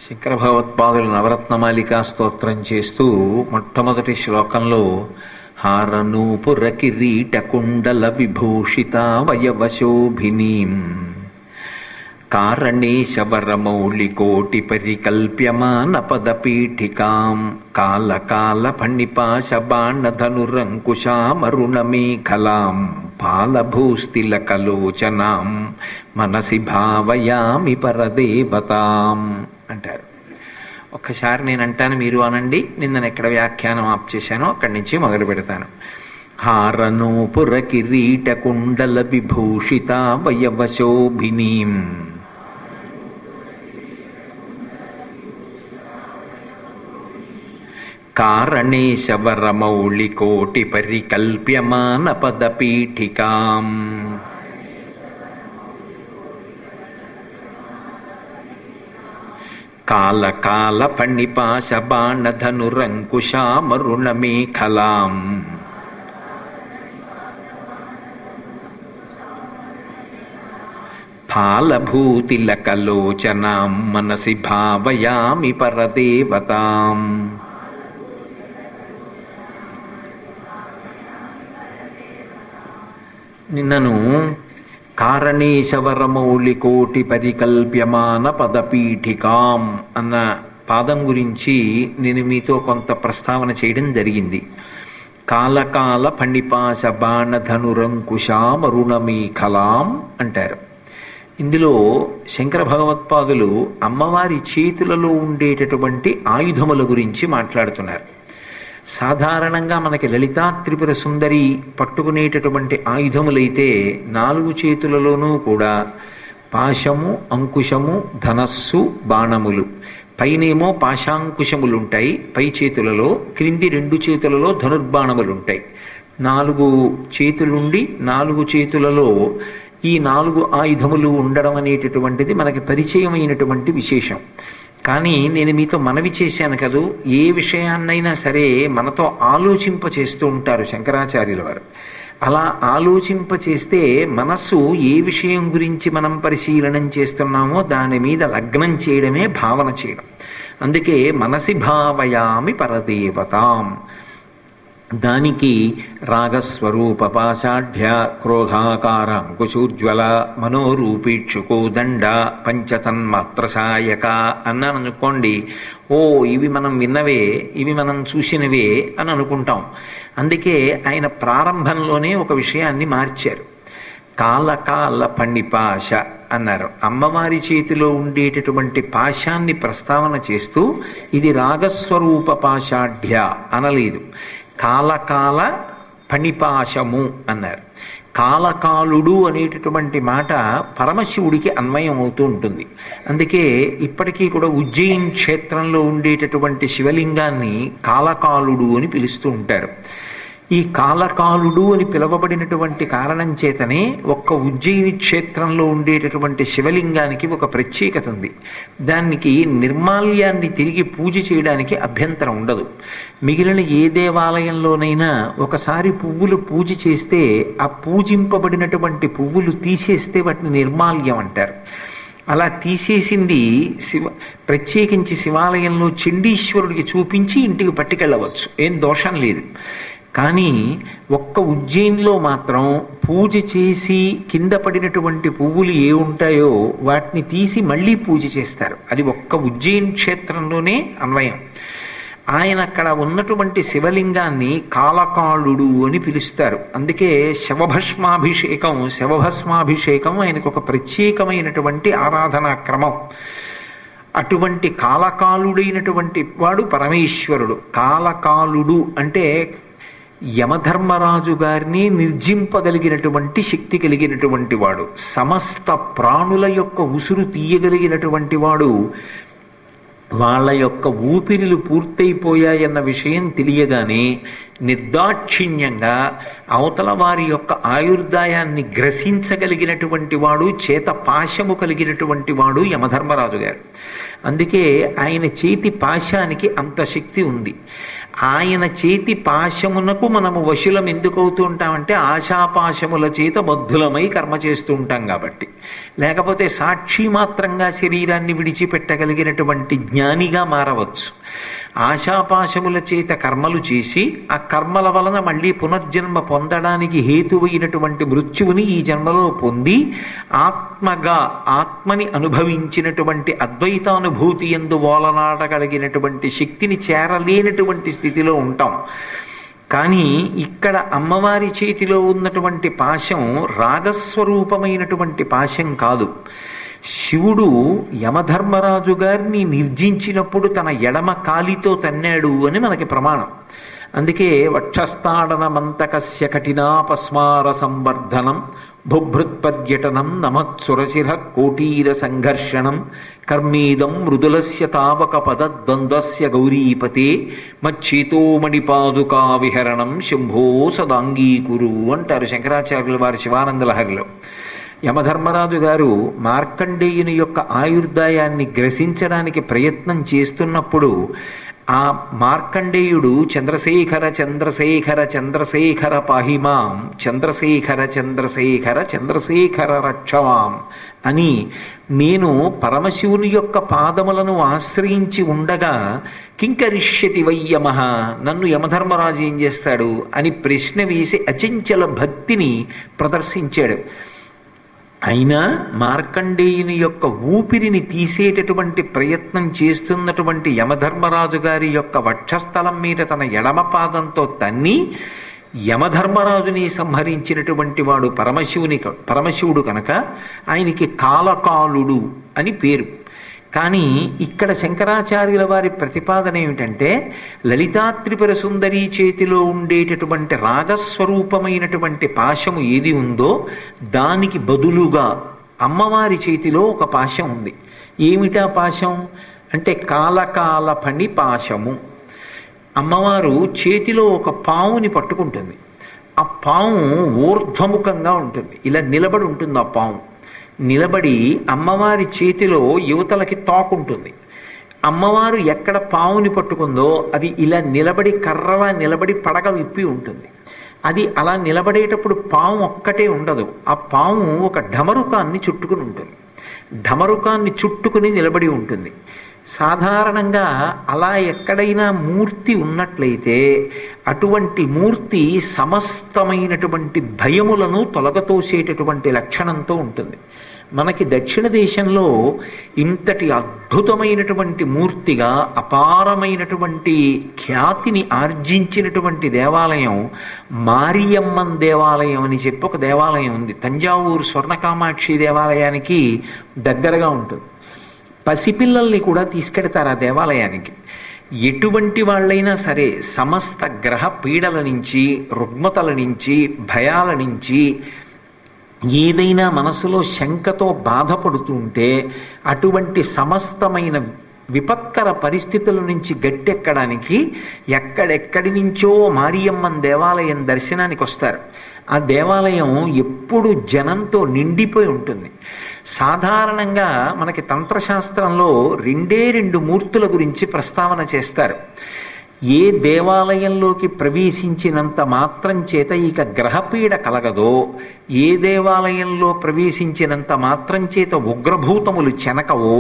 శంకర భగవత్పాదులు నవరత్నమాలికా స్తోత్రం చేస్తూ మొట్టమొదటి శ్లోకంలో హారనూపుర కిరీట కుండల విభూషిత వయవశోభినీం కారణేశవరమౌళి కోటి పరికల్ప్యమాన పదపీఠికాం కాళకాల ఫణిపాశ బాణధనురంకుశామరుణమేఖలాం పాలభూస్తిలకలోచనాం మనసి భావయామి పరదేవతాం అంటారు. ఒక్కసారి నేను అంటాను, మీరు అనండి. నిన్న ఎక్కడ వ్యాఖ్యానం ఆప్ చేశానో అక్కడి నుంచి మొదలు పెడతాను. హారనూపుర కిరీట కుండల విభూషిత వయవశోభినీం కారణేశవరమౌళి కోటి పరికల్ప్యమాన పదపీఠికాం కాళకాల ఫణిపాశ బాణధనురంకుశామరుణమేఖలాం ఫాలభూతిలకలోచనాం మనసి భావయామి పరదేవతాం. నిన్నను కారణేశవరమౌళి కోటి పరికల్ప్యమాన పదపీఠికాం అన్న పాదం గురించి నేను మీతో కొంత ప్రస్తావన చేయడం జరిగింది. కాళకాల ఫణిపాశ బాణధనురంకుశామరుణమేఖలాం అంటారు. ఇందులో శంకర భగవత్పాదులు అమ్మవారి చేతులలో ఉండేటటువంటి ఆయుధముల గురించి మాట్లాడుతున్నారు. సాధారణంగా మనకి లలితా త్రిపుర సుందరి పట్టుకునేటటువంటి ఆయుధములైతే 4 చేతులలోనూ కూడా పాశము, అంకుశము, ధనస్సు, బాణములు, పైనేమో పాశాంకుశములుంటాయి పై చేతులలో, క్రింది 2 చేతులలో ధనుర్బాణములుంటాయి. 4 చేతులుండి 4 చేతులలో ఈ 4 ఆయుధములు ఉండడం అనేటటువంటిది మనకి పరిచయమైనటువంటి విశేషం. కానీ నేను మీతో మనవి చేశాను కదూ, ఏ విషయాన్నైనా సరే మనతో ఆలోచింప చేస్తూ ఉంటారు శంకరాచార్యుల వారు. అలా ఆలోచింప చేస్తే మనస్సు ఏ విషయం గురించి మనం పరిశీలనం చేస్తున్నామో దాని మీద లగ్నం చేయడమే భావన చేయడం. అందుకే మనసి భావయామి పరదేవతాం. దానికి రాగస్వరూప పాశాఢ్య క్రోధాకార అంకుశోజ్వల మనోరూపీక్షుకోదండ పంచతన్మాత్రసాయక అన్నాను అనుకోండి. ఓ, ఇవి మనం విన్నవే, ఇవి మనం చూసినవే అని అనుకుంటాం. అందుకే ఆయన ప్రారంభంలోనే ఒక విషయాన్ని మార్చారు. కాళకాల ఫణిపాశ అన్నారు. అమ్మవారి చేతిలో ఉండేటటువంటి పాశాన్ని ప్రస్తావన చేస్తూ ఇది రాగస్వరూప పాశాఢ్య అనలేదు, కాళకాల ఫణిపాశము అన్నారు. కాళకాలుడు అనేటటువంటి మాట పరమశివుడికి అన్వయం అవుతూ ఉంటుంది. అందుకే ఇప్పటికీ కూడా ఉజ్జయిన్ క్షేత్రంలో ఉండేటటువంటి శివలింగాన్ని కాళకాలుడు అని పిలుస్తూ ఉంటారు. ఈ కాళకాలుడు అని పిలువబడినటువంటి కారణం చేతనే ఒక్క ఉజ్జయిని క్షేత్రంలో ఉండేటటువంటి శివలింగానికి ఒక ప్రత్యేకత ఉంది. దానికి నిర్మాల్యాన్ని తిరిగి పూజ చేయడానికి అభ్యంతరం ఉండదు. మిగిలిన ఏ దేవాలయంలోనైనా ఒకసారి పువ్వులు పూజ చేస్తే ఆ పూజింపబడినటువంటి పువ్వులు తీసేస్తే వాటిని నిర్మాల్యం అంటారు. అలా తీసేసింది ప్రత్యేకించి శివాలయంలో చండీశ్వరుడికి చూపించి ఇంటికి పట్టుకెళ్ళవచ్చు, ఏం దోషం లేదు. కానీ ఒక్క ఉజ్జయిన్లో మాత్రం పూజ చేసి కింద పడినటువంటి పువ్వులు ఏ ఉంటాయో వాటిని తీసి మళ్ళీ పూజ చేస్తారు. అది ఒక్క ఉజ్జయిన్ క్షేత్రంలోనే అన్వయం. ఆయన అక్కడ ఉన్నటువంటి శివలింగాన్ని కాళకాలుడు అని పిలుస్తారు. అందుకే శవభస్మాభిషేకం ఆయనకు ఒక ప్రత్యేకమైనటువంటి ఆరాధనా క్రమం. అటువంటి కాళకాలుడైనటువంటి వాడు పరమేశ్వరుడు. కాళకాలుడు అంటే యమధర్మరాజు గారిని నిర్జింపగలిగినటువంటి శక్తి కలిగినటువంటి వాడు, సమస్త ప్రాణుల యొక్క ఉసురు తీయగలిగినటువంటి వాడు. వాళ్ళ యొక్క ఊపిరిలు పూర్తయిపోయాయన్న విషయం తెలియగానే నిర్దాక్షిణ్యంగా అవతల వారి యొక్క ఆయుర్దాయాన్ని గ్రసించగలిగినటువంటి వాడు, చేత పాశము కలిగినటువంటి వాడు యమధర్మరాజు గారు. అందుకే ఆయన చేతి పాశానికి అంత శక్తి ఉంది. ఆయన చేతి పాశమునకు మనము వశులం ఎందుకు అవుతూ ఉంటామంటే ఆశాపాశముల చేత బద్ధులమై కర్మ చేస్తూ ఉంటాం కాబట్టి. లేకపోతే సాక్షి మాత్రంగా శరీరాన్ని విడిచిపెట్టగలిగినటువంటి జ్ఞానిగా మారవచ్చు. ఆశాపాశముల చేత కర్మలు చేసి ఆ కర్మల వలన మళ్ళీ పునర్జన్మ పొందడానికి హేతువైనటువంటి మృత్యువుని ఈ జన్మలో పొంది ఆత్మని అనుభవించినటువంటి అద్వైతానుభూతి యందు ఓలనాడగలిగినటువంటి శక్తిని చేరలేనటువంటి స్థితిలో ఉంటాం. కానీ ఇక్కడ అమ్మవారి చేతిలో ఉన్నటువంటి పాశం రాగస్వరూపమైనటువంటి పాశం కాదు. శివుడు యమధర్మరాజు గారిని నిర్జించినప్పుడు తన ఎడమ కాలితో తన్నాడు అని మనకి ప్రమాణం. అందుకే వక్షస్థాడనమంతకస్య కఠినాపస్మార సంవర్ధనం బుభృత్పర్యటనం నమత్సురశిర కోటీర సంఘర్షణం కర్మీదం మృదులస్య తావక పదద్వంద్వస్య గౌరీపతే మచ్చేతోమణిపాదుకా విహరణం శంభో సదాంగీకురు అంటారు శంకరాచార్యుల వారి శివానంద లహరిలో. యమధర్మరాజు గారు మార్కండేయుని యొక్క ఆయుర్దాయాన్ని గ్రసించడానికి ప్రయత్నం చేస్తున్నప్పుడు ఆ మార్కండేయుడు చంద్రశేఖర చంద్రశేఖర చంద్రశేఖర పాహిమాం చంద్రశేఖర చంద్రశేఖర చంద్రశేఖర రక్షవాం అని నేను పరమశివుని యొక్క పాదములను ఆశ్రయించి ఉండగా కింకరిష్యతి వయ్యమః నన్ను యమధర్మరాజు ఏం చేస్తాడు అని ప్రశ్న వేసి అచంచల భక్తిని ప్రదర్శించాడు. అయినా మార్కండేయుని యొక్క ఊపిరిని తీసేటటువంటి ప్రయత్నం చేస్తున్నటువంటి యమధర్మరాజు గారి యొక్క వక్షస్థలం మీద తన ఎడమ పాదంతో తన్ని యమధర్మరాజుని సంహరించినటువంటి వాడు పరమశివుడు కనుక ఆయనకి కాలకాలుడు అని పేరు. కానీ ఇక్కడ శంకరాచార్యుల వారి ప్రతిపాదన ఏమిటంటే లలితా త్రిపుర సుందరి చేతిలో ఉండేటటువంటి రాగస్వరూపమైనటువంటి పాశము ఏది ఉందో దానికి బదులుగా అమ్మవారి చేతిలో ఒక పాశం ఉంది. ఏమిటా పాశం అంటే కాలకాల పని పాశము. అమ్మవారు చేతిలో ఒక పావుని పట్టుకుంటుంది. ఆ పాము ఊర్ధ్వముఖంగా ఉంటుంది, ఇలా నిలబడి ఉంటుంది. ఆ పాము నిలబడి అమ్మవారి చేతిలో యువతలకి తోకుంటుంది. అమ్మవారు ఎక్కడ పావుని పట్టుకుందో అది ఇలా నిలబడి కర్రలా నిలబడి పడగ విప్పి ఉంటుంది. అది అలా నిలబడేటప్పుడు పాము ఒక్కటే ఉండదు, ఆ పాము ఒక ఢమరుకాన్ని చుట్టుకుని ఉంటుంది. ఢమరుకాన్ని చుట్టుకుని నిలబడి ఉంటుంది. సాధారణంగా అలా ఎక్కడైనా మూర్తి ఉన్నట్లయితే అటువంటి మూర్తి సమస్తమైనటువంటి భయములను తొలగతోసేటటువంటి లక్షణంతో ఉంటుంది. మనకి దక్షిణ దేశంలో ఇంతటి అద్భుతమైనటువంటి మూర్తిగా అపారమైనటువంటి ఖ్యాతిని ఆర్జించినటువంటి దేవాలయం మారియమ్మన్ దేవాలయం అని చెప్పి ఒక దేవాలయం ఉంది. తంజావూరు స్వర్ణకామాక్షి దేవాలయానికి దగ్గరగా ఉంటుంది. పసిపిల్లల్ని కూడా తీసుకెడతారు ఆ దేవాలయానికి. ఎటువంటి వాళ్ళైనా సరే సమస్త గ్రహ పీడల నుంచి, రుగ్మతల నుంచి, భయాల నుంచి, ఏదైనా మనసులో శంకతో బాధపడుతుంటే అటువంటి సమస్తమైన విపత్కర పరిస్థితుల నుంచి గట్టెక్కడానికి ఎక్కడెక్కడి నుంచో మారియమ్మన్ దేవాలయం దర్శనానికి వస్తారు. ఆ దేవాలయం ఎప్పుడు జనంతో నిండిపోయి ఉంటుంది. సాధారణంగా మనకి తంత్రశాస్త్రంలో రెండు మూర్తుల గురించి ప్రస్తావన చేస్తారు. ఏ దేవాలయంలోకి ప్రవేశించినంత మాత్రం చేత ఇక గ్రహపీడ కలగదో, ఏ దేవాలయంలో ప్రవేశించినంత మాత్రం చేత ఉగ్రభూతములు చెనకవో,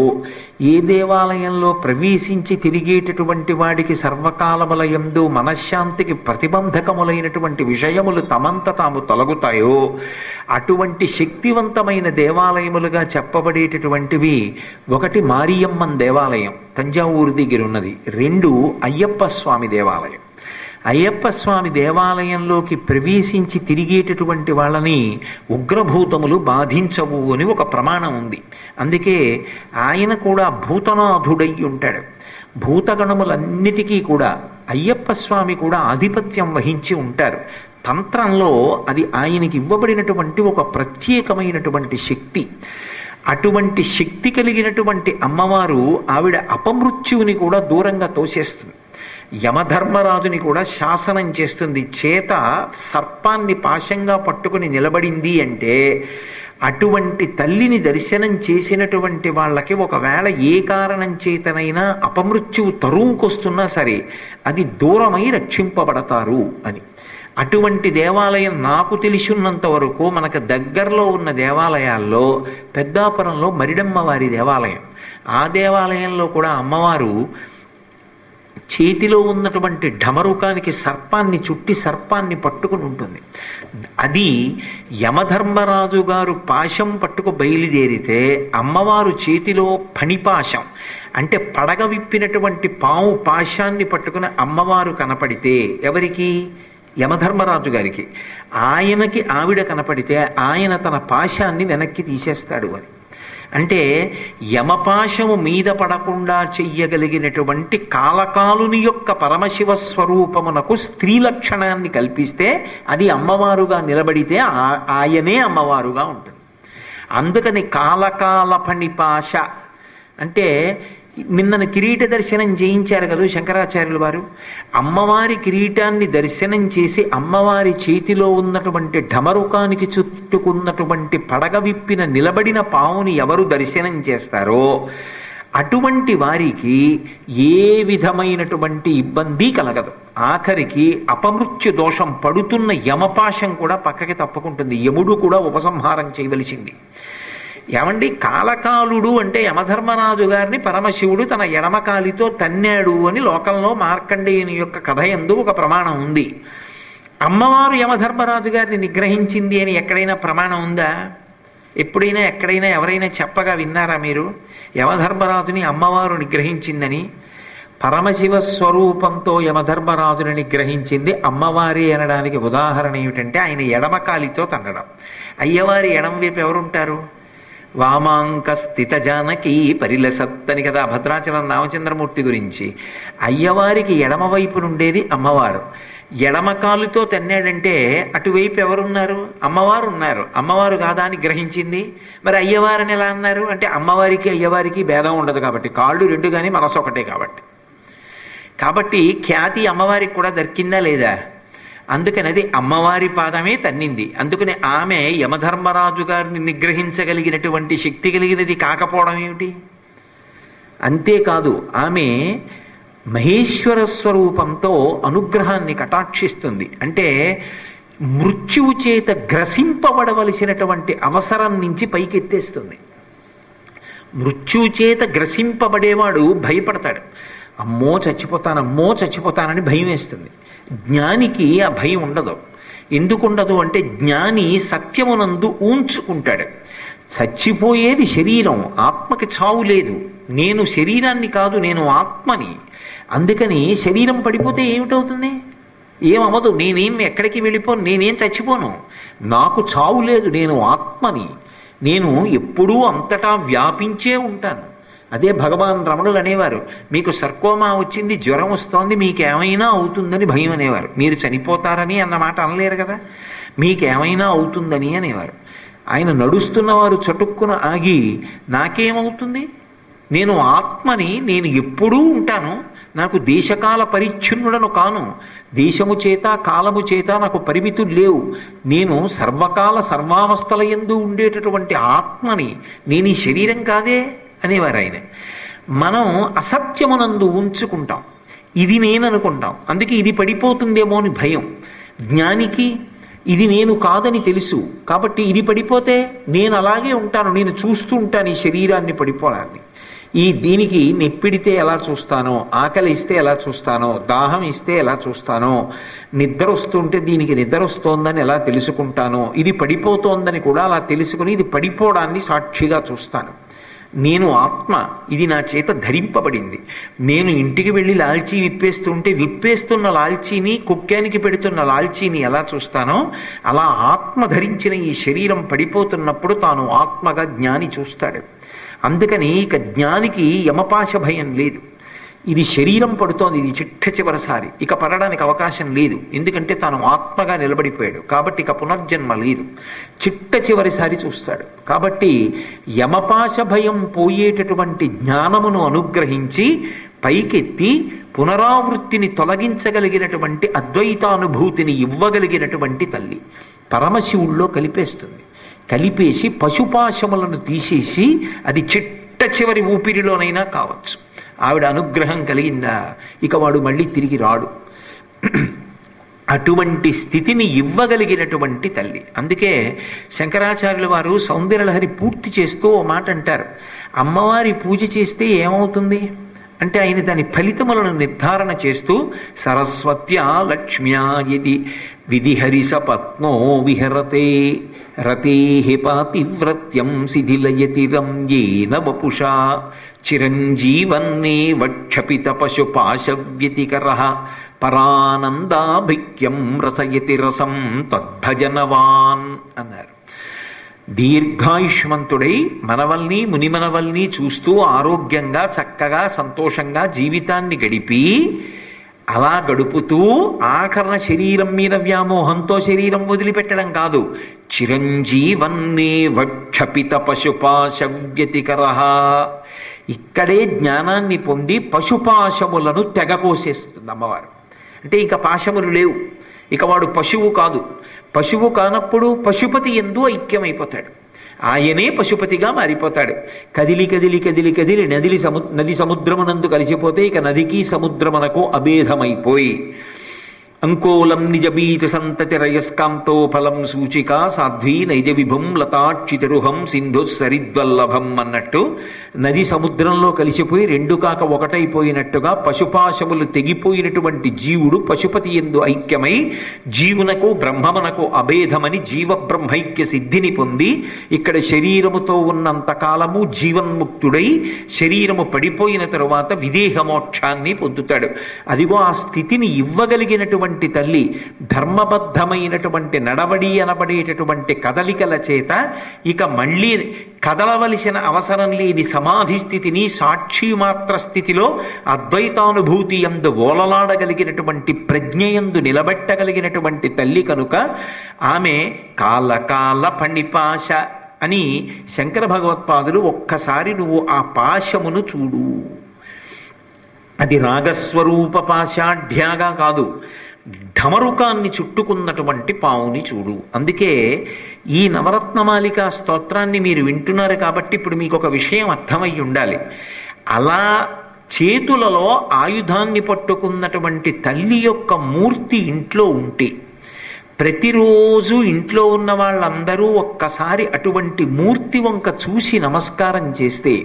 ఏ దేవాలయంలో ప్రవేశించి తిరిగేటటువంటి వాడికి సర్వకాలములయందు మనశ్శాంతికి ప్రతిబంధకములైనటువంటి విషయములు తమంత తాము తొలగుతాయో అటువంటి శక్తివంతమైన దేవాలయములుగా చెప్పబడేటటువంటివి ఒకటి మారియమ్మన్ దేవాలయం తంజావూరు దగ్గర ఉన్నది, 2 అయ్యప్ప స్వామి దేవాలయం. అయ్యప్ప స్వామి దేవాలయంలోకి ప్రవేశించి తిరిగేటటువంటి వాళ్ళని ఉగ్రభూతములు బాధించవు అని ఒక ప్రమాణం ఉంది. అందుకే ఆయన కూడా భూతనాథుడై ఉంటాడు. భూతగణములన్నిటికీ కూడా అయ్యప్ప స్వామి కూడా ఆధిపత్యం వహించి ఉంటారు. తంత్రంలో అది ఆయనకి ఇవ్వబడినటువంటి ఒక ప్రత్యేకమైనటువంటి శక్తి. అటువంటి శక్తి కలిగినటువంటి అమ్మవారు ఆవిడ అపమృత్యువుని కూడా దూరంగా తోసేస్తుంది. యమధర్మరాజుని కూడా శాసనం చేస్తుంది. చేత సర్పాన్ని పాశంగా పట్టుకుని నిలబడింది అంటే అటువంటి తల్లిని దర్శనం చేసినటువంటి వాళ్ళకి ఒకవేళ ఏ కారణం చేతనైనా అపమృత్యువు తరువుకొస్తున్నా సరే అది దూరమై రక్షింపబడతారు అని. అటువంటి దేవాలయం నాకు తెలిసినంత వరకు మనకు దగ్గరలో ఉన్న దేవాలయాల్లో పెద్దాపురంలో మరిడమ్మ వారి దేవాలయం. ఆ దేవాలయంలో కూడా అమ్మవారు చేతిలో ఉన్నటువంటి ఢమరుకానికి సర్పాన్ని చుట్టి సర్పాన్ని పట్టుకుని ఉంటుంది. అది యమధర్మరాజు గారు పాశం పట్టుకు బయలుదేరితే అమ్మవారు చేతిలో ఫణిపాశం అంటే పడగ విప్పినటువంటి పాము పాశాన్ని పట్టుకుని అమ్మవారు కనపడితే ఎవరికి? యమధర్మరాజు గారికి. ఆయనకి ఆవిడ కనపడితే ఆయన తన పాశాన్ని వెనక్కి తీసేస్తాడు అని. అంటే యమపాశము మీద పడకుండా చెయ్యగలిగినటువంటి కాలకాలుని యొక్క పరమశివ స్వరూపమునకు స్త్రీ లక్షణాన్ని కల్పిస్తే అది అమ్మవారుగా నిలబడితే ఆయనే అమ్మవారుగా ఉంటుంది. అందుకని కాలకాల ఫణిపాశ అంటే నిన్న కిరీట దర్శనం చేయించారు కదా శంకరాచార్యుల వారు. అమ్మవారి కిరీటాన్ని దర్శనం చేసి అమ్మవారి చేతిలో ఉన్నటువంటి ఢమరుకానికి చుట్టుకున్నటువంటి పడగ విప్పిన నిలబడిన పావుని ఎవరు దర్శనం చేస్తారో అటువంటి వారికి ఏ విధమైనటువంటి ఇబ్బంది కలగదు. ఆఖరికి అపమృత్యు దోషం పడుతున్న యమపాశం కూడా పక్కకి తప్పుకుంటుంది. యముడు కూడా ఉపసంహారం చేయవలసింది. ఏమండి, కాలకాలుడు అంటే యమధర్మరాజు గారిని పరమశివుడు తన ఎడమకాలితో తన్నాడు అని లోకంలో మార్కండేయుని యొక్క కథ యందు ఒక ప్రమాణం ఉంది. అమ్మవారు యమధర్మరాజు గారిని నిగ్రహించింది అని ఎక్కడైనా ప్రమాణం ఉందా? ఎప్పుడైనా ఎక్కడైనా ఎవరైనా చెప్పగా విన్నారా మీరు? యమధర్మరాజుని అమ్మవారు నిగ్రహించిందని. పరమశివ స్వరూపంతో యమధర్మరాజుని నిగ్రహించింది అమ్మవారి అనడానికి ఉదాహరణ ఏమిటంటే ఆయన ఎడమకాలితో తన్నడం. అయ్యవారి ఎడమ వైపు ఎవరుంటారు? వామాంక స్థిత జానకి పరిలసత్తని కదా భద్రాచలం రామచంద్రమూర్తి గురించి. అయ్యవారికి ఎడమవైపు నుండేది అమ్మవారు. ఎడమకాలుతో తన్నాడంటే అటువైపు ఎవరున్నారు? అమ్మవారు ఉన్నారు. అమ్మవారు కాదా అని గ్రహించింది. మరి అయ్యవారని ఎలా అన్నారు అంటే అమ్మవారికి అయ్యవారికి భేదం ఉండదు కాబట్టి, కాళ్ళు రెండు కానీ మనసు ఒకటే కాబట్టి ఖ్యాతి అమ్మవారికి కూడా దక్కిందా లేదా? అందుకని అది అమ్మవారి పాదమే తన్నింది. అందుకని ఆమె యమధర్మరాజు గారిని నిగ్రహించగలిగినటువంటి శక్తి కలిగినది కాకపోవడం ఏమిటి? అంతేకాదు ఆమె మహేశ్వర స్వరూపంతో అనుగ్రహాన్ని కటాక్షిస్తుంది. అంటే మృత్యువు చేత గ్రసింపబడవలసినటువంటి అవసరం నుంచి పైకెత్తేస్తుంది. మృత్యువు చేత గ్రసింపబడేవాడు భయపడతాడు. అమ్మో చచ్చిపోతానని భయం వేస్తుంది. జ్ఞానికి ఆ భయం ఉండదు. ఎందుకుండదు అంటే జ్ఞాని సత్యమునందు ఊంచుకుంటాడు. చచ్చిపోయేది శరీరం, ఆత్మకి చావు లేదు. నేను శరీరాన్ని కాదు, నేను ఆత్మని. అందుకని శరీరం పడిపోతే ఏమిటవుతుంది? ఏమవదు. నేనేం ఎక్కడికి వెళ్ళిపోను, నేనేం చచ్చిపోను. నాకు చావు లేదు, నేను ఆత్మని. నేను ఎప్పుడూ అంతటా వ్యాపించే ఉంటాను. అదే భగవాన్ రమణులు అనేవారు, మీకు సర్కోమా వచ్చింది, జ్వరం వస్తోంది, మీకేమైనా అవుతుందని భయం అనేవారు. మీరు చనిపోతారని అన్నమాట అనలేరు కదా, మీకేమైనా అవుతుందని అనేవారు. ఆయన నడుస్తున్నవారు చటుక్కున ఆగి నాకేమవుతుంది, నేను ఆత్మని, నేను ఎప్పుడూ ఉంటాను, నాకు దేశకాల పరిచ్ఛిన్నుడను కాను, దేశము చేత కాలము చేత నాకు పరిమితులు లేవు, నేను సర్వకాల సర్వావస్థల యందు ఉండేటటువంటి ఆత్మని, నేను ఈ శరీరం కాదే అనేవారు ఆయన. మనం అసత్యమునందు ఉంచుకుంటాం, ఇది నేను అనుకుంటాం. అందుకే ఇది పడిపోతుందేమో అని భయం. జ్ఞానికి ఇది నేను కాదని తెలుసు కాబట్టి ఇది పడిపోతే నేను అలాగే ఉంటాను, నేను చూస్తూ ఉంటాను ఈ శరీరాన్ని పడిపోవడాన్ని. దీనికి నెప్పిడితే ఎలా చూస్తానో, ఆకలి ఇస్తే ఎలా చూస్తానో, దాహం ఇస్తే ఎలా చూస్తానో, నిద్ర వస్తుంటే దీనికి నిద్ర వస్తోందని ఎలా తెలుసుకుంటానో, ఇది పడిపోతోందని కూడా అలా తెలుసుకుని ఇది పడిపోవడాన్ని సాక్షిగా చూస్తాను. నేను ఆత్మ, ఇది నా చేత ధరింపబడింది. నేను ఇంటికి వెళ్ళి లాల్చీ విప్పేస్తుంటే విప్పేస్తున్న లాల్చీని, కుక్కానికి పెడుతున్న లాల్చీని ఎలా చూస్తానో అలా ఆత్మ ధరించిన ఈ శరీరం పడిపోతున్నప్పుడు తాను ఆత్మగా జ్ఞాని చూస్తాడు. అందుకని ఇక జ్ఞానికి యమపాశ భయం లేదు. ఇది శరీరం పడుతోంది, ఇది చిట్ట చివరిసారి, ఇక పడడానికి అవకాశం లేదు. ఎందుకంటే తాను ఆత్మగా నిలబడిపోయాడు కాబట్టి ఇక పునర్జన్మ లేదు, చిట్ట చివరిసారి చూస్తాడు. కాబట్టి యమపాశ భయం పోయేటటువంటి జ్ఞానమును అనుగ్రహించి పైకెత్తి పునరావృత్తిని తొలగించగలిగినటువంటి అద్వైతానుభూతిని ఇవ్వగలిగినటువంటి తల్లి పరమశివుల్లో కలిపేస్తుంది. కలిపేసి పశుపాశములను తీసేసి అది చిట్ట చివరి ఊపిరిలోనైనా కావచ్చు. ఆవిడ అనుగ్రహం కలిగిందా ఇక వాడు మళ్ళీ తిరిగి రాడు. అటువంటి స్థితిని ఇవ్వగలిగినటువంటి తల్లి. అందుకే శంకరాచార్యుల వారు సౌందర్యలహరి పూర్తి చేస్తూ ఓ మాట అంటారు, అమ్మవారి పూజ చేస్తే ఏమవుతుంది అంటే ఆయన దాని ఫలితములను నిర్ధారణ చేస్తూ సరస్వత్యా లక్ష్మ్యా యది విధిహరిసపత్నో విహరతే రతేహి పాతివ్రత్యం శిథిలయతి రమ్యేన వపుషా చిరంజీవన్నే వక్షపిత పశుపాశవ్యతికరః పరానందాభిక్యం రసయతి రసం తద్భజనవాన్ అన్నారు. దీర్ఘాయుష్మంతుడై మనవల్ని మునిమనవల్ని చూస్తూ ఆరోగ్యంగా చక్కగా సంతోషంగా జీవితాన్ని గడిపి అలా గడుపుతూ ఆఖరణ శరీరం మీద వ్యామోహంతో శరీరం వదిలిపెట్టడం కాదు, చిరంజీవన్నే వక్షపిత పశుపాశవ్యతికరః ఇక్కడే జ్ఞానాన్ని పొంది పశుపాశములను తెగకోసేస్తుంది అమ్మవారు. అంటే ఇంకా పాశములు లేవు, ఇక వాడు పశువు కాదు. పశువు కానప్పుడు పశుపతి యందు ఐక్యమైపోతాడు, ఆయనే పశుపతిగా మారిపోతాడు. కదిలి కదిలి కదిలి కదిలి నది సముద్రమునందు కలిసిపోతే ఇక నదికి సముద్రమునకు అభేదమైపోయి అంకోలం నిజ బీజ సంతతి రయస్కాంతో ఫలం సూచిక సాధ్వీ నైజ విభుం లతాక్షితిరుహం సింధు సరిద్వల్లభం అన్నట్టు నది సముద్రంలో కలిసిపోయి రెండు కాక ఒకటైపోయినట్టుగా పశుపాశములు తెగిపోయినటువంటి జీవుడు పశుపతి యందు ఐక్యమై జీవునకు బ్రహ్మమునకు అభేదమని జీవబ్రహ్మైక్య సిద్ధిని పొంది ఇక్కడ శరీరముతో ఉన్నంతకాలము జీవన్ముక్తుడై శరీరము పడిపోయిన తరువాత విదేహమోక్షాన్ని పొందుతాడు. అదిగో ఆ స్థితిని ఇవ్వగలిగినటువంటి తల్లి ధర్మబద్ధమైనటువంటి నడవడి అనబడేటటువంటి కదలికల చేత ఇక మళ్ళీ కదలవలసిన అవసరం లేని సమాధి స్థితిని సాక్షి మాత్ర స్థితిలో అద్వైతానుభూతి యందు ఓలలాడగలిగినటువంటి ప్రజ్ఞయందు నిలబెట్టగలిగినటువంటి తల్లి కనుక ఆమె కాలకాల ఫణిపాశ అని శంకర భగవత్పాదులు ఒక్కసారి నువ్వు ఆ పాశమును చూడు, అది రాగస్వరూప పాశాఢ్యాగా కాదు, ఢమరుకాన్ని చుట్టుకున్నటువంటి పావుని చూడు. అందుకే ఈ నవరత్నమాలిక స్తోత్రాన్ని మీరు వింటున్నారు కాబట్టి ఇప్పుడు మీకు ఒక విషయం అర్థమై ఉండాలి. అలా చేతులలో ఆయుధాన్ని పట్టుకున్నటువంటి తల్లి యొక్క మూర్తి ఇంట్లో ఉంటే ప్రతిరోజు ఇంట్లో ఉన్న వాళ్ళందరూ ఒక్కసారి అటువంటి మూర్తి వంక చూసి నమస్కారం చేస్తే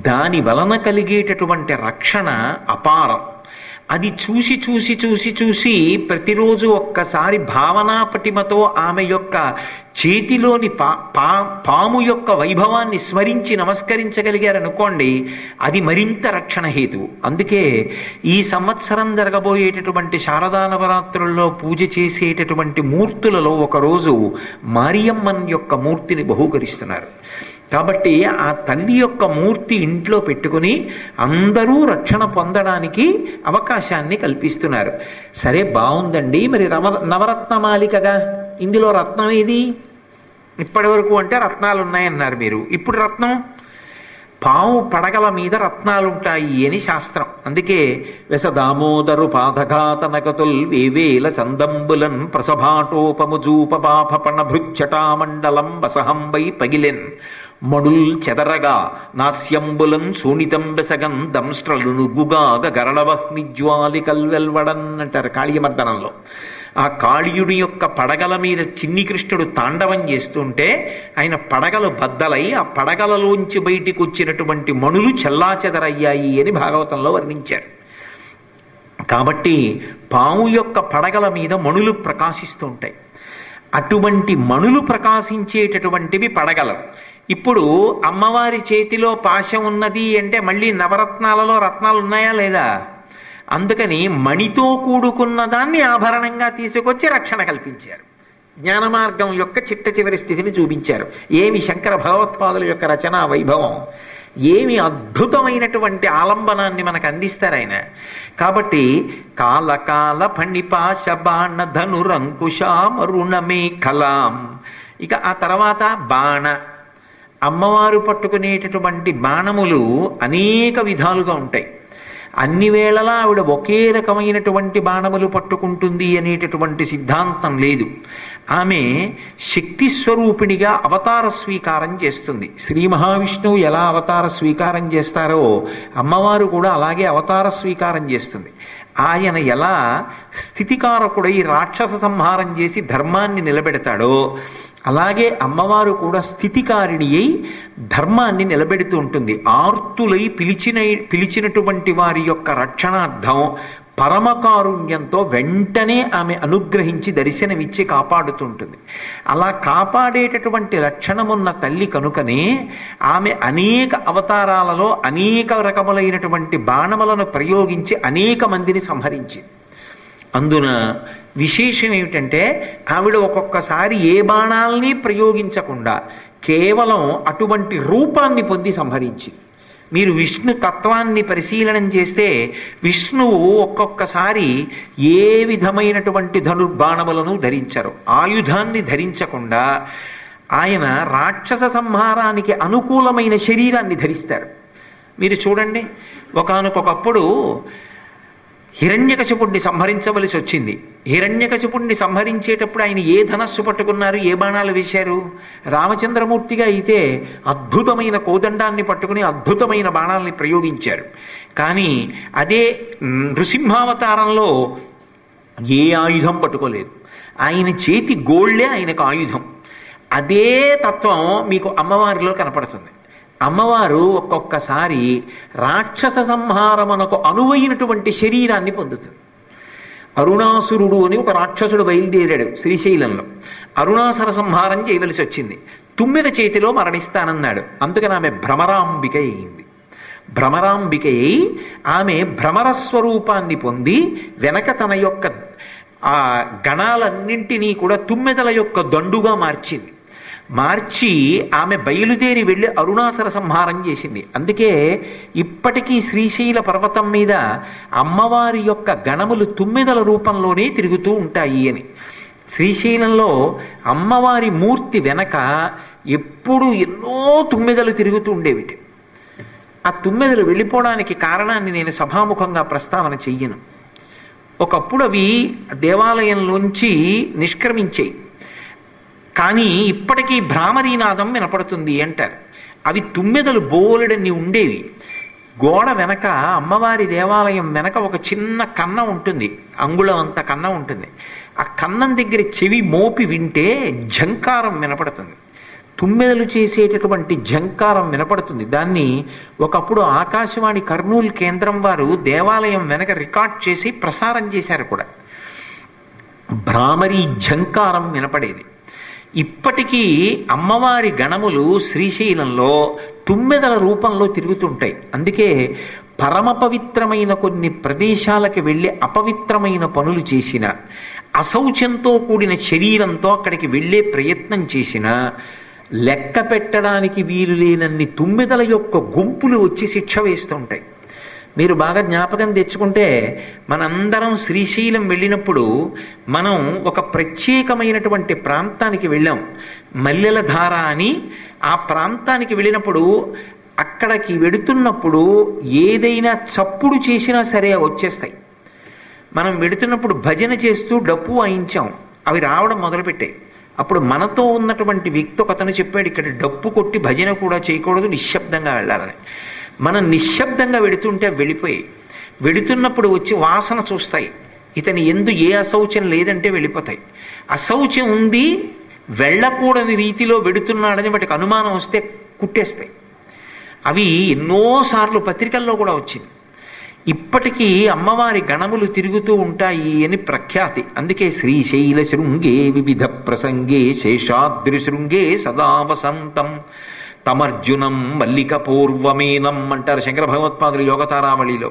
దాని వలన కలిగేటటువంటి రక్షణ అపారం. అది చూసి చూసి చూసి చూసి ప్రతిరోజు ఒక్కసారి భావనా పటిమతో ఆమె యొక్క చేతిలోని పాము యొక్క వైభవాన్ని స్మరించి నమస్కరించగలిగారనుకోండి, అది మరింత రక్షణ హేతువు. అందుకే ఈ సంవత్సరం జరగబోయేటటువంటి శారదా నవరాత్రుల్లో పూజ చేసేటటువంటి మూర్తులలో ఒకరోజు మారియమ్మన్ యొక్క మూర్తిని బహూకరిస్తున్నారు. కాబట్టి ఆ తల్లి యొక్క మూర్తి ఇంట్లో పెట్టుకుని అందరూ రక్షణ పొందడానికి అవకాశాన్ని కల్పిస్తున్నారు. సరే, బాగుందండి. మరి నవరత్నమాలికగా ఇందులో రత్నం ఏది? ఇప్పటి వరకు అంటే రత్నాలు ఉన్నాయన్నారు మీరు. ఇప్పుడు రత్నం పాము పడగల మీద రత్నాలుంటాయి అని శాస్త్రం. అందుకే వెస దామోదరు పాదఘాతనకతుల్ వేవేల చందంబులన్ ప్రసభాటోపముజూపబాపణ భృచ్చటామండలం వసహంబై పగిలెన్ మడుల్ చెదరగా నాస్యంబులన్ శూణితం బెసగన్ దంష్ట్రలు నుగ్గుగాగ గరళవహ్నిజ్వాలి కల్వెల్వడన్ అంటారు కాళీయమర్దనంలో. ఆ కాళీయుడి యొక్క పడగల మీద చిన్ని కృష్ణుడు తాండవం చేస్తుంటే ఆయన పడగలు బద్దలై ఆ పడగలలోంచి బయటికి వచ్చినటువంటి మణులు చెల్లాచెదరయ్యాయి అని భాగవతంలో వర్ణించారు. కాబట్టి పాము యొక్క పడగల మీద మణులు ప్రకాశిస్తూ ఉంటాయి. అటువంటి మణులు ప్రకాశించేటటువంటివి పడగలు. ఇప్పుడు అమ్మవారి చేతిలో పాశం ఉన్నది అంటే మళ్ళీ నవరత్నాలలో రత్నాలు ఉన్నాయా లేదా? అందుకని మణితో కూడుకున్న దాన్ని ఆభరణంగా తీసుకొచ్చి రక్షణ కల్పించారు. జ్ఞాన మార్గం యొక్క చిట్ట చివరి స్థితిని చూపించారు. ఏమి శంకర భగవత్పాదుల యొక్క రచనా వైభవం, ఏమి అద్భుతమైనటువంటి ఆలంబనాన్ని మనకు అందిస్తారు ఆయన. కాబట్టి కాలకాల ఫణిపాశ బాణ ధనురంకుశామరుణమే కలాం. ఇక ఆ తర్వాత బాణ, అమ్మవారు పట్టుకునేటటువంటి బాణములు అనేక విధాలుగా ఉంటాయి. అన్ని వేళలా ఆవిడ ఒకే రకమైనటువంటి బాణములు పట్టుకుంటుంది అనేటటువంటి సిద్ధాంతం లేదు. ఆమె శక్తి స్వరూపిణిగా అవతార స్వీకారం చేస్తుంది. శ్రీ మహావిష్ణువు ఎలా అవతార స్వీకారం చేస్తారో అమ్మవారు కూడా అలాగే అవతార స్వీకారం చేస్తుంది. ఆయన ఎలా స్థితికారకుడై రాక్షస సంహారం చేసి ధర్మాన్ని నిలబెడతాడో అలాగే అమ్మవారు కూడా స్థితికారిణి అయి ధర్మాన్ని నిలబెడుతూ ఉంటుంది. ఆర్తులై పిలిచినటువంటి వారి యొక్క రక్షణార్థం పరమకారుణ్యంతో వెంటనే ఆమె అనుగ్రహించి దర్శనమిచ్చి కాపాడుతుంటుంది. అలా కాపాడేటటువంటి లక్షణమున్న తల్లి కనుకనే ఆమె అనేక అవతారాలలో అనేక రకములైనటువంటి బాణములను ప్రయోగించి అనేక మందిని సంహరించింది. అందున విశేషం ఏమిటంటే ఆవిడ ఒక్కొక్కసారి ఏ బాణాలని ప్రయోగించకుండా కేవలం అటువంటి రూపాన్ని పొంది సంహరించింది. మీరు విష్ణు తత్వాన్ని పరిశీలనం చేస్తే విష్ణువు ఒక్కొక్కసారి ఏ విధమైనటువంటి ధనుర్బాణములను ధరించరు. ఆయుధాన్ని ధరించకుండా ఆయన రాక్షస సంహారానికి అనుకూలమైన శరీరాన్ని ధరిస్తారు. మీరు చూడండి, ఒకానొకప్పుడు హిరణ్యకశిపుణ్ణి సంహరించవలసి వచ్చింది. హిరణ్యకశిపుణ్ణి సంహరించేటప్పుడు ఆయన ఏ ధనస్సు పట్టుకున్నారు, ఏ బాణాలు వేశారు? రామచంద్రమూర్తిగా అయితే అద్భుతమైన కోదండాన్ని పట్టుకుని అద్భుతమైన బాణాలని ప్రయోగించారు. కానీ అదే నృసింహావతారంలో ఏ ఆయుధం పట్టుకోలేదు. ఆయన చేతి గోళ్లే ఆయనకు ఆయుధం. అదే తత్వం మీకు అమ్మవారిలో కనపడుతుంది. అమ్మవారు ఒక్కొక్కసారి రాక్షస సంహారమునకు అనువైనటువంటి శరీరాన్ని పొందుతుంది. అరుణాసురుడు అని ఒక రాక్షసుడు బయలుదేరాడు శ్రీశైలంలో. అరుణాసుర సంహారం చేయవలసి వచ్చింది. తుమ్మెద చేతిలో మరణిస్తానన్నాడు. అందుకని ఆమె భ్రమరాంబిక అయింది. భ్రమరాంబిక అయి ఆమె భ్రమర స్వరూపాన్ని పొంది వెనక తన యొక్క ఆ గణాలన్నింటినీ కూడా తుమ్మెదల యొక్క దండుగా మార్చి ఆమె బయలుదేరి వెళ్ళి అరుణాసుర సంహారం చేసింది. అందుకే ఇప్పటికీ శ్రీశైల పర్వతం మీద అమ్మవారి యొక్క గణములు తుమ్మెదల రూపంలోనే తిరుగుతూ ఉంటాయి అని. శ్రీశైలంలో అమ్మవారి మూర్తి వెనక ఎప్పుడూ ఎన్నో తుమ్మెదలు తిరుగుతూ ఉండేవిటి. ఆ తుమ్మెదలు వెళ్ళిపోవడానికి కారణాన్ని నేను సభాముఖంగా ప్రస్తావన చెయ్యను. ఒకప్పుడు అవి దేవాలయంలోంచి నిష్క్రమించాయి. కానీ ఇప్పటికీ భ్రామరీనాదం వినపడుతుంది అంటారు. అవి తుమ్మెదలు బోలెడన్ని ఉండేవి. గోడ వెనక అమ్మవారి దేవాలయం వెనక ఒక చిన్న కన్నం ఉంటుంది, అంగుళం అంత కన్నం ఉంటుంది. ఆ కన్నం దగ్గర చెవి మోపి వింటే ఝంకారం వినపడుతుంది. తుమ్మెదలు చేసేటటువంటి ఝంకారం వినపడుతుంది. దాన్ని ఒకప్పుడు ఆకాశవాణి కర్నూలు కేంద్రం వారు దేవాలయం వెనక రికార్డ్ చేసి ప్రసారం చేశారు కూడా. భ్రామరీ ఝంకారం వినపడేది. ఇప్పటికీ అమ్మవారి గణములు శ్రీశైలంలో తుమ్మెదల రూపంలో తిరుగుతుంటాయి. అందుకే పరమ పవిత్రమైన కొన్ని ప్రదేశాలకు వెళ్ళి అపవిత్రమైన పనులు చేసిన, అశౌచంతో కూడిన శరీరంతో అక్కడికి వెళ్ళే ప్రయత్నం చేసిన లెక్క పెట్టడానికి వీలు లేనన్ని తుమ్మెదల యొక్క గుంపులు వచ్చి శిక్ష వేస్తుంటాయి. మీరు బాగా జ్ఞాపకం తెచ్చుకుంటే మనందరం శ్రీశైలం వెళ్ళినప్పుడు మనం ఒక ప్రత్యేకమైనటువంటి ప్రాంతానికి వెళ్ళాం, మల్లెల ధార అని. ఆ ప్రాంతానికి వెళ్ళినప్పుడు అక్కడికి వెడుతున్నప్పుడు ఏదైనా చప్పుడు చేసినా సరే వచ్చేస్తాయి. మనం వెడుతున్నప్పుడు భజన చేస్తూ డప్పు వాయించాం, అవి రావడం మొదలుపెట్టాయి. అప్పుడు మనతో ఉన్నటువంటి వ్యక్తి ఒకతను చెప్పాడు, ఇక్కడ డప్పు కొట్టి భజన కూడా చేయకూడదు, నిశ్శబ్దంగా వెళ్ళాలని. మనం నిశ్శబ్దంగా వెడుతుంటే వెళ్ళిపోయి, వెడుతున్నప్పుడు వచ్చి వాసన చూస్తాయి. ఇతని ఎందు ఏ అశౌచం లేదంటే వెళ్ళిపోతాయి. అశౌచం ఉంది, వెళ్ళకూడని రీతిలో వెడుతున్నాడని వాటికి అనుమానం వస్తే కుట్టేస్తాయి. అవి ఎన్నోసార్లు పత్రికల్లో కూడా వచ్చింది. ఇప్పటికీ అమ్మవారి గణములు తిరుగుతూ ఉంటాయి అని ప్రఖ్యాతి. అందుకే శ్రీశైల శృంగే వివిధ ప్రసంగే శేషాద్రి శృంగే సదా వసంతం తమర్జునం మల్లిక పూర్వమేనం అంటారు శంకర భగవత్పాదులు యోగతారావళిలో.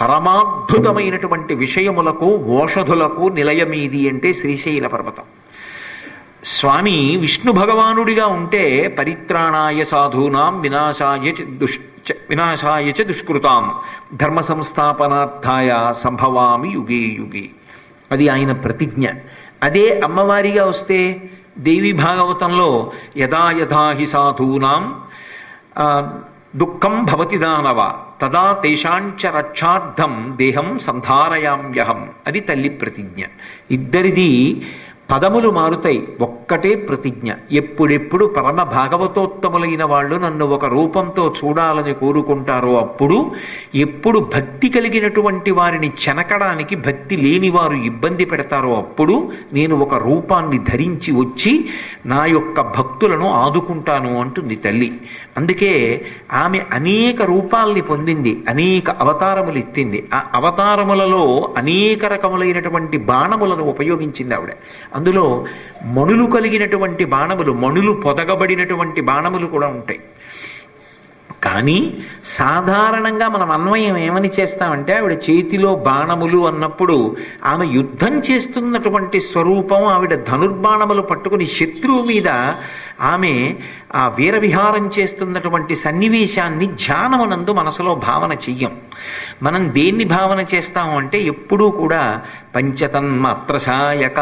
పరమాద్భుతమైనటువంటి విషయములకు ఓషధులకు నిలయమీది అంటే శ్రీశైల పర్వతం. స్వామి విష్ణు భగవానుడిగా ఉంటే పరిత్రాణాయ సాధూనాం వినాశాయ చ దుష్కృతాం ధర్మ సంస్థాపనార్థాయ సంభవామి యుగే యుగే, అది ఆయన ప్రతిజ్ఞ. అదే అమ్మవారిగా వస్తే దేవి భాగవతంలో యదా యథా హి సాధూనాం దుఃఖం భవతి దానవ తదా తేషాంచ రక్షార్థం దేహం సంధారయామ్యహం అది తల్లి ప్రతిజ్ఞ. ఇద్దరిది పదములు మారుతాయి, ఒక్కటే ప్రతిజ్ఞ. ఎప్పుడెప్పుడు పరమ భాగవతోత్తములైన వాళ్ళు నన్ను ఒక రూపంతో చూడాలని కోరుకుంటారో అప్పుడు, ఎప్పుడు భక్తి కలిగినటువంటి వారిని చెనకడానికి భక్తి లేని వారు ఇబ్బంది పెడతారో అప్పుడు నేను ఒక రూపాన్ని ధరించి వచ్చి నా యొక్క భక్తులను ఆదుకుంటాను అంటుంది తల్లి. అందుకే ఆమె అనేక రూపాల్ని పొందింది, అనేక అవతారములు ఎత్తింది. ఆ అవతారములలో అనేక రకములైనటువంటి బాణములను ఉపయోగించింది ఆవిడ. అందులో మణులు కలిగినటువంటి బాణములు, మణులు పొదగబడినటువంటి బాణములు కూడా ఉంటాయి. కానీ సాధారణంగా మనం అన్వయం ఏమని చేస్తామంటే, ఆవిడ చేతిలో బాణములు అన్నప్పుడు ఆమె యుద్ధం చేస్తున్నటువంటి స్వరూపం, ఆవిడ ధనుర్బాణములు పట్టుకుని శత్రువు మీద ఆమె ఆ వీరవిహారం చేస్తున్నటువంటి సన్నివేశాన్ని ధ్యానమునందు మనసులో భావన చెయ్యం. మనం దేన్ని భావన చేస్తాము అంటే, ఎప్పుడూ కూడా పంచతన్మాత్రశాయక,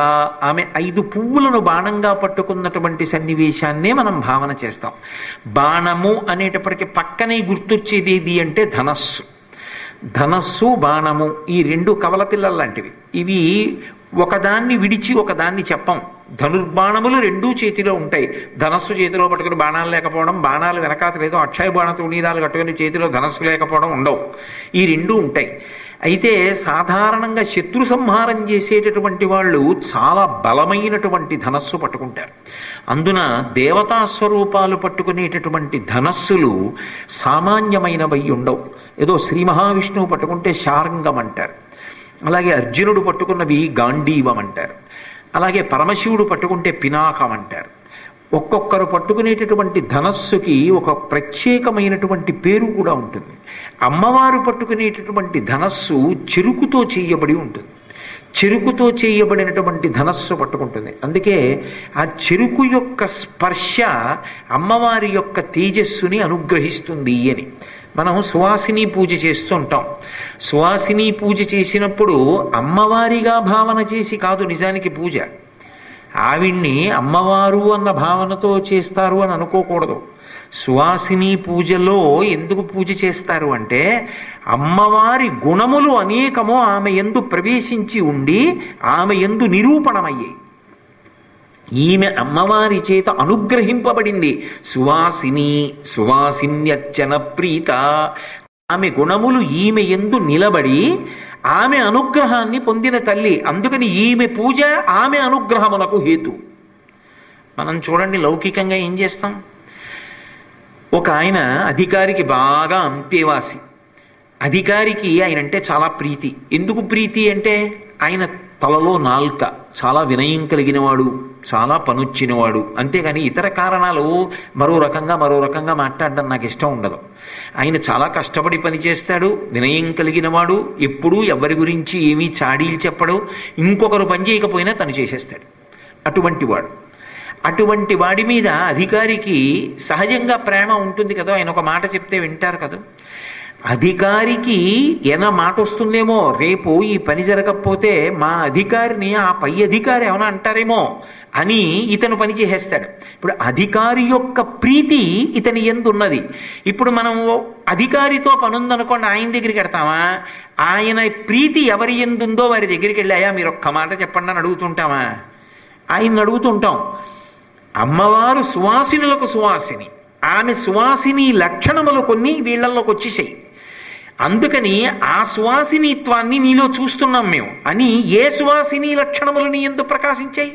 ఆమె 5 పువ్వులను బాణంగా పట్టుకున్నటువంటి సన్నివేశాన్నే మనం భావన చేస్తాం. బాణము అనేటప్పటికీ పక్కనే గుర్తొచ్చేది ఏది అంటే ధనస్సు. ధనస్సు బాణము ఈ 2 కవల పిల్లలు లాంటివి. ఇవి ఒకదాన్ని విడిచి ఒకదాన్ని చెప్పం. ధనుర్బాణములు 2 చేతిలో ఉంటాయి. ధనస్సు చేతిలో పట్టుకుని బాణాలు లేకపోవడం, బాణాలు వెనకాత లేదు, అక్షయ బాణ తుణీరాలు కట్టుకుని చేతిలో ధనస్సు లేకపోవడం ఉండవు. ఈ 2 ఉంటాయి. అయితే సాధారణంగా శత్రు సంహారం చేసేటటువంటి వాళ్ళు చాలా బలమైనటువంటి ధనస్సు పట్టుకుంటారు. అందున దేవతా స్వరూపాలు పట్టుకునేటటువంటి ధనస్సులు సామాన్యమైనవై ఉండవు. ఏదో శ్రీ మహావిష్ణువు పట్టుకుంటే శార్ంగం అంటారు, అలాగే అర్జునుడు పట్టుకున్నవి గాంధీవం అంటారు, అలాగే పరమశివుడు పట్టుకుంటే పినాకం అంటారు. ఒక్కొక్కరు పట్టుకునేటటువంటి ధనస్సుకి ఒక ప్రత్యేకమైనటువంటి పేరు కూడా ఉంటుంది. అమ్మవారు పట్టుకునేటటువంటి ధనస్సు చెరుకుతో చేయబడి ఉంటుంది. చెరుకుతో చేయబడినటువంటి ధనస్సు పట్టుకుంటుంది. అందుకే ఆ చెరుకు యొక్క స్పర్శ అమ్మవారి యొక్క తేజస్సుని అనుగ్రహిస్తుంది అని మనం సువాసిని పూజ చేస్తూ ఉంటాం. సువాసిని పూజ చేసినప్పుడు అమ్మవారిగా భావన చేసి కాదు నిజానికి పూజ. ఆవిడ్ని అమ్మవారు అన్న భావనతో చేస్తారు అని అనుకోకూడదు. సువాసిని పూజలో ఎందుకు పూజ చేస్తారు అంటే, అమ్మవారి గుణములు అనేకము ఆమె యందు ప్రవేశించి ఉండి ఆమె యందు నిరూపణమయ్యాయి. ఈమె అమ్మవారి చేత అనుగ్రహింపబడింది. సువాసిని, సువాసిన్యర్చన ప్రీత. ఆమె గుణములు ఈమె యందు నిలబడి ఆమె అనుగ్రహాన్ని పొందిన తల్లి. అందుకని ఈమె పూజ ఆమె అనుగ్రహమునకు హేతు. మనం చూడండి, లౌకికంగా ఏం చేస్తాం? ఒక ఆయన అధికారికి బాగా అంతేవాసి. అధికారికి ఆయన అంటే చాలా ప్రీతి. ఎందుకు ప్రీతి అంటే, ఆయన తలలో నాల్క, చాలా వినయం కలిగినవాడు, చాలా పనొచ్చినవాడు. అంతేగాని ఇతర కారణాలు మరో రకంగా మాట్లాడడం నాకు ఇష్టం ఉండదు. ఆయన చాలా కష్టపడి పనిచేస్తాడు, వినయం కలిగినవాడు, ఎప్పుడూ ఎవరి గురించి ఏమీ చాడీలు చెప్పడు, ఇంకొకరు పని చేయకపోయినా తను చేసేస్తాడు. అటువంటి వాడి మీద అధికారికి సహజంగా ప్రేమ ఉంటుంది కదా. ఆయన ఒక మాట చెప్తే వింటారు కదా. అధికారికి ఏనా మాట వస్తుందేమో, రేపు ఈ పని జరగకపోతే మా అధికారిని ఆ పై అధికారి ఏమైనా అంటారేమో అని ఇతను పని చేసేస్తాడు. ఇప్పుడు అధికారి యొక్క ప్రీతి ఇతని యందు ఉన్నది. ఇప్పుడు మనం అధికారితో పనుందనుకోండి, ఆయన దగ్గరికి వెడతామా? ఆయన ప్రీతి ఎవరి యందుందో వారి దగ్గరికి వెళ్ళాయా మీరు ఒక్క మాట చెప్పండి అని అడుగుతుంటామా? ఆయన్ని అడుగుతుంటాం. అమ్మవారు సువాసినులకు సువాసిని. ఆమె సువాసిని లక్షణములు కొన్ని వీళ్లలోకి వచ్చేసాయి. అందుకని ఆ సువాసినిత్వాన్ని నీలో చూస్తున్నాం మేము అని ఏ సువాసిని లక్షణములు నీ యందు ప్రకాశించాయి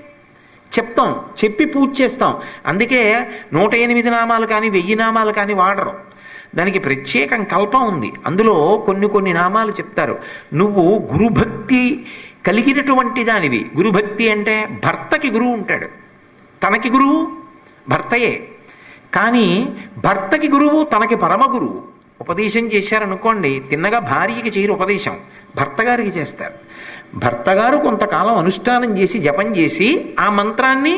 చెప్తాం, చెప్పి పూజ చేస్తాం. అందుకే 108 నామాలు కానీ 1000 నామాలు కానీ వాడరు. దానికి ప్రత్యేకం కల్పం ఉంది. అందులో కొన్ని నామాలు చెప్తారు. నువ్వు గురుభక్తి కలిగినటువంటి దానివి. గురుభక్తి అంటే భర్తకి గురువు ఉంటాడు, తనకి గురువు భర్తయే. కానీ భర్తకి గురువు తనకి పరమ గురువు. ఉపదేశం చేశారనుకోండి, తిన్నగా భార్యకి చేయరు ఉపదేశం, భర్త గారికి చేస్తారు. భర్త గారు కొంతకాలం అనుష్ఠానం చేసి జపం చేసి ఆ మంత్రాన్ని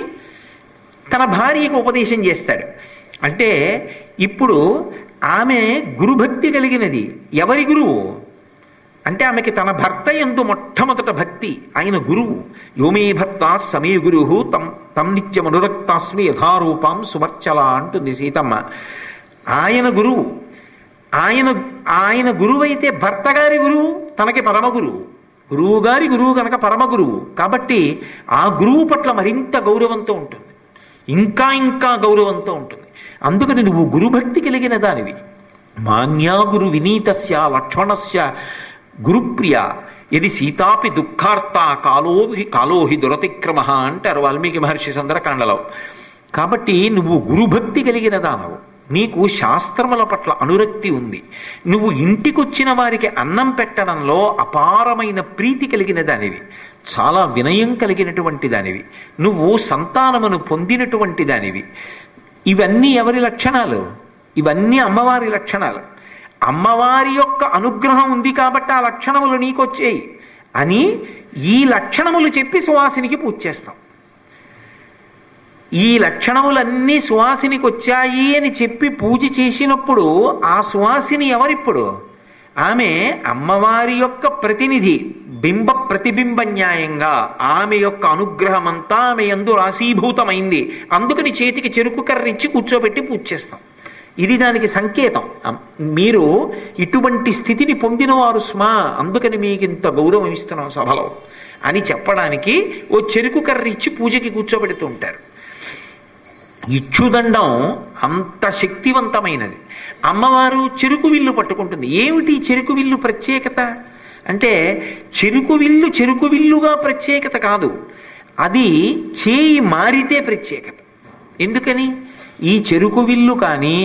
తన భార్యకు ఉపదేశం చేస్తాడు. అంటే ఇప్పుడు ఆమె గురుభక్తి కలిగినది. ఎవరి గురువు అంటే ఆమెకి తన భర్త యందు మొట్టమొదట భక్తి. ఆయన గురువు. యోమే భర్త సమీ గురు తం నిత్యమనురక్తాస్మి యథారూపం సుమర్చల అంటుంది సీతమ్మ. ఆయన గురువు. ఆయన ఆయన గురువు అయితే భర్త గారి గురువు తనకి పరమ గురువు, గురువు గారి గురువు కనుక పరమ గురువు కాబట్టి ఆ గురువు పట్ల మరింత గౌరవంతో ఉంటుంది, ఇంకా ఇంకా గౌరవంతో ఉంటుంది. అందుకని నువ్వు గురుభక్తి కలిగిన దానివి. మాన్యా గురు వినీతస్య లక్ష్మణస్య గురుప్రియ ఇది సీతాపి దుఃఖార్త కాలోహి దురతిక్రమ అంటారు వాల్మీకి మహర్షి సుందరకాండలో. కాబట్టి నువ్వు గురుభక్తి కలిగిన దానవు, నీకు శాస్త్రముల పట్ల అనురక్తి ఉంది, నువ్వు ఇంటికొచ్చిన వారికి అన్నం పెట్టడంలో అపారమైన ప్రీతి కలిగిన దానివి, చాలా వినయం కలిగినటువంటి దానివి, నువ్వు సంతానమును పొందినటువంటి దానివి. ఇవన్నీ ఎవరి లక్షణాలు? ఇవన్నీ అమ్మవారి లక్షణాలు. అమ్మవారి యొక్క అనుగ్రహం ఉంది కాబట్టి ఆ లక్షణములు నీకొచ్చాయి అని ఈ లక్షణములు చెప్పి సువాసినికి పూజ చేస్తాం. ఈ లక్షణములన్నీ సువాసినికి వచ్చాయి అని చెప్పి పూజ చేసినప్పుడు ఆ సువాసిని ఎవరిప్పుడు? ఆమె అమ్మవారి యొక్క ప్రతినిధి, బింబ ప్రతిబింబ న్యాయంగా ఆమె యొక్క అనుగ్రహమంతా ఆమె యందు రాశీభూతమైంది. అందుకని చేతికి చెరుకు కర్రిచ్చి కూర్చోబెట్టి పూజ చేస్తాం. ఇది దానికి సంకేతం. మీరు ఇటువంటి స్థితిని పొందినవారు స్మా, అందుకని మీకు ఇంత గౌరవం ఇస్తున్నాం సభలో అని చెప్పడానికి ఓ చెరుకు కర్రిచ్చి పూజకి కూర్చోబెడుతూ ఉంటారు. ఇచ్చుదండం అంత శక్తివంతమైనది. అమ్మవారు చెరుకు విల్లు పట్టుకుంటుంది. ఏమిటి చెరుకు విల్లు ప్రత్యేకత అంటే చెరుకు విల్లుగా ప్రత్యేకత కాదు, అది చేయి మారితే ప్రత్యేకత. ఎందుకని? ఈ చెరుకు విల్లు కానీ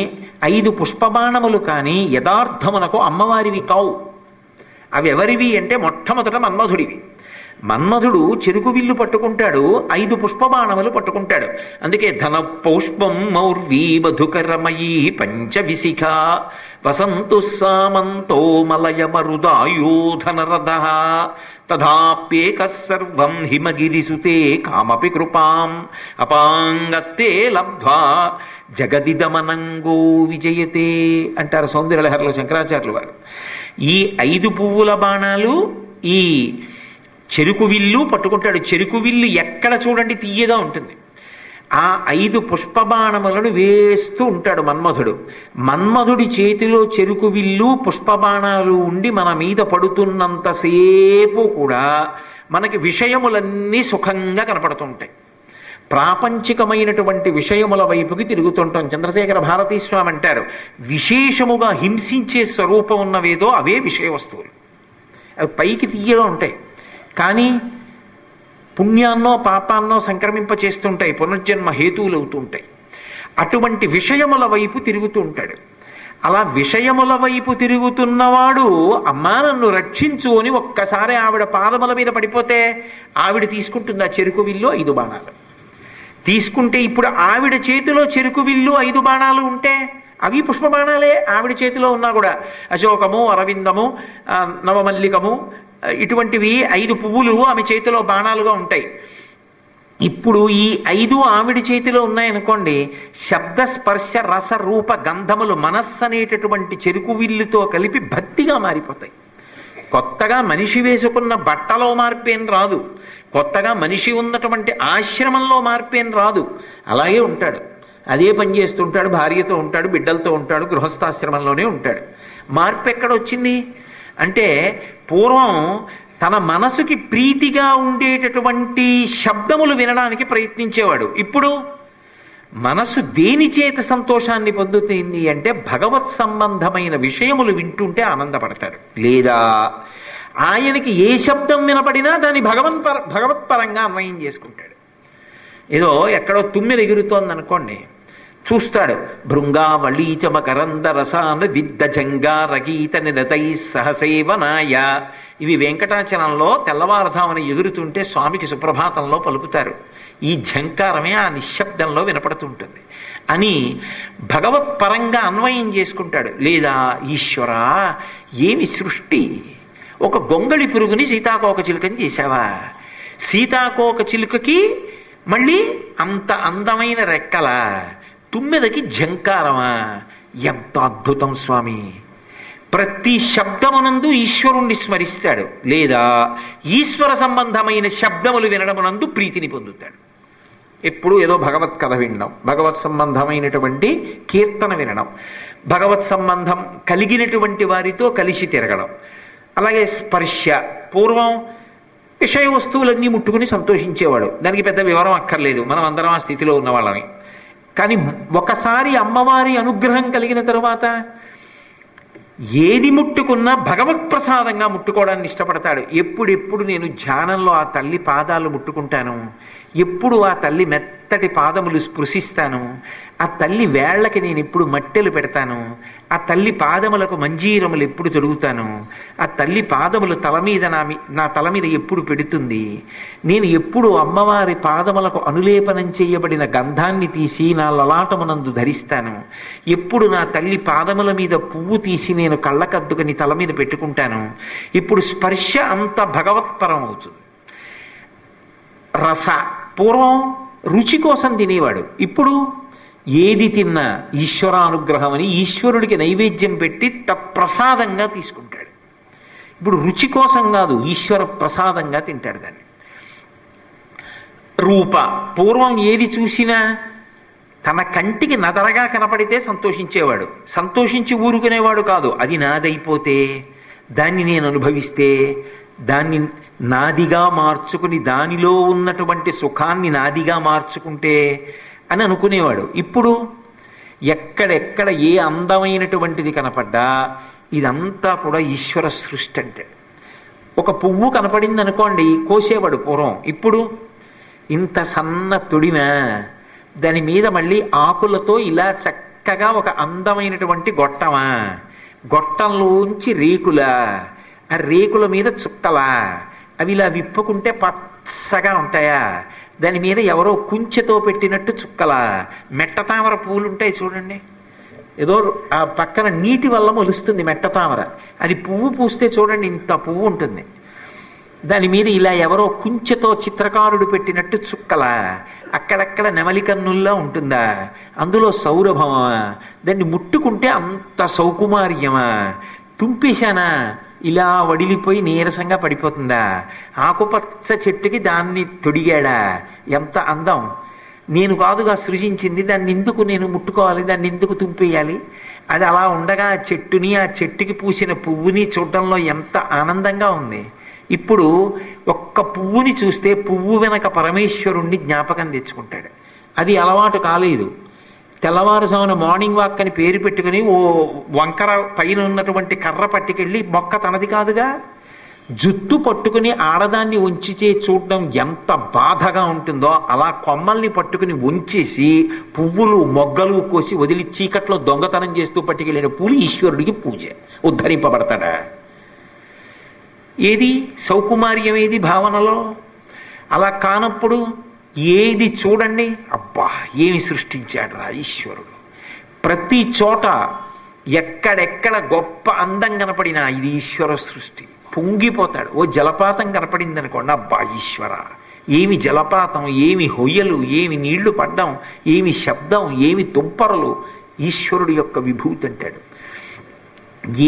5 పుష్పబాణములు కానీ యథార్థమునకు అమ్మవారివి కావు. అవి ఎవరివి అంటే మొట్టమొదట మన్మధుడివి. మన్మధుడు చెరుకు విల్లు పట్టుకుంటాడు, 5 పుష్పబాణములు పట్టుకుంటాడు. అందుకే ధన పౌష్పం మౌర్వీ మధుకరమయీ పంచవిశిఖ వసంతు సామంతో మలయ మరుదాయోధనరథ తథాప్యేక సర్వం హిమగిరిసుతే కామపి కృపాం అపాంగత్తే లబ్ధ్వా జగదిదమనంగో విజయతే అంటారు సౌందర్యలహరిలో శంకరాచార్యులు వారు. ఈ 5 పువ్వుల బాణాలు ఈ చెరుకు విల్లు పట్టుకుంటాడు. చెరుకు విల్లు ఎక్కడ చూడండి తీయగా ఉంటుంది. ఆ 5 పుష్పబాణములను వేస్తూ ఉంటాడు మన్మధుడు. మన్మధుడి చేతిలో చెరుకు విల్లు పుష్పబాణాలు ఉండి మన మీద పడుతున్నంతసేపు కూడా మనకి విషయములన్నీ సుఖంగా కనపడుతుంటాయి. ప్రాపంచికమైనటువంటి విషయముల వైపుకి తిరుగుతుంటాం. చంద్రశేఖర భారతీ స్వామి అంటారు, విశేషముగా హింసించే స్వరూపం ఉన్నవేదో అవే విషయ వస్తువులు. అవి పైకి తీయగా ఉంటాయి కానీ పుణ్యాన్నో పాపాన్నో సంక్రమింప చేస్తుంటాయి, పునర్జన్మ హేతువులు అవుతుంటాయి. అటువంటి విషయముల వైపు తిరుగుతూ ఉంటాడు. అలా విషయముల వైపు తిరుగుతున్నవాడు అమ్మా నన్ను రక్షించు అని ఒక్కసారి ఆవిడ పాదముల మీద పడిపోతే ఆవిడ తీసుకుంటుంది ఆ చెరుకు విల్లు 5 బాణాలు తీసుకుంటే. ఇప్పుడు ఆవిడ చేతిలో చెరుకు విల్లు 5 బాణాలు ఉంటే అవి పుష్పబాణాలే. ఆవిడ చేతిలో ఉన్నా కూడా అశోకము, అరవిందము, నవమల్లికము ఇటువంటివి 5 పువ్వులు ఆమె చేతిలో బాణాలుగా ఉంటాయి. ఇప్పుడు ఈ 5 ఆవిడ చేతిలో ఉన్నాయనుకోండి, శబ్ద స్పర్శ రస రూప గంధములు మనస్సు అనేటటువంటి చెరుకు విల్లుతో కలిపి భక్తిగా మారిపోతాయి. కొత్తగా మనిషి వేసుకున్న బట్టలో మార్పేం రాదు, కొత్తగా మనిషి ఉన్నటువంటి ఆశ్రమంలో మార్పేం రాదు. అలాగే ఉంటాడు, అదే పని చేస్తుంటాడు, భార్యతో ఉంటాడు, బిడ్డలతో ఉంటాడు, గృహస్థాశ్రమంలోనే ఉంటాడు. మార్పు ఎక్కడొచ్చింది అంటే పూర్వం తన మనసుకి ప్రీతిగా ఉండేటటువంటి శబ్దములు వినడానికి ప్రయత్నించేవాడు. ఇప్పుడు మనసు దేని చేత సంతోషాన్ని పొందుతుంది అంటే భగవత్ సంబంధమైన విషయములు వింటుంటే ఆనందపడతాడు. లేదా ఆయనకి ఏ శబ్దం వినపడినా దాన్ని భగవత్పరంగా అన్వయం చేసుకుంటాడు. ఏదో ఎక్కడో తుమ్మెద ఎగురుతోంది అనుకోండి, చూస్తాడు, భృంగావళీచ మకరంద రసాన విద్ద జంగారగీత నిరతై సహసేవనాయ. ఇవి వెంకటాచలంలో తెల్లవారుధామని ఎగురుతుంటే స్వామికి సుప్రభాతంలో పలుకుతారు. ఈ ఝంకారమే ఆ నిశ్శబ్దంలో వినపడుతుంటుంది అని భగవత్పరంగా అన్వయం చేసుకుంటాడు. లేదా ఈశ్వరా ఏమి సృష్టి, ఒక గొంగళి పురుగుని సీతాకోక చిలుకని చేశావా, సీతాకోక చిలుకకి మళ్ళీ అంత అందమైన రెక్కల, తుమ్మెదకి ఝంకారమా, ఎంత అద్భుతం స్వామి. ప్రతి శబ్దమునందు ఈశ్వరుణ్ణి స్మరిస్తాడు, లేదా ఈశ్వర సంబంధమైన శబ్దములు వినడమునందు ప్రీతిని పొందుతాడు. ఎప్పుడు ఏదో భగవత్ కథ వినడం, భగవత్ సంబంధమైనటువంటి కీర్తన వినడం, భగవత్ సంబంధం కలిగినటువంటి వారితో కలిసి తిరగడం. అలాగే స్పర్శ, పూర్వం విషయ వస్తువులన్నీ ముట్టుకుని సంతోషించేవాడు, దానికి పెద్ద వివరం అక్కర్లేదు, మనం అందరం ఆ స్థితిలో ఉన్నవాళ్ళని. కానీ ఒకసారి అమ్మవారి అనుగ్రహం కలిగిన తరువాత ఏది ముట్టుకున్నా భగవత్ ప్రసాదంగా ముట్టుకోవడాన్ని ఇష్టపడతాడు. ఎప్పుడెప్పుడు నేను ధ్యానంలో ఆ తల్లి పాదాలు ముట్టుకుంటాను, ఎప్పుడు ఆ తల్లి మెత్తటి పాదములు స్పృశిస్తాను, ఆ తల్లి వేళ్లకి నేను ఎప్పుడు మట్టెలు పెడతాను, ఆ తల్లి పాదములకు మంజీరములు ఎప్పుడు తొడుగుతాను, ఆ తల్లి పాదములు తల మీద నా తల మీద ఎప్పుడు పెడుతుంది, నేను ఎప్పుడు అమ్మవారి పాదములకు అనులేపనం చేయబడిన గంధాన్ని తీసి నా లలాటమునందు ధరిస్తాను, ఎప్పుడు నా తల్లి పాదముల మీద పువ్వు తీసి నేను కళ్ళకద్దుకుని తల మీద పెట్టుకుంటాను. ఇప్పుడు స్పర్శ అంత భగవత్పరం అవుతుంది. రస, పూర్వం రుచి కోసం తినేవాడు, ఇప్పుడు ఏది తిన్నా ఈశ్వరానుగ్రహం అని ఈశ్వరుడికి నైవేద్యం పెట్టి తత్ప్రసాదంగా తీసుకుంటాడు. ఇప్పుడు రుచి కోసం కాదు, ఈశ్వర ప్రసాదంగా తింటాడు దాన్ని. రూప, పూర్వం ఏది చూసినా తన కంటికి నదరగా కనపడితే సంతోషించేవాడు, సంతోషించి ఊరుకునేవాడు కాదు. అది నాదైపోతే, దాన్ని నేను అనుభవిస్తే, దాన్ని నాదిగా మార్చుకుని దానిలో ఉన్నటువంటి సుఖాన్ని నాదిగా మార్చుకుంటే అని అనుకునేవాడు. ఇప్పుడు ఎక్కడెక్కడ ఏ అందమైనటువంటిది కనపడ్డా ఇదంతా కూడా ఈశ్వర సృష్టి అంటే. ఒక పువ్వు కనపడింది అనుకోండి, కోసేవాడు పూర్వం. ఇప్పుడు ఇంత సన్న తొడిమ, దాని మీద మళ్ళీ ఆకులతో ఇలా చక్కగా ఒక అందమైనటువంటి గొట్టమా, గొట్టంలోంచి రేకులా, ఆ రేకుల మీద చుక్కలా, అవి ఇలా విప్పుకుంటే పచ్చగా ఉంటాయా, దాని మీద ఎవరో కుంచెతో పెట్టినట్టు చుక్కలా. మెట్ట తామర పూలు ఉంటాయి చూడండి, ఏదో ఆ పక్కన నీటి వల్ల మొలుస్తుంది మెట్ట తామర, అది పువ్వు పూస్తే చూడండి ఇంత పువ్వు ఉంటుంది, దాని మీద ఇలా ఎవరో కుంచెతో చిత్రకారుడు పెట్టినట్టు చుక్కలా, అక్కడక్కడ నెమలి కన్నుల్లా ఉంటుందా, అందులో సౌరభమా, దాన్ని ముట్టుకుంటే అంత సౌకుమార్యమా, తుంపేశానా ఇలా వడిలిపోయి నీరసంగా పడిపోతుందా, ఆకుపచ్చ చెట్టుకి దాన్ని తొడిగాడా, ఎంత అందం. నేను కాదుగా సృజించింది, దాన్ని ఎందుకు నేను ముట్టుకోవాలి, దాన్ని ఎందుకు తుంపేయాలి, అది అలా ఉండగా ఆ చెట్టుని, ఆ చెట్టుకి పూసిన పువ్వుని చూడడంలో ఎంత ఆనందంగా ఉంది. ఇప్పుడు ఒక్క పువ్వుని చూస్తే పువ్వు వెనక పరమేశ్వరుణ్ణి జ్ఞాపకం తెచ్చుకుంటాడు. అది అలవాటు కాలేదు. తెల్లవారుజామున మార్నింగ్ వాక్ అని పేరు పెట్టుకుని ఓ వంకర పైన ఉన్నటువంటి కర్ర పట్టుకెళ్ళి, మొక్క తనది కాదుగా, జుట్టు పట్టుకుని ఆడదాన్ని ఉంచితే చూడడం ఎంత బాధగా ఉంటుందో, అలా కొమ్మల్ని పట్టుకుని ఉంచేసి పువ్వులు మొగ్గలు కోసి వదిలి చీకట్లో దొంగతనం చేస్తూ పట్టుకెళ్ళిన పూలు ఈశ్వరుడికి పూజ. ఉద్ధరింపబడతాడా? ఏది సౌకుమార్యం, ఏది భావనలో? అలా కానప్పుడు ఏది చూడండి, అబ్బా ఏమి సృష్టించాడు రా ఈశ్వరుడు. ప్రతి చోట ఎక్కడెక్కడ గొప్ప అందం కనపడినా ఇది ఈశ్వర సృష్టి. పొంగిపోతాడు. ఓ జలపాతం కనపడింది అనుకోండి, అబ్బా ఈశ్వర, ఏమి జలపాతం, ఏమి హొయ్యలు, ఏమి నీళ్లు పడ్డం, ఏమి శబ్దం, ఏమి తుంపరలు, ఈశ్వరుడు యొక్క విభూతి అంటాడు.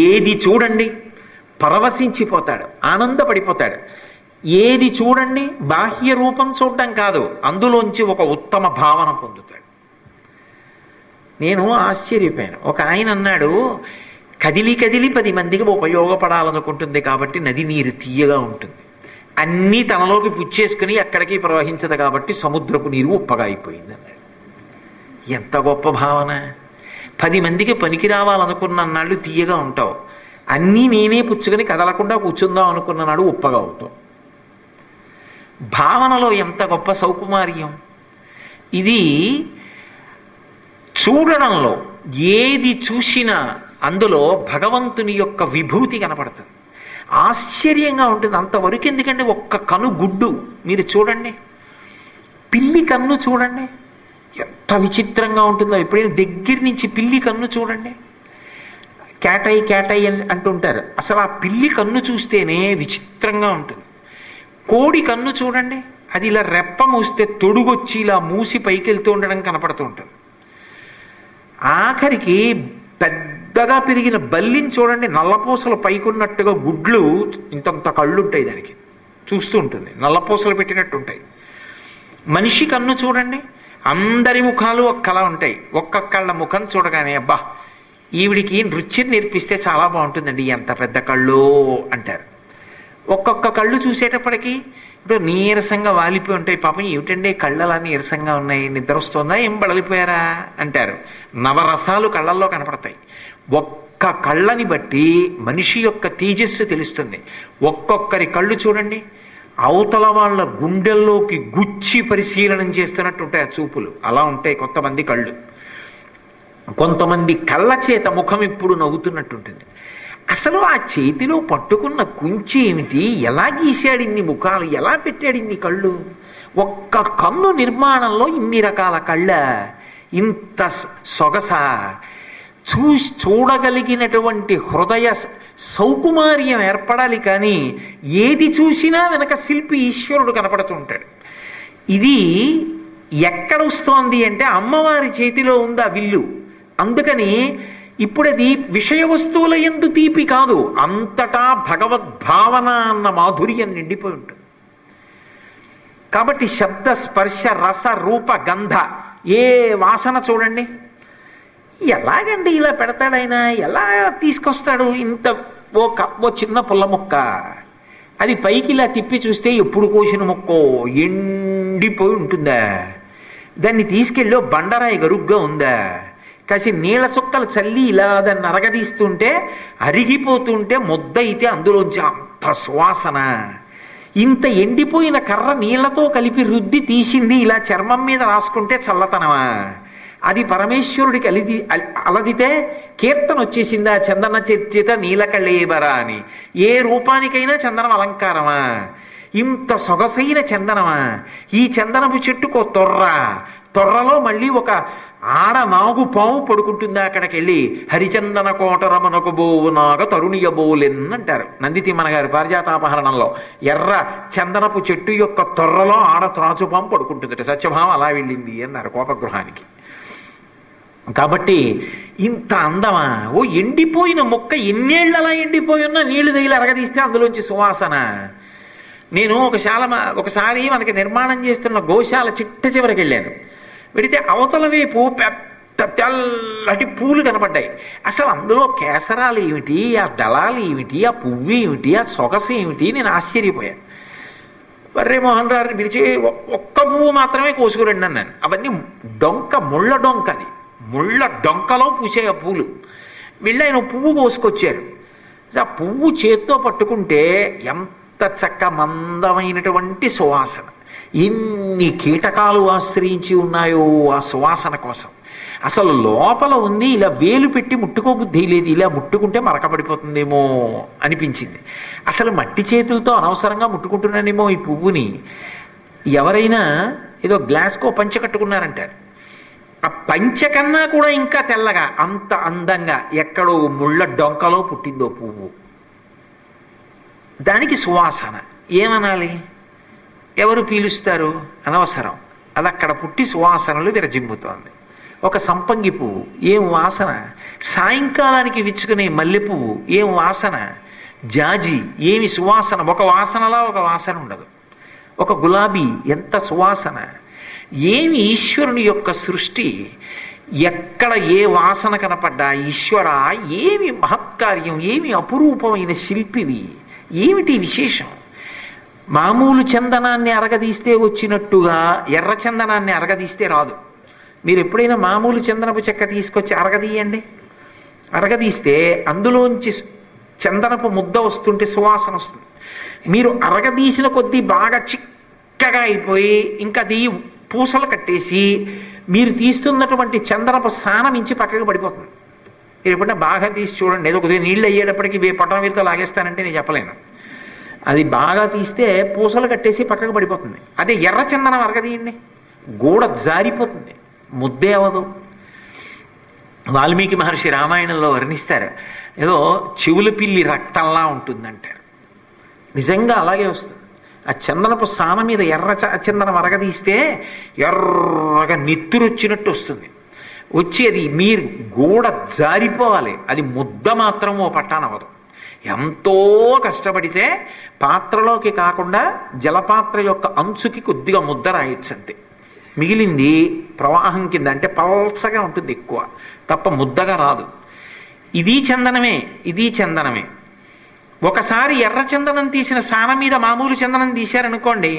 ఏది చూడండి పరవశించిపోతాడు, ఆనందపడిపోతాడు. ఏది చూడండి బాహ్య రూపం చూడడం కాదు, అందులోంచి ఒక ఉత్తమ భావన పొందుతాడు. నేను ఆశ్చర్యపోయాను. ఒక ఆయన అన్నాడు, కదిలి కదిలి 10 మందికి ఉపయోగపడాలనుకుంటుంది కాబట్టి నది నీరు తీయగా ఉంటుంది, అన్నీ తనలోకి పుచ్చేసుకుని ఎక్కడికి ప్రవహించదు కాబట్టి సముద్రపు నీరు ఉప్పగా అయిపోయింది అన్నాడు. ఎంత గొప్ప భావన! 10 మందికి పనికి రావాలనుకున్న నాళ్ళు తీయగా ఉంటావు, అన్నీ నేనే పుచ్చుకొని కదలకుండా కూర్చుందాం అనుకున్న నాడు ఉప్పగా అవుతావు. భావనలో ఎంత గొప్ప సౌకుమార్యం! ఇది చూడడంలో ఏది చూసినా అందులో భగవంతుని యొక్క విభూతి కనపడుతుంది. ఆశ్చర్యంగా ఉంటుంది. అంతవరకు ఎందుకంటే ఒక్క కను గుడ్డు మీరు చూడండి, పిల్లి కన్ను చూడండి ఎంత విచిత్రంగా ఉంటుందో. ఎప్పుడైనా దగ్గర నుంచి పిల్లి కన్ను చూడండి, కేటాయి కేటాయి అని అంటుంటారు. అసలు ఆ పిల్లి కన్ను చూస్తేనే విచిత్రంగా ఉంటుంది. కోడి కన్ను చూడండి, అది ఇలా రెప్ప మూస్తే తొడుగొచ్చి ఇలా మూసి పైకి వెళ్తూ ఉండడం కనపడుతూ ఉంటుంది. ఆఖరికి పెద్దగా పెరిగిన బల్లిని చూడండి, నల్లపూసలు పైకున్నట్టుగా గుడ్లు ఇంతంత కళ్ళు ఉంటాయి, దానికి చూస్తూ ఉంటుంది, నల్లపూసలు పెట్టినట్టు ఉంటాయి. మనిషి కన్ను చూడండి, అందరి ముఖాలు ఒక్కలా ఉంటాయి. ఒక్కొక్కళ్ళ ముఖం చూడగానే అబ్బా ఈవిడికి నృత్యం నేర్పిస్తే చాలా బాగుంటుందండి, ఎంత పెద్ద కళ్ళు అంటారు. ఒక్కొక్క కళ్ళు చూసేటప్పటికి ఇప్పుడు నీరసంగా వాలిపోయి ఉంటాయి. పాపం ఏమిటండి కళ్ళు అలా నీరసంగా ఉన్నాయి, నిద్ర వస్తుందా, ఏం బడలిపోయారా అంటారు. నవరసాలు కళ్ళల్లో కనపడతాయి. ఒక్క కళ్ళని బట్టి మనిషి యొక్క తేజస్సు తెలుస్తుంది. ఒక్కొక్కరి కళ్ళు చూడండి, అవతల వాళ్ళ గుండెల్లోకి గుచ్చి పరిశీలనం చేస్తున్నట్టు ఉంటాయి ఆ చూపులు. అలా ఉంటాయి కొంతమంది కళ్ళు. కొంతమంది కళ్ళ చేత ముఖం ఇప్పుడు నవ్వుతున్నట్టుంటుంది. అసలు ఆ చేతిలో పట్టుకున్న కుంచి ఏమిటి, ఎలా గీశాడు ఇన్ని ముఖాలు, ఎలా పెట్టాడు ఇన్ని కళ్ళు? ఒక్క కన్ను నిర్మాణంలో ఇన్ని రకాల కళ్ళ, ఇంత సొగస, చూడగలిగినటువంటి హృదయ సౌకుమార్యం ఏర్పడాలి. కానీ ఏది చూసినా వెనక శిల్పి ఈశ్వరుడు కనపడుతూ ఉంటాడు. ఇది ఎక్కడ వస్తోంది అంటే అమ్మవారి చేతిలో ఉంది ఆ విల్లు. అందుకని ఇప్పుడు అది విషయ వస్తువుల యందు తీపి కాదు, అంతటా భగవద్భావన అన్న మాధుర్యం నిండిపోయి ఉంటుంది. కాబట్టి శబ్ద స్పర్శ రస రూప గంధ, ఏ వాసన చూడండి, ఎలాగండి ఇలా పెడతాడైనా, ఎలా తీసుకొస్తాడు ఇంత ఓ చిన్న పుల్ల ముక్క, అది పైకి ఇలా తిప్పి చూస్తే ఎప్పుడు కోసిన ముక్కో ఎండిపోయి ఉంటుందా, దాన్ని తీసుకెళ్ళి బండరాయి గరుగ్గా ఉందా, కాసి నీళ్ళ చుక్కలు చల్లి ఇలా దాన్ని అరగదీస్తుంటే అరిగిపోతుంటే ముద్ద అయితే అందులోంచి అంత సువాసన. ఇంత ఎండిపోయిన కర్ర నీళ్లతో కలిపి రుద్ది తీసింది ఇలా చర్మం మీద రాసుకుంటే చల్లతనమా? అది పరమేశ్వరుడికి అలదితే కీర్తన వచ్చేసిందా, చందన చర్చిత నీలకళేబరా అని. ఏ రూపానికైనా చందనం అలంకారమా? ఇంత సొగసైన చందనమా? ఈ చందనపు చెట్టుకో తొర్రలో మళ్ళీ ఒక ఆడ నాగు పాము పడుకుంటుందా, అక్కడికి వెళ్ళి హరిచందన కోటరమనకు బోవునాగ తరుణియ బోలెన్ అంటారు నందితిమ్మన గారి పారిజాతాపహరణంలో. ఎర్ర చందనపు చెట్టు యొక్క తొర్రలో ఆడ త్రాచుపాము పడుకుంటుందట. సత్యభామ అలా వెళ్ళింది అన్నారు కోపగృహానికి. కాబట్టి ఇంత అందమా? ఓ ఎండిపోయిన మొక్క ఎన్నేళ్ళు అలా ఎండిపోయి ఉన్నా నీళ్లు తగిలి అరగదీస్తే అందులోంచి సువాసన. నేను ఒకసారి మనకి నిర్మాణం చేస్తున్న గోశాల చిట్ట చివరికి వెళ్ళాను. వెళితే అవతల వైపు పెద్ద తెల్లటి పూలు కనపడ్డాయి. అసలు అందులో కేసరాలు ఏమిటి, ఆ దళాలు ఏమిటి, ఆ పువ్వు ఏమిటి, ఆ సొగసు ఏమిటి, నేను ఆశ్చర్యపోయాను. వర్రే మోహన్ రావుని పిలిచి ఒక్క పువ్వు మాత్రమే కోసుకురండి అన్నాను. అవన్నీ ముళ్ళ డొంక, అది ముళ్ళ డొంకలో పూసే ఆ పూలు. వెళ్ళి ఆయన పువ్వు కోసుకొచ్చారు. ఆ పువ్వు చేత్తో పట్టుకుంటే ఎంత చక్క మందమైనటువంటి సువాసన. ఎన్ని కీటకాలు ఆశ్రయించి ఉన్నాయో ఆ సువాసన కోసం. అసలు లోపల ఉంది, ఇలా వేలు పెట్టి ముట్టుకోబుద్ధి లేదు, ఇలా ముట్టుకుంటే మరకబడిపోతుందేమో అనిపించింది. అసలు మట్టి చేతులతో అనవసరంగా ముట్టుకుంటున్నానేమో ఈ పువ్వుని. ఎవరైనా ఏదో గ్లాస్కో పంచె కట్టుకున్నారంటారు, ఆ పంచె కన్నా కూడా ఇంకా తెల్లగా అంత అందంగా ఎక్కడో ముళ్ళ డొంకలో పుట్టిందో పువ్వు. దానికి సువాసన ఏమనాలి? ఎవరు పీలుస్తారు? అనవసరం. అది అక్కడ పుట్టి సువాసనలు విరజిమ్ముతోంది. ఒక సంపంగి పువ్వు ఏం వాసన, సాయంకాలానికి విచ్చుకునే మల్లె పువ్వు ఏం వాసన, జాజి ఏమి సువాసన. ఒక వాసనలా ఒక వాసన ఉండదు. ఒక గులాబీ ఎంత సువాసన. ఏమి ఈశ్వరుని యొక్క సృష్టి. ఎక్కడ ఏ వాసన కనపడ్డా ఈశ్వర ఏమి మహత్కార్యం, ఏమి అపురూపమైన శిల్పివి, ఏమిటి విశేషం. మామూలు చందనాన్ని అరగదీస్తే వచ్చినట్టుగా ఎర్ర చందనాన్ని అరగదీస్తే రాదు. మీరు ఎప్పుడైనా మామూలు చందనపు చెక్క తీసుకొచ్చి అరగదీయండి, అరగదీస్తే అందులోంచి చందనపు ముద్ద వస్తుంటే సువాసన వస్తుంది. మీరు అరగదీసిన కొద్దీ బాగా చిక్కగా అయిపోయి ఇంకా అది పూసలు కట్టేసి మీరు తీస్తున్నటువంటి చందనపు సానం ఇంచి పక్కకు పడిపోతుంది. మీరు ఎప్పుడైనా బాగా తీసి చూడండి. ఏదో కొద్దిగా నీళ్ళు అయ్యేటప్పటికి పట్టణ వీరితో లాగేస్తానంటే నేను చెప్పలేను. అది బాగా తీస్తే పూసలు కట్టేసి పక్కకు పడిపోతుంది. అదే ఎర్ర చందనం అరగదీయండి, గోడ జారిపోతుంది, ముద్దే అవదు. వాల్మీకి మహర్షి రామాయణంలో వర్ణిస్తారు, ఏదో చెవుల పిల్లి రక్తంలా ఉంటుందంటారు. నిజంగా అలాగే వస్తుంది. ఆ చందనపు సాన మీద ఎర్ర చందనం అరగదీస్తే ఎర్రగా నెత్తురొచ్చినట్టు వస్తుంది. వచ్చి అది మీరు గోడ జారిపోవాలి, అది ముద్ద మాత్రం ఓ పట్టానవదు. ఎంతో కష్టపడితే పాత్రలోకి కాకుండా జలపాత్ర యొక్క అంచుకి కొద్దిగా ముద్ద రాయొచ్చు అంతే. మిగిలింది ప్రవాహం కింద అంటే పల్చగా ఉంటుంది ఎక్కువ, తప్ప ముద్దగా రాదు. ఇది చందనమే, ఇది చందనమే. ఒకసారి ఎర్ర చందనం తీసిన సాన మీద మామూలు చందనం తీశారనుకోండి,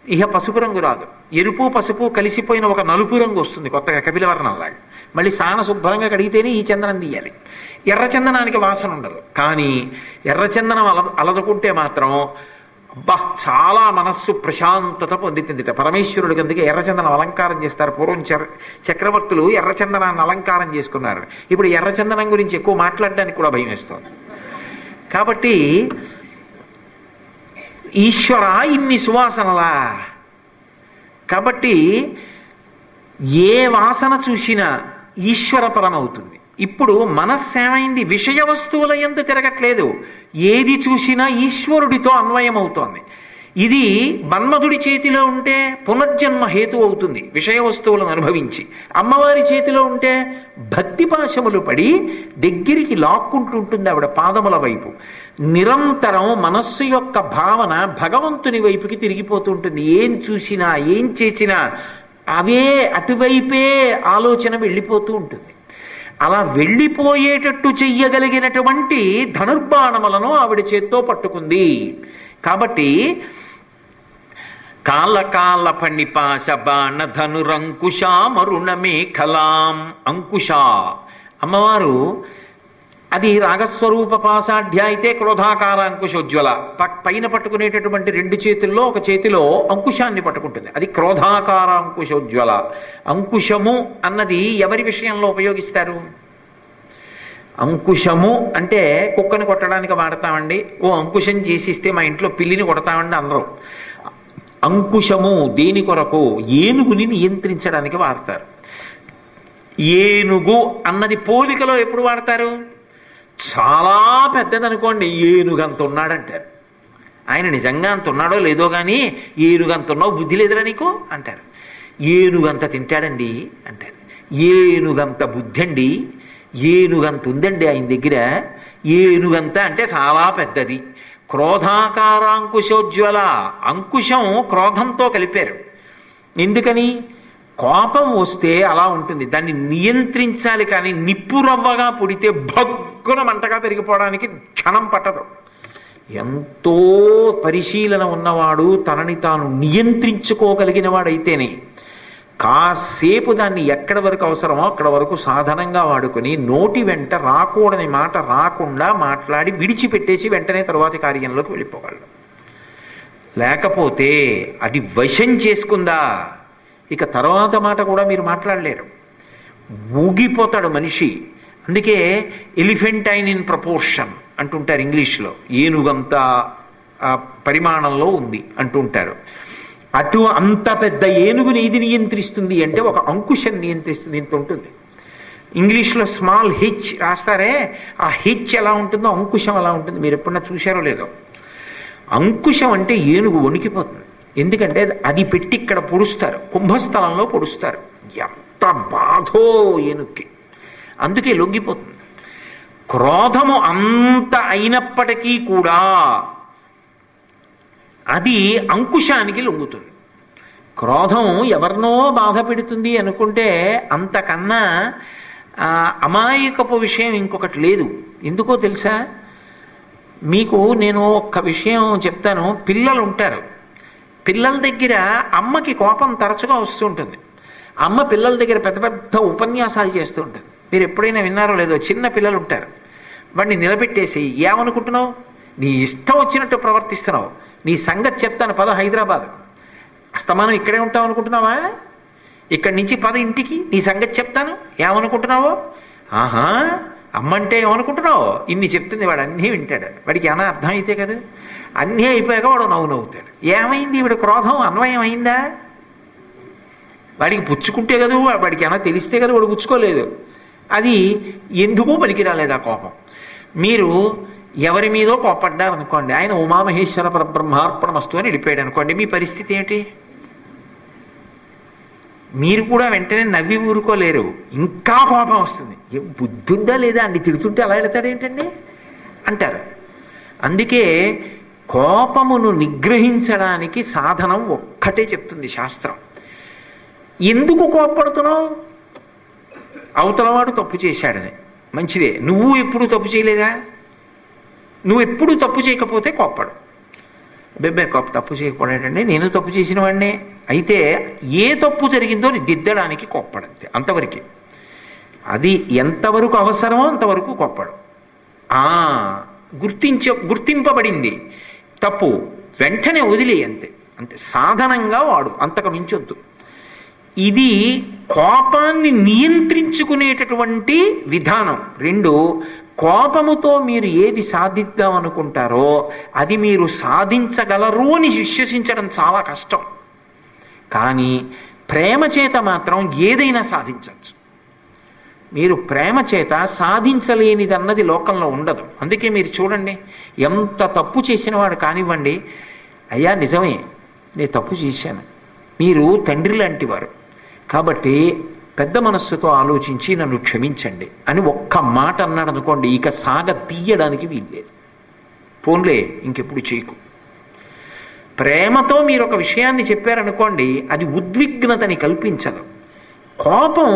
ఇక పసుపు రంగు రాదు. ఎరుపు పసుపు కలిసిపోయిన ఒక నలుపు రంగు వస్తుంది కొత్తగా, కపిలవర్ణంలాగా. మళ్ళీ సాన శుభ్రంగా కడిగితేనే ఈ చందనం తీయాలి. ఎర్ర చందనానికి వాసన ఉండదు. కానీ ఎర్ర చందనం అలదుకుంటే మాత్రం అబ్బా చాలా మనస్సు ప్రశాంతత పొందుతుంది. పరమేశ్వరుడికి అందుకే ఎర్రచందనం అలంకారం చేస్తారు. పూర్వం చక్రవర్తులు ఎర్రచందనాన్ని అలంకారం చేసుకున్నారు. ఇప్పుడు ఎర్రచందనం గురించి ఎక్కువ మాట్లాడడానికి కూడా భయం వేస్తుంది. కాబట్టి ఈశ్వర ఇన్ని సువాసనలా, కాబట్టి ఏ వాసన చూసినా ఈశ్వరపరం అవుతుంది. ఇప్పుడు మనస్సు ఏమైంది? విషయ వస్తువుల యందు తిరగట్లేదు, ఏది చూసినా ఈశ్వరుడితో అన్వయం అవుతోంది. ఇది మన్మధుడి చేతిలో ఉంటే పునర్జన్మ హేతు అవుతుంది విషయ వస్తువులను అనుభవించి. అమ్మవారి చేతిలో ఉంటే భక్తి పాశములు పడి దగ్గరికి లాక్కుంటుంటుంది ఆవిడ పాదముల వైపు. నిరంతరం మనస్సు యొక్క భావన భగవంతుని వైపుకి తిరిగిపోతుంటుంది. ఏం చూసినా ఏం చేసినా అవే అటువైపే ఆలోచన వెళ్ళిపోతూ ఉంటుంది. అలా వెళ్ళిపోయేటట్టు చెయ్యగలిగినటువంటి ధనుర్బాణములను ఆవిడ చేత్తో పట్టుకుంది. కాబట్టి కాలకాల ఫణిపాశ బాణ ధనురంకుశా మరుణ మేఖలాం. అంకుశ అమ్మవారు అది రాగస్వరూప పాశాఢ్య అయితే క్రోధాకార అంకుశోజ్వల. పైన పట్టుకునేటటువంటి రెండు చేతుల్లో ఒక చేతిలో అంకుశాన్ని పట్టుకుంటుంది, అది క్రోధాకార అంకుశోజ్వల. అంకుశము అన్నది ఎవరి విషయంలో ఉపయోగిస్తారు? అంకుశము అంటే కుక్కను కొట్టడానికి వాడతామండి. ఓ అంకుశం చేసిస్తే మా ఇంట్లో పిల్లిని కొడతామండి అందరూ. అంకుశము దేని కొరకు? ఏనుగుని నియంత్రించడానికి వాడతారు. ఏనుగు అన్నది పోలికలో ఎప్పుడు వాడతారు? చాలా పెద్దదనుకోండి, ఏనుగంత ఉన్నాడంటారు. ఆయన నిజంగా అంత ఉన్నాడో లేదో కానీ ఏనుగంత ఉన్నావు, బుద్ధి లేదురా నీకు అంటారు. ఏనుగంత తింటాడండి అంటారు. ఏనుగంత బుద్ధి అండి, ఏనుగంత ఉందండి ఆయన దగ్గర. ఏనుగంత అంటే చాలా పెద్దది. క్రోధాకారాంకుశోజ్వల, అంకుశం క్రోధంతో కలిపారు. ఎందుకని? కోపం వస్తే అలా ఉంటుంది, దాన్ని నియంత్రించాలి. కానీ నిప్పురవ్వగా పుడితే భగ్గున మంటగా పెరిగిపోవడానికి క్షణం పట్టదు. ఎంతో పరిశీలన ఉన్నవాడు, తనని తాను నియంత్రించుకోగలిగిన వాడైతేనే కాసేపు దాన్ని ఎక్కడి వరకు అవసరమో అక్కడ వరకు సాధనంగా వాడుకొని నోటి వెంట రాకూడని మాట రాకుండా మాట్లాడి విడిచిపెట్టేసి వెంటనే తరువాతి కార్యంలోకి వెళ్ళిపోగలడు. లేకపోతే అది వశం చేసుకుందా ఇక తర్వాత మాట కూడా మీరు మాట్లాడలేరు, ఊగిపోతాడు మనిషి. అందుకే ఎలిఫెంటైన్ ఇన్ ప్రపోర్షన్ అంటుంటారు ఇంగ్లీష్లో, ఏనుగంత పరిమాణంలో ఉంది అంటుంటారు. అంత పెద్ద ఏనుగుని ఇది నియంత్రిస్తుంది అంటే ఒక అంకుశం నియంత్రిస్తుంది, ఇంత ఉంటుంది. ఇంగ్లీష్లో స్మాల్ హిచ్ రాస్తారే, ఆ హిచ్ ఎలా ఉంటుందో అంకుశం ఎలా ఉంటుంది. మీరు ఎప్పుడన్నా చూశారో లేదో. అంకుశం అంటే ఏనుగు వణికిపోతుంది. ఎందుకంటే అది పెట్టి ఇక్కడ పొడుస్తారు, కుంభస్థలంలో పొడుస్తారు. ఎంత బాధో ఏనుక్కి, అందుకే లొంగిపోతుంది. క్రోధము అంత అయినప్పటికీ కూడా అది అంకుశానికి లొంగుతుంది. క్రోధం ఎవరినో బాధ పెడుతుంది అనుకుంటే అంతకన్నా అమాయకపు విషయం ఇంకొకటి లేదు. ఎందుకో తెలుసా? మీకు నేను ఒక్క విషయం చెప్తాను. పిల్లలు ఉంటారు, పిల్లల దగ్గర అమ్మకి కోపం తరచుగా వస్తూ ఉంటుంది. అమ్మ పిల్లల దగ్గర పెద్ద పెద్ద ఉపన్యాసాలు చేస్తూ ఉంటుంది. మీరు ఎప్పుడైనా విన్నారో లేదో, చిన్న పిల్లలు ఉంటారు, వాడిని నిలబెట్టేసి ఏమనుకుంటున్నావు, నీ ఇష్టం వచ్చినట్టు ప్రవర్తిస్తున్నావు, నీ సంగతి చెప్తాను పద హైదరాబాద్, అస్తమానం ఇక్కడే ఉంటావు అనుకుంటున్నావా, ఇక్కడి నుంచి పద ఇంటికి, నీ సంగతి చెప్తాను, ఏమనుకుంటున్నావో. ఆహా, అమ్మంటే ఏమనుకుంటున్నావు, ఇన్ని చెప్తుంది. వాడు అన్నీ వింటాడు, వాడికి ఏమైనా అర్థం అయితే కదా. అన్నీ అయిపోయాక వాడు నవ్వుతాడు. ఏమైంది, వీడి క్రోధం అన్వయం అయిందా? వాడికి పుచ్చుకుంటే కదా, వాడికి ఏమైనా తెలిస్తే కదా వాడు పుచ్చుకోలేదు. అది ఎందుకో పనికి రాలేదు ఆ కోపం. మీరు ఎవరి మీదో కోపడ్డారు అనుకోండి, ఆయన ఉమామహేశ్వర పరబ్రహ్మార్పణమస్తు అని వెళ్ళిపోయాడు అనుకోండి, మీ పరిస్థితి ఏమిటి? మీరు కూడా వెంటనే నవ్వి ఊరుకోలేరు, ఇంకా కోపం వస్తుంది. ఏం బుద్ధి ఉందా లేదా అండి, తిడుతుంటే అలా వెళతాడు ఏంటండి అంటారు. అందుకే కోపమును నిగ్రహించడానికి సాధనం ఒక్కటే చెప్తుంది శాస్త్రం. ఎందుకు కోప్పడుతున్నావు? అవతలవాడు తప్పు చేశాడని. మంచిదే, నువ్వు ఎప్పుడు తప్పు చేయలేదా? నువ్వు ఎప్పుడు తప్పు చేయకపోతే కోప్పడు. బెబ్బే తప్పు చేయకపోయాడండి, నేను తప్పు చేసిన వాడినే. అయితే ఏ తప్పు జరిగిందో దిద్దడానికి కోప్పడంతే, అంతవరకే. అది ఎంతవరకు అవసరమో అంతవరకు కోప్పడు. గుర్తింపబడింది తప్పు, వెంటనే వదిలే, అంతే. అంతే, సాధనంగా వాడు, అంతకు మించొద్దు. ఇది కోపాన్ని నియంత్రించుకునేటటువంటి విధానం. రెండు, కోపముతో మీరు ఏది సాధిద్దాం అనుకుంటారో అది మీరు సాధించగలరు అని విశ్వసించడం చాలా కష్టం. కానీ ప్రేమ చేత మాత్రం ఏదైనా సాధించవచ్చు. మీరు ప్రేమ చేత సాధించలేనిదన్నది లోకంలో ఉండదు. అందుకే మీరు చూడండి, ఎంత తప్పు చేసిన వాడు కానివ్వండి, అయ్యా నిజమే నేను తప్పు చేశాను, మీరు తండ్రి లాంటి వారు కాబట్టి పెద్ద మనస్సుతో ఆలోచించి నన్ను క్షమించండి అని ఒక్క మాట అన్నాడు అనుకోండి, ఇక సాగ తీయడానికి వీల్లేదు. పోన్లే ఇంకెప్పుడు చేయకు. ప్రేమతో మీరు ఒక విషయాన్ని చెప్పారనుకోండి, అది ఉద్విగ్నతని కల్పించదు. కోపం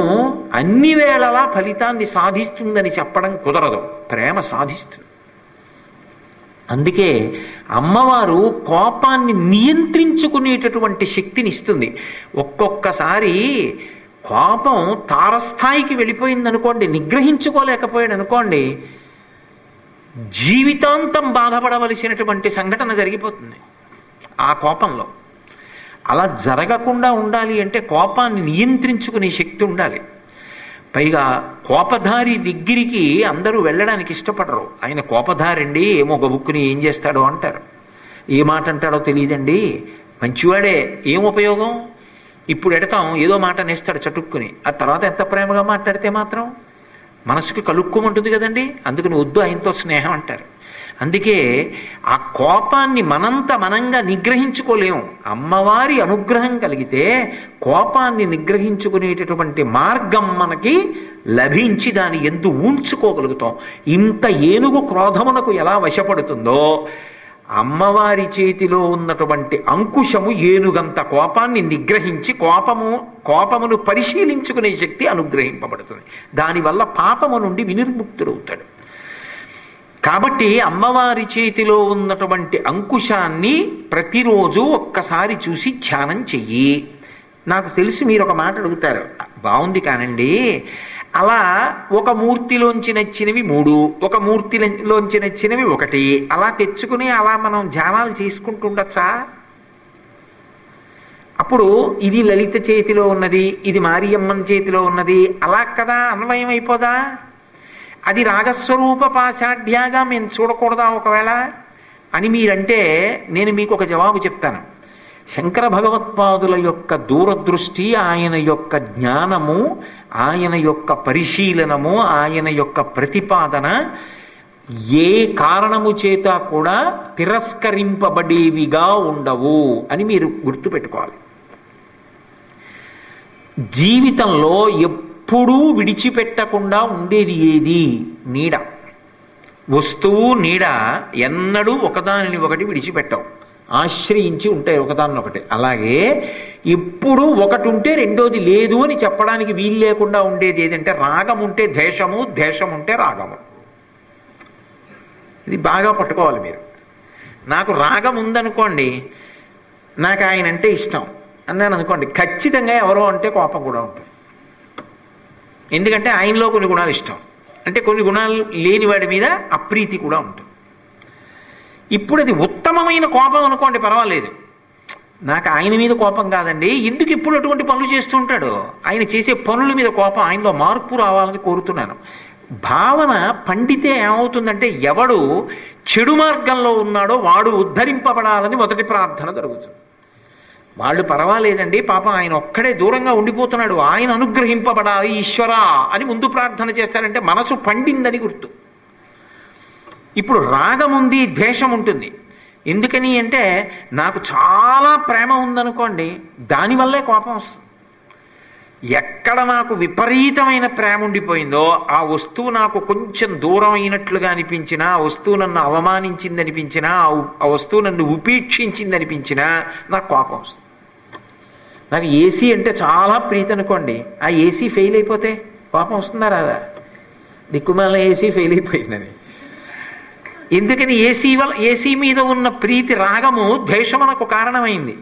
అన్ని వేళలా ఫలితాన్ని సాధిస్తుందని చెప్పడం కుదరదు, ప్రేమ సాధిస్తుంది. అందుకే అమ్మవారు కోపాన్ని నియంత్రించుకునేటటువంటి శక్తిని ఇస్తుంది. ఒక్కొక్కసారి కోపం తారస్థాయికి వెళ్ళిపోయిందనుకోండి, నిగ్రహించుకోలేకపోయాడు అనుకోండి, జీవితాంతం బాధపడవలసినటువంటి సంఘటన జరిగిపోతుంది ఆ కోపంలో. అలా జరగకుండా ఉండాలి అంటే కోపాన్ని నియంత్రించుకునే శక్తి ఉండాలి. పైగా కోపధారి దగ్గరికి అందరూ వెళ్ళడానికి ఇష్టపడరు. ఆయన కోపధారండి, ఏమో గబుక్కుని ఏం చేస్తాడో అంటారు, ఏ మాట అంటాడో తెలియదండి, మంచివాడే, ఏం ఉపయోగం, ఇప్పుడు ఎడతాం ఏదో మాట నేస్తాడు చటుక్కుని, ఆ తర్వాత ఎంత ప్రేమగా మాట్లాడితే మాత్రం మనసుకి కలుక్కోమంటుంది కదండి. అందుకని వద్దు ఆయనతో స్నేహం అంటారు. అందుకే ఆ కోపాన్ని మనంగా నిగ్రహించుకోలేము. అమ్మవారి అనుగ్రహం కలిగితే కోపాన్ని నిగ్రహించుకునేటటువంటి మార్గం మనకి లభించి దాన్ని ఎందు ఊంచుకోగలుగుతాం. ఇంత ఏనుగు క్రోధమునకు ఎలా వశపడుతుందో అమ్మవారి చేతిలో ఉన్నటువంటి అంకుశము ఏనుగంత కోపాన్ని నిగ్రహించి కోపమును పరిశీలించుకునే శక్తి అనుగ్రహింపబడుతుంది. దానివల్ల పాపము నుండి వినిర్ముక్తుడవుతాడు. కాబట్టి అమ్మవారి చేతిలో ఉన్నటువంటి అంకుశాన్ని ప్రతిరోజు ఒక్కసారి చూసి ధ్యానం చెయ్యి. నాకు తెలిసి మీరు ఒక మాట అడుగుతారు, బాగుంది కానండి, అలా ఒక మూర్తిలోంచి నచ్చినవి 3, ఒక మూర్తిలోంచి నచ్చినవి 1 అలా తెచ్చుకుని అలా మనం ధ్యానాలు చేసుకుంటూ ఉండొచ్చా? అప్పుడు ఇది లలిత చేతిలో ఉన్నది, ఇది మారియమ్మన్ చేతిలో ఉన్నది, అలా కదా అన్వయం అయిపోదా? అది రాగస్వరూప పాశాఢ్యాగా మేము చూడకూడదా ఒకవేళ అని మీరంటే, నేను మీకు ఒక జవాబు చెప్తాను. శంకర భగవత్పాదుల యొక్క దూరదృష్టి, ఆయన యొక్క జ్ఞానము, ఆయన యొక్క పరిశీలనము, ఆయన యొక్క ప్రతిపాదన ఏ కారణము చేత కూడా తిరస్కరింపబడేవిగా ఉండవు అని మీరు గుర్తుపెట్టుకోవాలి. జీవితంలో ఎప్పుడూ విడిచిపెట్టకుండా ఉండేది ఏది? నీడ. వస్తువు నీడ ఎన్నడూ ఒకదానిని ఒకటి విడిచిపెట్టవు, ఆశ్రయించి ఉంటాయి ఒకదాన్నొకటి. అలాగే ఇప్పుడు ఒకటి ఉంటే రెండోది లేదు అని చెప్పడానికి వీలు లేకుండా ఉండేది ఏదంటే రాగం ఉంటే ద్వేషము, ద్వేషం ఉంటే రాగము. ఇది బాగా పట్టుకోవాలి మీరు. నాకు రాగం ఉందనుకోండి, నాకు ఆయన అంటే ఇష్టం అన్నాను అనుకోండి, ఖచ్చితంగా ఎవరో అంటే కోపం కూడా ఉంటుంది. ఎందుకంటే ఆయనలో కొన్ని గుణాలు ఇష్టం, అంటే కొన్ని గుణాలు లేని వాడి మీద అప్రీతి కూడా ఉంటుంది. ఇప్పుడు అది ఉత్తమమైన కోపం అనుకోండి, పర్వాలేదు, నాకు ఆయన మీద కోపం కాదండి, ఎందుకు ఇప్పుడు అటువంటి పనులు చేస్తూ ఉంటాడు, ఆయన చేసే పనుల మీద కోపం, ఆయనలో మార్పు రావాలని కోరుతున్నాను. భావన పండితే ఏమవుతుందంటే, ఎవడు చెడు మార్గంలో ఉన్నాడో వాడు ఉద్ధరింపబడాలని మొదటి ప్రార్థన జరుగుతుంది. వాళ్ళు పర్వాలేదండి, పాపం ఆయన ఒక్కడే దూరంగా ఉండిపోతున్నాడు, ఆయన అనుగ్రహింపబడాలి ఈశ్వరా అని ముందు ప్రార్థన చేస్తారంటే మనసు పండిందని గుర్తు. ఇప్పుడు రాగం ఉంది, ద్వేషం ఉంటుంది. ఎందుకని అంటే, నాకు చాలా ప్రేమ ఉందనుకోండి, దానివల్లే కోపం వస్తుంది. ఎక్కడ నాకు విపరీతమైన ప్రేమ ఉండిపోయిందో ఆ వస్తువు నాకు కొంచెం దూరం అయినట్లుగా అనిపించినా, ఆ వస్తువు నన్ను అవమానించింది అనిపించినా, ఆ వస్తువు నన్ను ఉపేక్షించింది అనిపించినా నాకు కోపం వస్తుంది. నాకు ఏసీ అంటే చాలా ప్రీతి అనుకోండి, ఆ ఏసీ ఫెయిల్ అయిపోతే కోపం వస్తుందా రాదా? దిక్కుమాల ఏసీ ఫెయిల్ అయిపోయిందని. ఎందుకని ఏసీ మీద ఉన్న ప్రీతి రాగము ద్వేషమునకు కారణమైంది.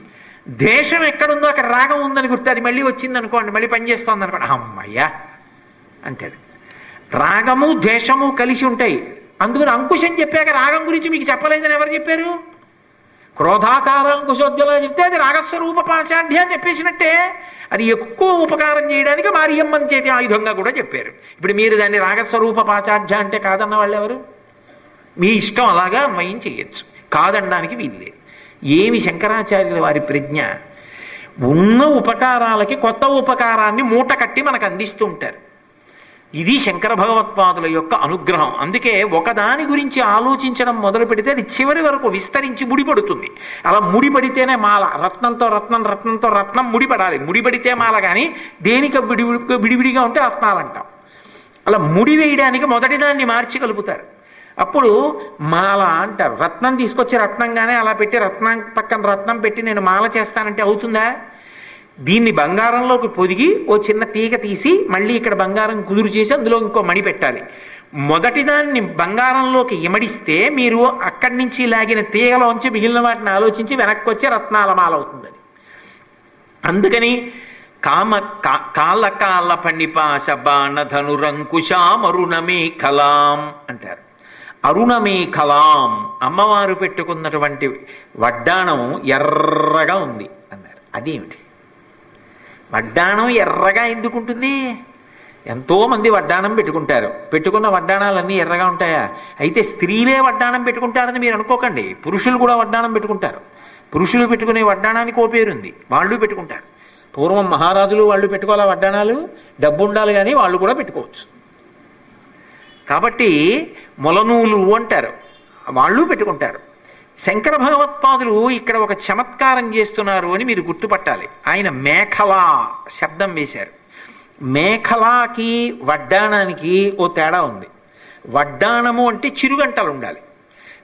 ద్వేషం ఎక్కడుందో అక్కడ రాగం ఉందని గుర్తు, అది మళ్ళీ వచ్చింది అనుకోండి, మళ్ళీ పనిచేస్తోంది అనుకోండి, అమ్మయ్యా అంటాడు. రాగము ద్వేషము కలిసి ఉంటాయి. అందుకని అంకుశం చెప్పాక రాగం గురించి మీకు చెప్పలేదని ఎవరు చెప్పారు? క్రోధాకార అంకుశోజ్వల చెప్తే అది రాగస్వరూప పాశాఢ్య అని చెప్పేసినట్టే. అది ఎక్కువ ఉపకారం చేయడానికి మారియమ్మని చేతి ఆయుధంగా కూడా చెప్పారు. ఇప్పుడు మీరు దాన్ని రాగస్వరూప పాశాఢ్య అంటే కాదన్న వాళ్ళు ఎవరు? మీ ఇష్టం, అలాగా అన్వయం చేయొచ్చు, కాదనడానికి వీల్లేదు. ఏమి శంకరాచార్యుల వారి ప్రజ్ఞ! ఉన్న ఉపకారాలకి కొత్త ఉపకారాన్ని మూట కట్టి మనకు అందిస్తూ ఉంటారు. ఇది శంకర భగవత్పాదుల యొక్క అనుగ్రహం. అందుకే ఒకదాని గురించి ఆలోచించడం మొదలు పెడితే అది చివరి వరకు విస్తరించి ముడిపడుతుంది. అలా ముడిపడితేనే మాల. రత్నంతో రత్నం, రత్నంతో రత్నం ముడిపడాలి. ముడిపడితే మాల, కానీ దేనికి విడివిడిగా ఉంటే రత్నాలంటాం. అలా ముడి వేయడానికి మొదటి దాన్ని మార్చి కలుపుతారు, అప్పుడు మాల అంటారు. రత్నం తీసుకొచ్చి రత్నంగానే అలా పెట్టి రత్నం పక్కన రత్నం పెట్టి నేను మాల చేస్తానంటే అవుతుందా? దీన్ని బంగారంలోకి పొదిగి ఓ చిన్న తీగ తీసి మళ్ళీ ఇక్కడ బంగారం కుదురు చేసి అందులో ఇంకో మణి పెట్టాలి. మొదటి దాన్ని బంగారంలోకి ఇమడిస్తే మీరు అక్కడి నుంచి లాగిన తీగలోంచి మిగిలిన వాటిని ఆలోచించి వెనక్కి వచ్చే రత్నాల మాల అవుతుందని. అందుకని కాల కాల పణిపాశ బాణ ధనురంకుశామరుణమే కలాం అంటారు. అరుణమేఖలాం, అమ్మవారు పెట్టుకున్నటువంటి వడ్డాణం ఎర్రగా ఉంది అన్నారు. అదేమిటి వడ్డాణం ఎర్రగా ఎందుకుంటుంది? ఎంతోమంది వడ్డాణం పెట్టుకుంటారు. పెట్టుకున్న వడ్డాణాలన్నీ ఎర్రగా ఉంటాయా? అయితే స్త్రీలే వడ్డాణం పెట్టుకుంటారని మీరు అనుకోకండి, పురుషులు కూడా వడ్డాణం పెట్టుకుంటారు. పురుషులు పెట్టుకునే వడ్డాణానికి ఓ పేరుంది, వాళ్ళు పెట్టుకుంటారు. పూర్వం మహారాజులు వాళ్ళు పెట్టుకోవాలా వడ్డాణాలు? డబ్బు ఉండాలి కానీ వాళ్ళు కూడా పెట్టుకోవచ్చు. కాబట్టి మొలనూలు అంటారు, వాళ్ళు పెట్టుకుంటారు. శంకర భగవత్పాదులు ఇక్కడ ఒక చమత్కారం చేస్తున్నారు అని మీరు గుర్తుపట్టాలి. ఆయన మేఖలా శబ్దం వేశారు. మేఖలాకి వడ్డాణానికి ఓ తేడా ఉంది. వడ్డాణము అంటే చిరుగంటలు ఉండాలి,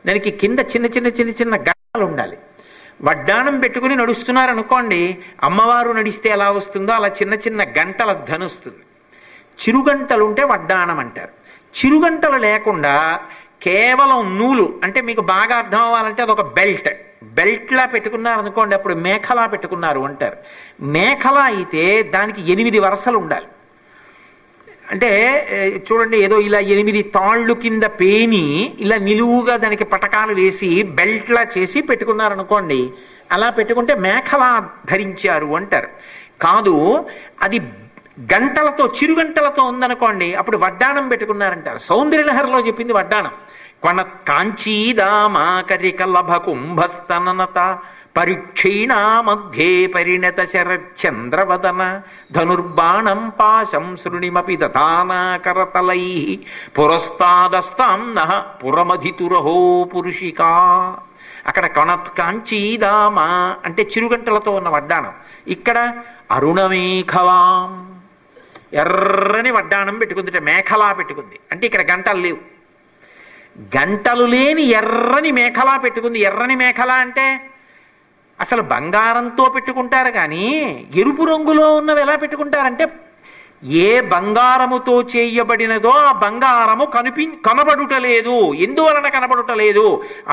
దానికి కింద చిన్న చిన్న చిన్న చిన్న గంటలు ఉండాలి. వడ్డాణం పెట్టుకుని నడుస్తున్నారనుకోండి, అమ్మవారు నడిస్తే ఎలా వస్తుందో అలా చిన్న చిన్న గంటల ధనుస్తుంది. చిరుగంటలుంటే వడ్డాణం అంటారు. చిరుగంటలు లేకుండా కేవలం నూలు అంటే మీకు బాగా అర్థం అవ్వాలంటే అదొక బెల్ట్లా పెట్టుకున్నారు అనుకోండి, అప్పుడు మేఖలా పెట్టుకున్నారు అంటారు. మేఖలా అయితే దానికి 8 వరసలు ఉండాలి. అంటే చూడండి, ఏదో ఇలా 8 తాళ్ళు కింద పేని ఇలా నిలువుగా దానికి పటకాలు వేసి బెల్ట్లా చేసి పెట్టుకున్నారనుకోండి, అలా పెట్టుకుంటే మేఖలా ధరించారు అంటారు. కాదు, అది గంటలతో చిరుగంటలతో ఉందనుకోండి, అప్పుడు వడ్డాణం పెట్టుకున్నారంటారు. సౌందర్యలహరిలో చెప్పింది వడ్డాణం. కొన కాంచీదామాకరికలభ కుంభస్తననత పరిక్షీణా మధ్యే పరిణత శరచంద్రవదన ధనుర్బాణం పాశం శృణిమపి దతానాకరతలై పురస్తాదస్తాం నః పురమధితురహో పురుషికా. అక్కడ కాంచీదామా అంటే చిరుగంటలతో ఉన్న వడ్డాణం. ఇక్కడ అరుణమేఖలాం, ఎర్రని వడ్డాణం పెట్టుకుంది, మేఖలా పెట్టుకుంది. అంటే ఇక్కడ గంటలు లేవు, గంటలు లేని ఎర్రని మేఖలా పెట్టుకుంది. ఎర్రని మేఖలా అంటే అసలు బంగారంతో పెట్టుకుంటారు, కానీ ఎరుపు రంగులో ఉన్నవి ఎలా పెట్టుకుంటారంటే ఏ బంగారముతో చేయబడినదో ఆ బంగారము కనబడుటలేదు. ఎందువలన కనబడుటలేదు?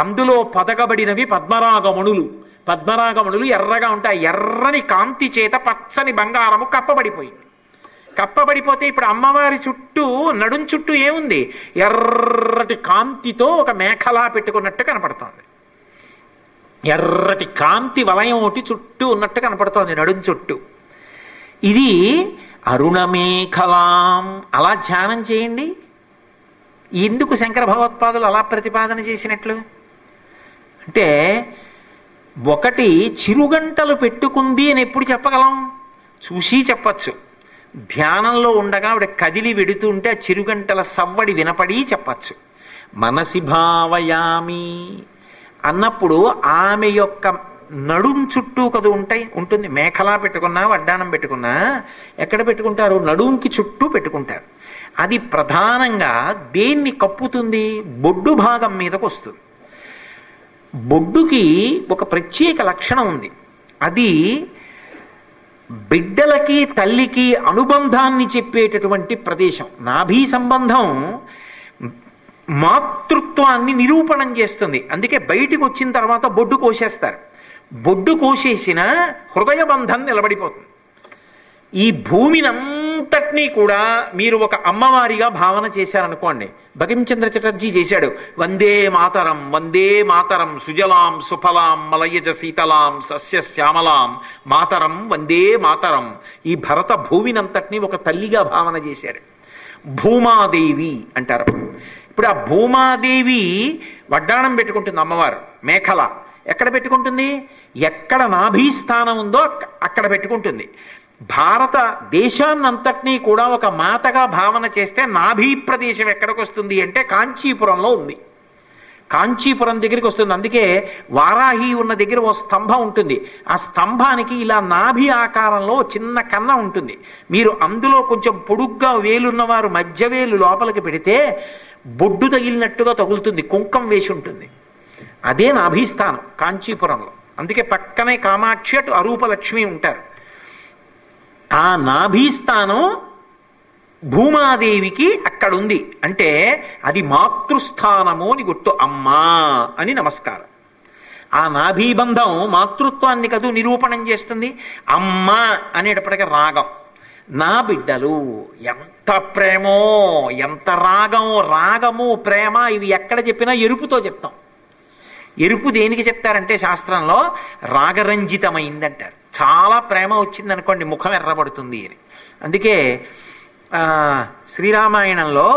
అందులో పదకబడినవి పద్మరాగమణులు. పద్మరాగమణులు ఎర్రగా ఉంటాయి. ఎర్రని కాంతి చేత పచ్చని బంగారము కప్పబడిపోయింది. కప్పబడిపోతే ఇప్పుడు అమ్మవారి చుట్టూ నడుం చుట్టూ ఏముంది? ఎర్రటి కాంతితో ఒక మేఖలా పెట్టుకున్నట్టు కనపడుతోంది. ఎర్రటి కాంతి వలయం ఒకటి చుట్టూ ఉన్నట్టు కనపడుతోంది నడుం చుట్టూ. ఇది అరుణమేఖలాం. అలా ధ్యానం చేయండి. ఎందుకు శంకర భగవత్పాదులు అలా ప్రతిపాదన చేసినట్లు అంటే, ఒకటి చిరుగంటలు పెట్టుకుంది అని ఎప్పుడు చెప్పగలం? చూసి చెప్పచ్చు. ధ్యానంలో ఉండగా ఆవిడ కదిలి వెడుతుంటే ఆ చిరుగంటల సవ్వడి వినపడి చెప్పచ్చు. మనసి భావయామి అన్నప్పుడు ఆమె యొక్క నడుం చుట్టూ కదు ఉంటుంది. మేఖలా పెట్టుకున్నా వడ్డానం పెట్టుకున్నా ఎక్కడ పెట్టుకుంటారు? నడుంకి చుట్టూ పెట్టుకుంటారు. అది ప్రధానంగా దేన్ని కప్పుతుంది? బొడ్డు భాగం మీదకు వస్తుంది. బొడ్డుకి ఒక ప్రత్యేక లక్షణం ఉంది. అది బిడ్డలకి తల్లికి అనుబంధాన్ని చెప్పేటటువంటి ప్రదేశం. నాభీ సంబంధం మాతృత్వాన్ని నిరూపణం చేస్తుంది. అందుకే బయటికి వచ్చిన తర్వాత బొడ్డు కోసేస్తారు. బొడ్డు కోసేసిన హృదయ బంధం నిలబడిపోతుంది. ఈ భూమినంతటినీ కూడా మీరు ఒక అమ్మవారిగా భావన చేశారనుకోండి. బకించంద్ర చటర్జీ చేశాడు. వందే మాతరం వందే మాతరం సుజలాం సుఫలాం మలయజ శీతలాం సస్య శ్యామలాం మాతరం వందే మాతరం. ఈ భరత భూమినంతటినీ ఒక తల్లిగా భావన చేశాడు. భూమాదేవి అంటారు. ఇప్పుడు ఆ భూమాదేవి వడ్డాణం పెట్టుకుంటుంది అమ్మవారు. మేఖల ఎక్కడ పెట్టుకుంటుంది? ఎక్కడ నాభీస్థానం ఉందో అక్కడ పెట్టుకుంటుంది. భారత దేశాన్నంతటినీ కూడా ఒక మాతగా భావన చేస్తే నాభీ ప్రదేశం ఎక్కడికి వస్తుంది అంటే కాంచీపురంలో ఉంది. కాంచీపురం దగ్గరికి వస్తుంది. అందుకే వారాహి ఉన్న దగ్గర ఓ స్తంభం ఉంటుంది. ఆ స్తంభానికి ఇలా నాభి ఆకారంలో చిన్న కన్న ఉంటుంది. మీరు అందులో కొంచెం పొడుగ్గా వేలున్నవారు మధ్య వేలు లోపలికి పెడితే బొడ్డు తగిలినట్టుగా తగులుతుంది. కుంకం వేసి ఉంటుంది. అదే నాభీస్థానం కాంచీపురంలో. అందుకే పక్కనే కామాక్షి, అటు అరూపలక్ష్మి ఉంటారు. ఆ నాభీస్థానం భూమాదేవికి అక్కడుంది. అంటే అది మాతృస్థానము అని గుర్తు. అమ్మా అని నమస్కారం. ఆ నాభీబంధం మాతృత్వాన్ని కదూ నిరూపణం చేస్తుంది. అమ్మ అనేటప్పటికీ రాగం. నా బిడ్డలు ఎంత ప్రేమో, ఎంత రాగము ప్రేమ, ఇవి ఎక్కడ చెప్పినా ఎరుపుతో చెప్తాం. ఎరుపు దేనికి చెప్తారంటే శాస్త్రంలో రాగరంజితమైందంటారు. చాలా ప్రేమ వచ్చిందనుకోండి ముఖం ఎర్రబడుతుంది అని. అందుకే శ్రీరామాయణంలో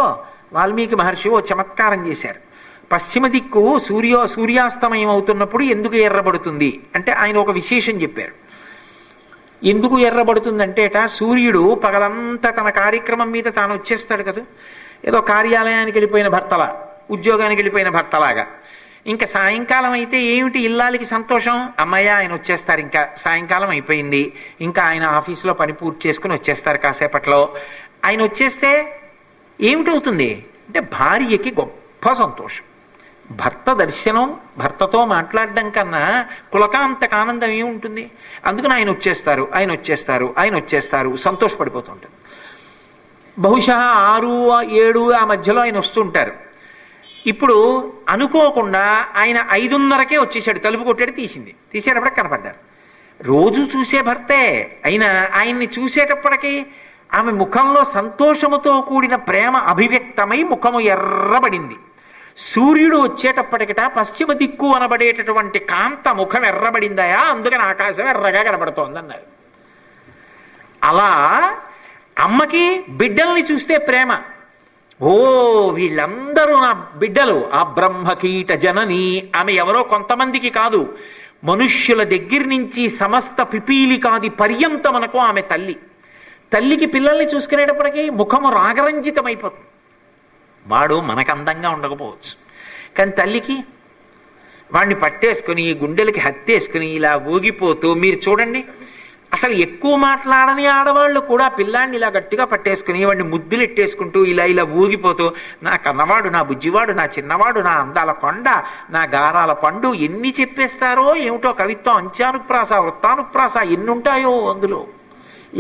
వాల్మీకి మహర్షి ఓ చమత్కారం చేశారు. పశ్చిమ దిక్కు సూర్యాస్తమయం అవుతున్నప్పుడు ఎందుకు ఎర్రబడుతుంది అంటే ఆయన ఒక విశేషం చెప్పారు. ఎందుకు ఎర్రబడుతుందంటేట సూర్యుడు పగలంతా తన కార్యక్రమం మీద తాను వచ్చేస్తాడు కదా, ఏదో కార్యాలయానికి వెళ్ళిపోయిన భర్తలా, ఉద్యోగానికి వెళ్ళిపోయిన భర్తలాగా. ఇంకా సాయంకాలం అయితే ఏమిటి ఇల్లాలికి సంతోషం? అమ్మయ్య ఆయన వచ్చేస్తారు, ఇంకా సాయంకాలం అయిపోయింది, ఇంకా ఆయన ఆఫీసులో పని పూర్తి చేసుకుని వచ్చేస్తారు కాసేపట్లో. ఆయన వచ్చేస్తే ఏమిటవుతుంది అంటే భార్యకి గొప్ప సంతోషం. భర్త దర్శనం, భర్తతో మాట్లాడడం కన్నా కులకాంతక ఆనందం ఏముంటుంది? అందుకని ఆయన వచ్చేస్తారు సంతోషపడిపోతుంటారు. బహుశా 6, 7 ఆ మధ్యలో ఆయన వస్తుంటారు. ఇప్పుడు అనుకోకుండా ఆయన 5:30కే వచ్చేసాడు. తలుపు కొట్టాడు, తీసేటప్పటికి కనపడ్డారు. రోజు చూసే భర్తే అయినా ఆయన్ని చూసేటప్పటికీ ఆమె ముఖంలో సంతోషముతో కూడిన ప్రేమ అభివ్యక్తమై ముఖము ఎర్రబడింది. సూర్యుడు వచ్చేటప్పటికిట పశ్చిమ దిక్కు అనబడేటటువంటి కాంత ముఖం ఎర్రబడిందయా, అందుకని ఆకాశం ఎర్రగా కనబడుతోందన్నారు. అలా అమ్మకి బిడ్డల్ని చూస్తే ప్రేమ. ఓ వీళ్ళందరూ నా బిడ్డలు, ఆ బ్రహ్మకీట జనని. ఆమె ఎవరో కొంతమందికి కాదు, మనుష్యుల దగ్గర నుంచి సమస్త పిపీలికాది పర్యంతమనకు ఆమె తల్లి. తల్లికి పిల్లల్ని చూసుకునేటప్పటికీ ముఖము రాగరంజితమైపోతుంది. వాడు మనకు అందంగా ఉండకపోవచ్చు, కానీ తల్లికి వాడిని పట్టేసుకుని గుండెలకి హత్తేసుకుని ఇలా ఊగిపోతూ, మీరు చూడండి అసలు ఎక్కువ మాట్లాడని ఆడవాళ్ళు కూడా పిల్లాన్ని ఇలా గట్టిగా పట్టేసుకుని వాడిని ముద్దులు ఎట్టేసుకుంటూ ఇలా ఊగిపోతూ, నా కన్నవాడు, నా బుజ్జివాడు, నా చిన్నవాడు, నా అందాల కొండ, నా గారాల పండు, ఎన్ని చెప్పేస్తారో ఏమిటో. కవిత్వం అంచానుప్రాస, వృత్తానుప్రాస ఎన్ని ఉంటాయో అందులో.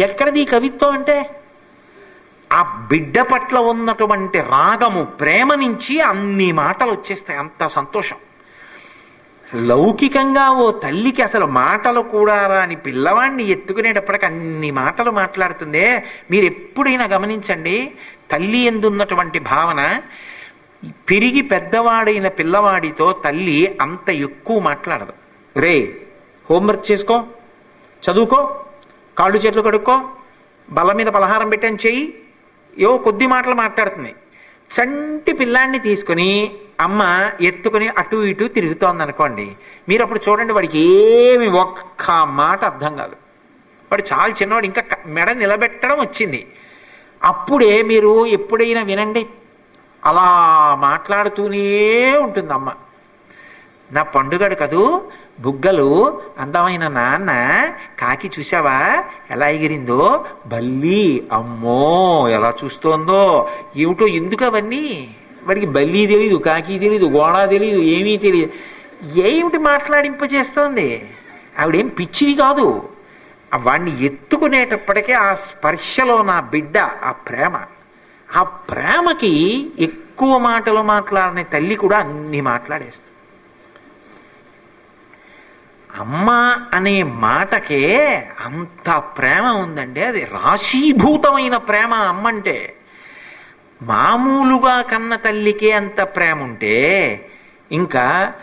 ఎక్కడిది కవిత్వం అంటే ఆ బిడ్డ పట్ల ఉన్నటువంటి రాగము, ప్రేమ నుంచి అన్ని మాటలు వచ్చేస్తాయి. అంత సంతోషం. లౌకికంగా ఓ తల్లికి అసలు మాటలు కూడా రాని పిల్లవాడిని ఎత్తుకునేటప్పటికి అన్ని మాటలు మాట్లాడుతుందే. మీరు ఎప్పుడైనా గమనించండి, తల్లి ఎందున్నటువంటి భావన. పెరిగి పెద్దవాడైన పిల్లవాడితో తల్లి అంత ఎక్కువ మాట్లాడదు. రే హోంవర్క్ చేసుకో, చదువుకో, కాళ్ళు చేతులు కడుక్కో, బల్ల మీద పలహారం పెట్టని చెయ్యి, ఏవో కొద్ది మాటలు మాట్లాడుతుంది. చంటి పిల్లాన్ని తీసుకుని అమ్మ ఎత్తుకుని అటు ఇటు తిరుగుతోంది అనుకోండి, మీరు అప్పుడు చూడండి వాడికి ఏమి ఒక్క మాట అర్థం కాదు. వాడు చాలా చిన్నవాడు, ఇంకా మెడ నిలబెట్టడం వచ్చింది. అప్పుడే మీరు ఎప్పుడైనా వినండి, అలా మాట్లాడుతూనే ఉంటుంది అమ్మ. నా పండుగడు కదూ బుగ్గలు అందమైన నాన్న కాకి చూసావా ఎలా ఎగిరిందో బల్లి అమ్మో ఎలా చూస్తోందో ఏమిటో ఎందుకు అవన్నీ వాడికి బల్లి తెలీదు కాకి తెలీదు గోడ తెలీదు ఏమీ తెలియదు ఏమిటి మాట్లాడింపచేస్తోంది ఆవిడేం పిచ్చిది కాదు వాడిని ఎత్తుకునేటప్పటికే ఆ స్పర్శలో నా బిడ్డ ఆ ప్రేమకి ఎక్కువ మాటలు మాట్లాడని తల్లి కూడా అన్ని మాట్లాడేస్తుంది అమ్మ అనే మాటకే అంత ప్రేమ ఉందండి అది రాశీభూతమైన ప్రేమ అమ్మంటే మామూలుగా కన్న తల్లికే అంత ప్రేమ ఉంటే ఇంకా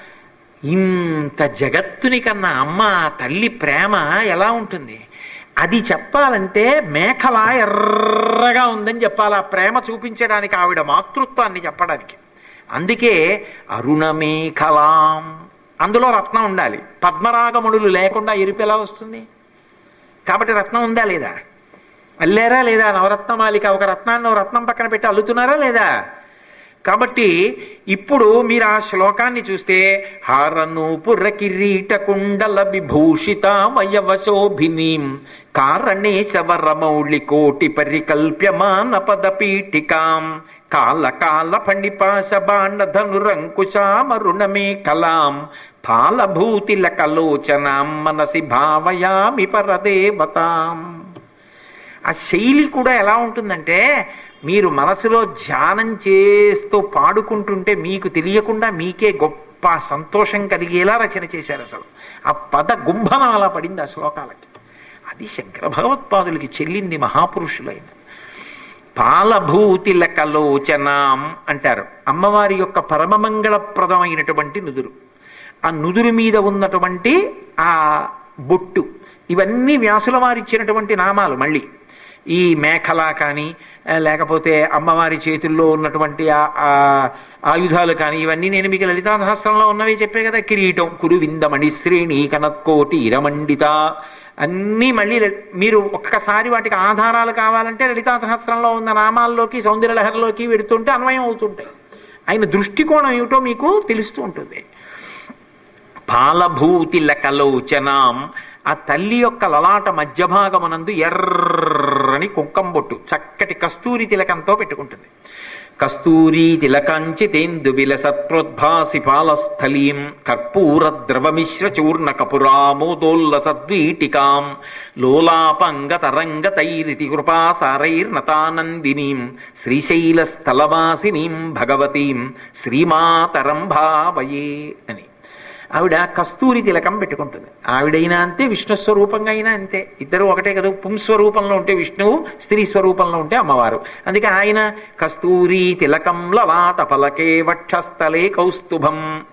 ఇంత జగత్తుని కన్నా అమ్మ తల్లి ప్రేమ ఎలా ఉంటుంది అది చెప్పాలంటే మేఖల ఎర్రగా ఉందని చెప్పాలి ఆ ప్రేమ చూపించడానికి ఆవిడ మాతృత్వాన్ని చెప్పడానికి అందుకే అరుణమేఖలాం అందులో రత్నం ఉండాలి పద్మరాగమణులు లేకుండా ఎరుపు ఎలా వస్తుంది కాబట్టి రత్నం ఉందా లేదా అల్లేరా లేదా నవరత్నమాలిక ఒక రత్నాన్ని రత్నం పక్కన పెట్టి అల్లుతున్నారా లేదా కాబట్టి ఇప్పుడు మీరు ఆ శ్లోకాన్ని చూస్తే హారనూపుర కిరీట కుండల విభూషిత వయవశోభినీం కారణేశవరమౌళి కోటి పరికల్ప్యమాన పదపీఠికాం కాల కాల ఫణిపాశ బాణ ధనురంకుశామరుణమే కలాం ఫాలభూతిల కలోచనాం మనసి భావయామి పరదేవతాం ఆ శైలి కూడా ఎలా ఉంటుందంటే మీరు మనసులో ధ్యానం చేస్తూ పాడుకుంటుంటే మీకు తెలియకుండా మీకే గొప్ప సంతోషం కలిగేలా రచన చేశారు అసలు ఆ పద గుంభనం అలా పడింది ఆ శ్లోకాలకి అది శంకర భగవత్పాదులకి చెల్లింది మహాపురుషులైన పాలభూతిల కలోచనాం అంటారు అమ్మవారి యొక్క పరమమంగళప్రదమైనటువంటి నుదురు ఆ నుదురు మీద ఉన్నటువంటి ఆ బొట్టు ఇవన్నీ వ్యాసుల వారు ఇచ్చినటువంటి నామాలు మళ్ళీ ఈ మేఖల కానీ లేకపోతే అమ్మవారి చేతుల్లో ఉన్నటువంటి ఆయుధాలు కానీ ఇవన్నీ నేను మీకు లలితా సహస్రంలో ఉన్నవి చెప్పే కదా కిరీటం కురువిందమణి శ్రేణి కనత్కోటి ఇరమండిత అన్నీ మళ్ళీ మీరు ఒక్కసారి వాటికి ఆధారాలు కావాలంటే లలితా సహస్రంలో ఉన్న నామాల్లోకి సౌందర్యలహరిలోకి వెడుతుంటే అన్వయం అవుతుంటాయి ఆయన దృష్టికోణం ఏమిటో మీకు తెలుస్తూ ఉంటుంది పాలభూతి లకలోచనాం ఆ తల్లి యొక్క లలాట మధ్య భాగమునందు ఎర్రని కుంకం బొట్టు చక్కటి కస్తూరి తిలకంతో పెట్టుకుంటుంది కస్తూరీ తిలకంచి తేందు విలసత్ప్రోద్భాసి పాలస్థలీం కర్పూర ద్రవమిశ్ర చూర్ణ కపురామోదోల్ల సద్వీటికాం లోలాపంగ తరంగ తైరితి కృపాసారైర్నతానందినీం శ్రీశైలస్థలవాసినీం భగవతీం శ్రీమాతరం భావయే అని ఆవిడ కస్తూరి తిలకం పెట్టుకుంటుంది ఆవిడైనా అంతే విష్ణుస్వరూపంగా అయినా అంతే ఇద్దరు ఒకటే కదా పుంస్వరూపంలో ఉంటే విష్ణువు స్త్రీ స్వరూపంలో ఉంటే అమ్మవారు అందుకే ఆయన కస్తూరి తిలకం లలాట పలకే వక్షస్థలే కౌస్తుభం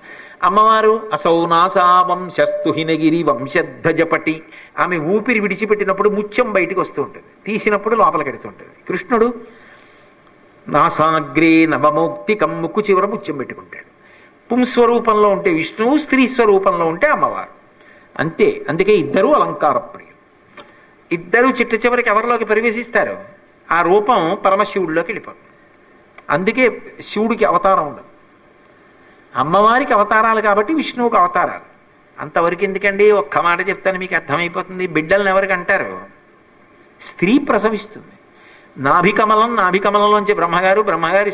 అమ్మవారు అసౌనాసా వంశస్తు హినగిరి వంశధ్వజపటి ఆమె ఊపిరి విడిచిపెట్టినప్పుడు ముత్యం బయటికి వస్తూ ఉంటుంది తీసినప్పుడు లోపలికి వెడుతుంటుంది కృష్ణుడు నాసాగ్రే నవమోక్తి కమ్ముకు చివర ముత్యం పెట్టుకుంటాడు పుంస్వరూపంలో ఉంటే విష్ణువు స్త్రీ స్వరూపంలో ఉంటే అమ్మవారు అంతే అందుకే ఇద్దరూ అలంకార ప్రియులు ఇద్దరూ చిట్ట చివరికి ఎవరిలోకి ప్రవేశిస్తారు ఆ రూపం పరమశివుడిలోకి వెళ్ళిపోతుంది అందుకే శివుడికి అవతారం ఉండదు అమ్మవారికి అవతారాలు కాబట్టి విష్ణువుకి అవతారాలు అంతవరకు ఎందుకండి ఒక్క మాట చెప్తాను మీకు అర్థమైపోతుంది బిడ్డలను ఎవరికి అంటారు స్త్రీ ప్రసవిస్తుంది నాభికమలంలోంచి బ్రహ్మగారి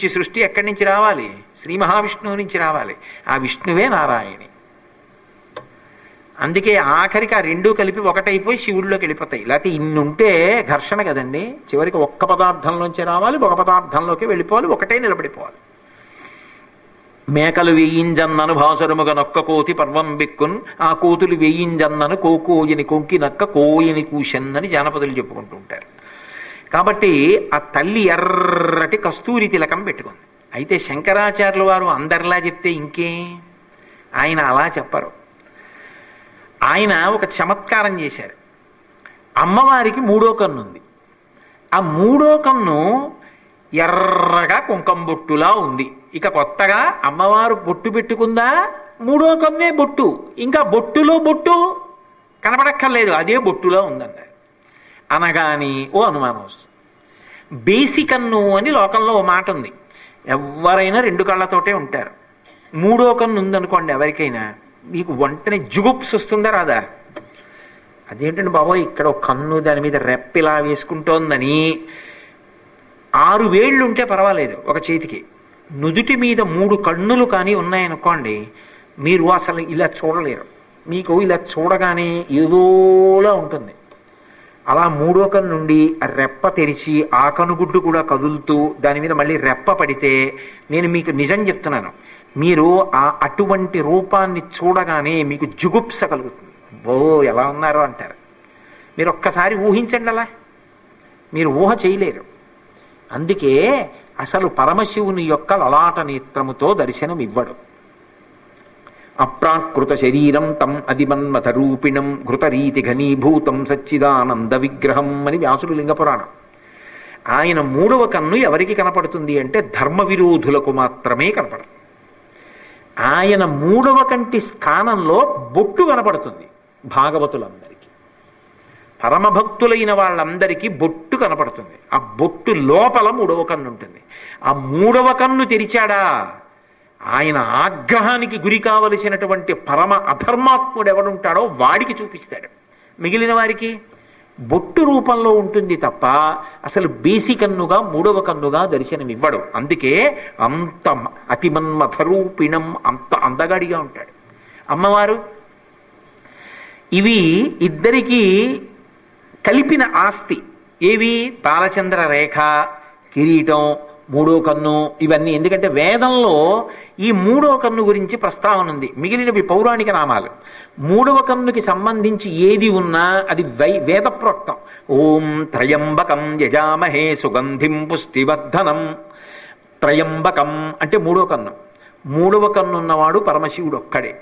సృష్టి ఎక్కడి నుంచి రావాలి శ్రీ మహావిష్ణువు నుంచి రావాలి ఆ విష్ణువే నారాయణి అందుకే ఆఖరికి ఆ రెండూ కలిపి ఒకటైపోయి శివుడిలోకి వెళ్ళిపోతాయి లేకపోతే ఇన్నుంటే ఘర్షణ కదండి చివరికి ఒక్క పదార్థంలోంచి రావాలి ఒక పదార్థంలోకి వెళ్ళిపోవాలి ఒకటే నిలబడిపోవాలి మేకలు వేయింజన్నను భాసురముగ నొక్క కోతి పర్వం బిక్కున్ ఆ కోతులు వేయింజన్నను కోకోయని కొంకి నక్క కోయని కూషన్నని జానపదులు చెప్పుకుంటూ ఉంటారు కాబట్టి ఆ తల్లి ఎర్రటి కస్తూరి తిలకం పెట్టుకుంది అయితే శంకరాచార్యుల వారు అందరిలా చెప్తే ఇంకే ఆయన అలా చెప్పరు ఆయన ఒక చమత్కారం చేశారు అమ్మవారికి మూడో కన్ను ఉంది ఆ మూడో కన్ను ఎర్రగా కుంకం బొట్టులా ఉంది ఇక కొత్తగా అమ్మవారు బొట్టు పెట్టుకుందా మూడో కన్నే బొట్టు ఇంకా బొట్టులో బొట్టు కనపడక్కర్లేదు అదే బొట్టులో ఉందంట అనగాని ఓ అనుమానం వస్తుంది బేసికన్ను అని లోకంలో ఓ మాట ఉంది ఎవరైనా రెండు కళ్ళతోటే ఉంటారు మూడో కన్ను ఉందనుకోండి ఎవరికైనా, మీకు వెంటనే జుగుప్స్ వస్తుందా రాదా? అదేంటండి బాబోయ్ ఇక్కడ ఒక కన్ను దాని మీద రెప్పిలా వేసుకుంటోందని 6 వేళ్ళు ఉంటే పర్వాలేదు ఒక చేతికి, నుదుటి మీద 3 కన్నులు కానీ ఉన్నాయనుకోండి మీరు అసలు ఇలా చూడలేరు. మీకు ఇలా చూడగానే ఏదోలా ఉంటుంది. అలా మూడో కన్ను నుండి రెప్ప తెరిచి ఆ కనుగుడ్డు కూడా కదులుతూ దాని మీద మళ్ళీ రెప్ప పడితే, నేను మీకు నిజం చెప్తున్నాను, మీరు ఆ అటువంటి రూపాన్ని చూడగానే మీకు జుగుప్స కలుగుతుంది. ఓ ఎలా ఉన్నారు అంటారు. మీరు ఒక్కసారి ఊహించండి, అలా మీరు ఊహ చేయలేరు. అందుకే అసలు పరమశివుని యొక్క లలాట నేత్రముతో దర్శనం ఇవ్వడు. అప్రాకృత శరీరం తం అదిమన్మథ రూపిణం ఘృతరీతి ఘనీభూతం సచ్చిదానంద విగ్రహం అని వ్యాసుడు లింగపురాణం. ఆయన మూడవ కన్ను ఎవరికి కనపడుతుంది అంటే ధర్మ విరోధులకు మాత్రమే కనపడుతుంది. ఆయన మూడవ కంటి స్థానంలో బొట్టు కనపడుతుంది భాగవతులందరికీ. పరమభక్తులైన వాళ్ళందరికీ బొట్టు కనపడుతుంది. ఆ బొట్టు లోపల మూడవ కన్ను ఉంటుంది. ఆ మూడవ కన్ను తెరిచాడా ఆయన ఆగ్రహానికి గురి కావలసినటువంటి పరమ అధర్మాత్ముడు ఎవడుంటాడో వాడికి చూపిస్తాడు. మిగిలిన వారికి బొట్టు రూపంలో ఉంటుంది తప్ప అసలు బేసి కన్నుగా మూడవ కన్నుగా దర్శనమివ్వడు. అందుకే అంత అతిమన్మథరూపిణం, అంత అందగాడిగా ఉంటాడు అమ్మవారు. ఇవి ఇద్దరికీ కలిపిన ఆస్తి. ఏవి? బాలచంద్ర రేఖ, కిరీటం, మూడో కన్ను, ఇవన్నీ. ఎందుకంటే వేదంలో ఈ మూడవ కన్ను గురించి ప్రస్తావన ఉంది, మిగిలినవి పౌరాణిక నామాలు. మూడవ కన్నుకి సంబంధించి ఏది ఉన్నా అది వేద ప్రోక్తం. ఓం త్రయంబకం యజామహే సుగంధిం పుష్టివర్ధనం. త్రయంబకం అంటే మూడవ కన్ను. మూడవ కన్నున్నవాడు పరమశివుడు ఒక్కడే.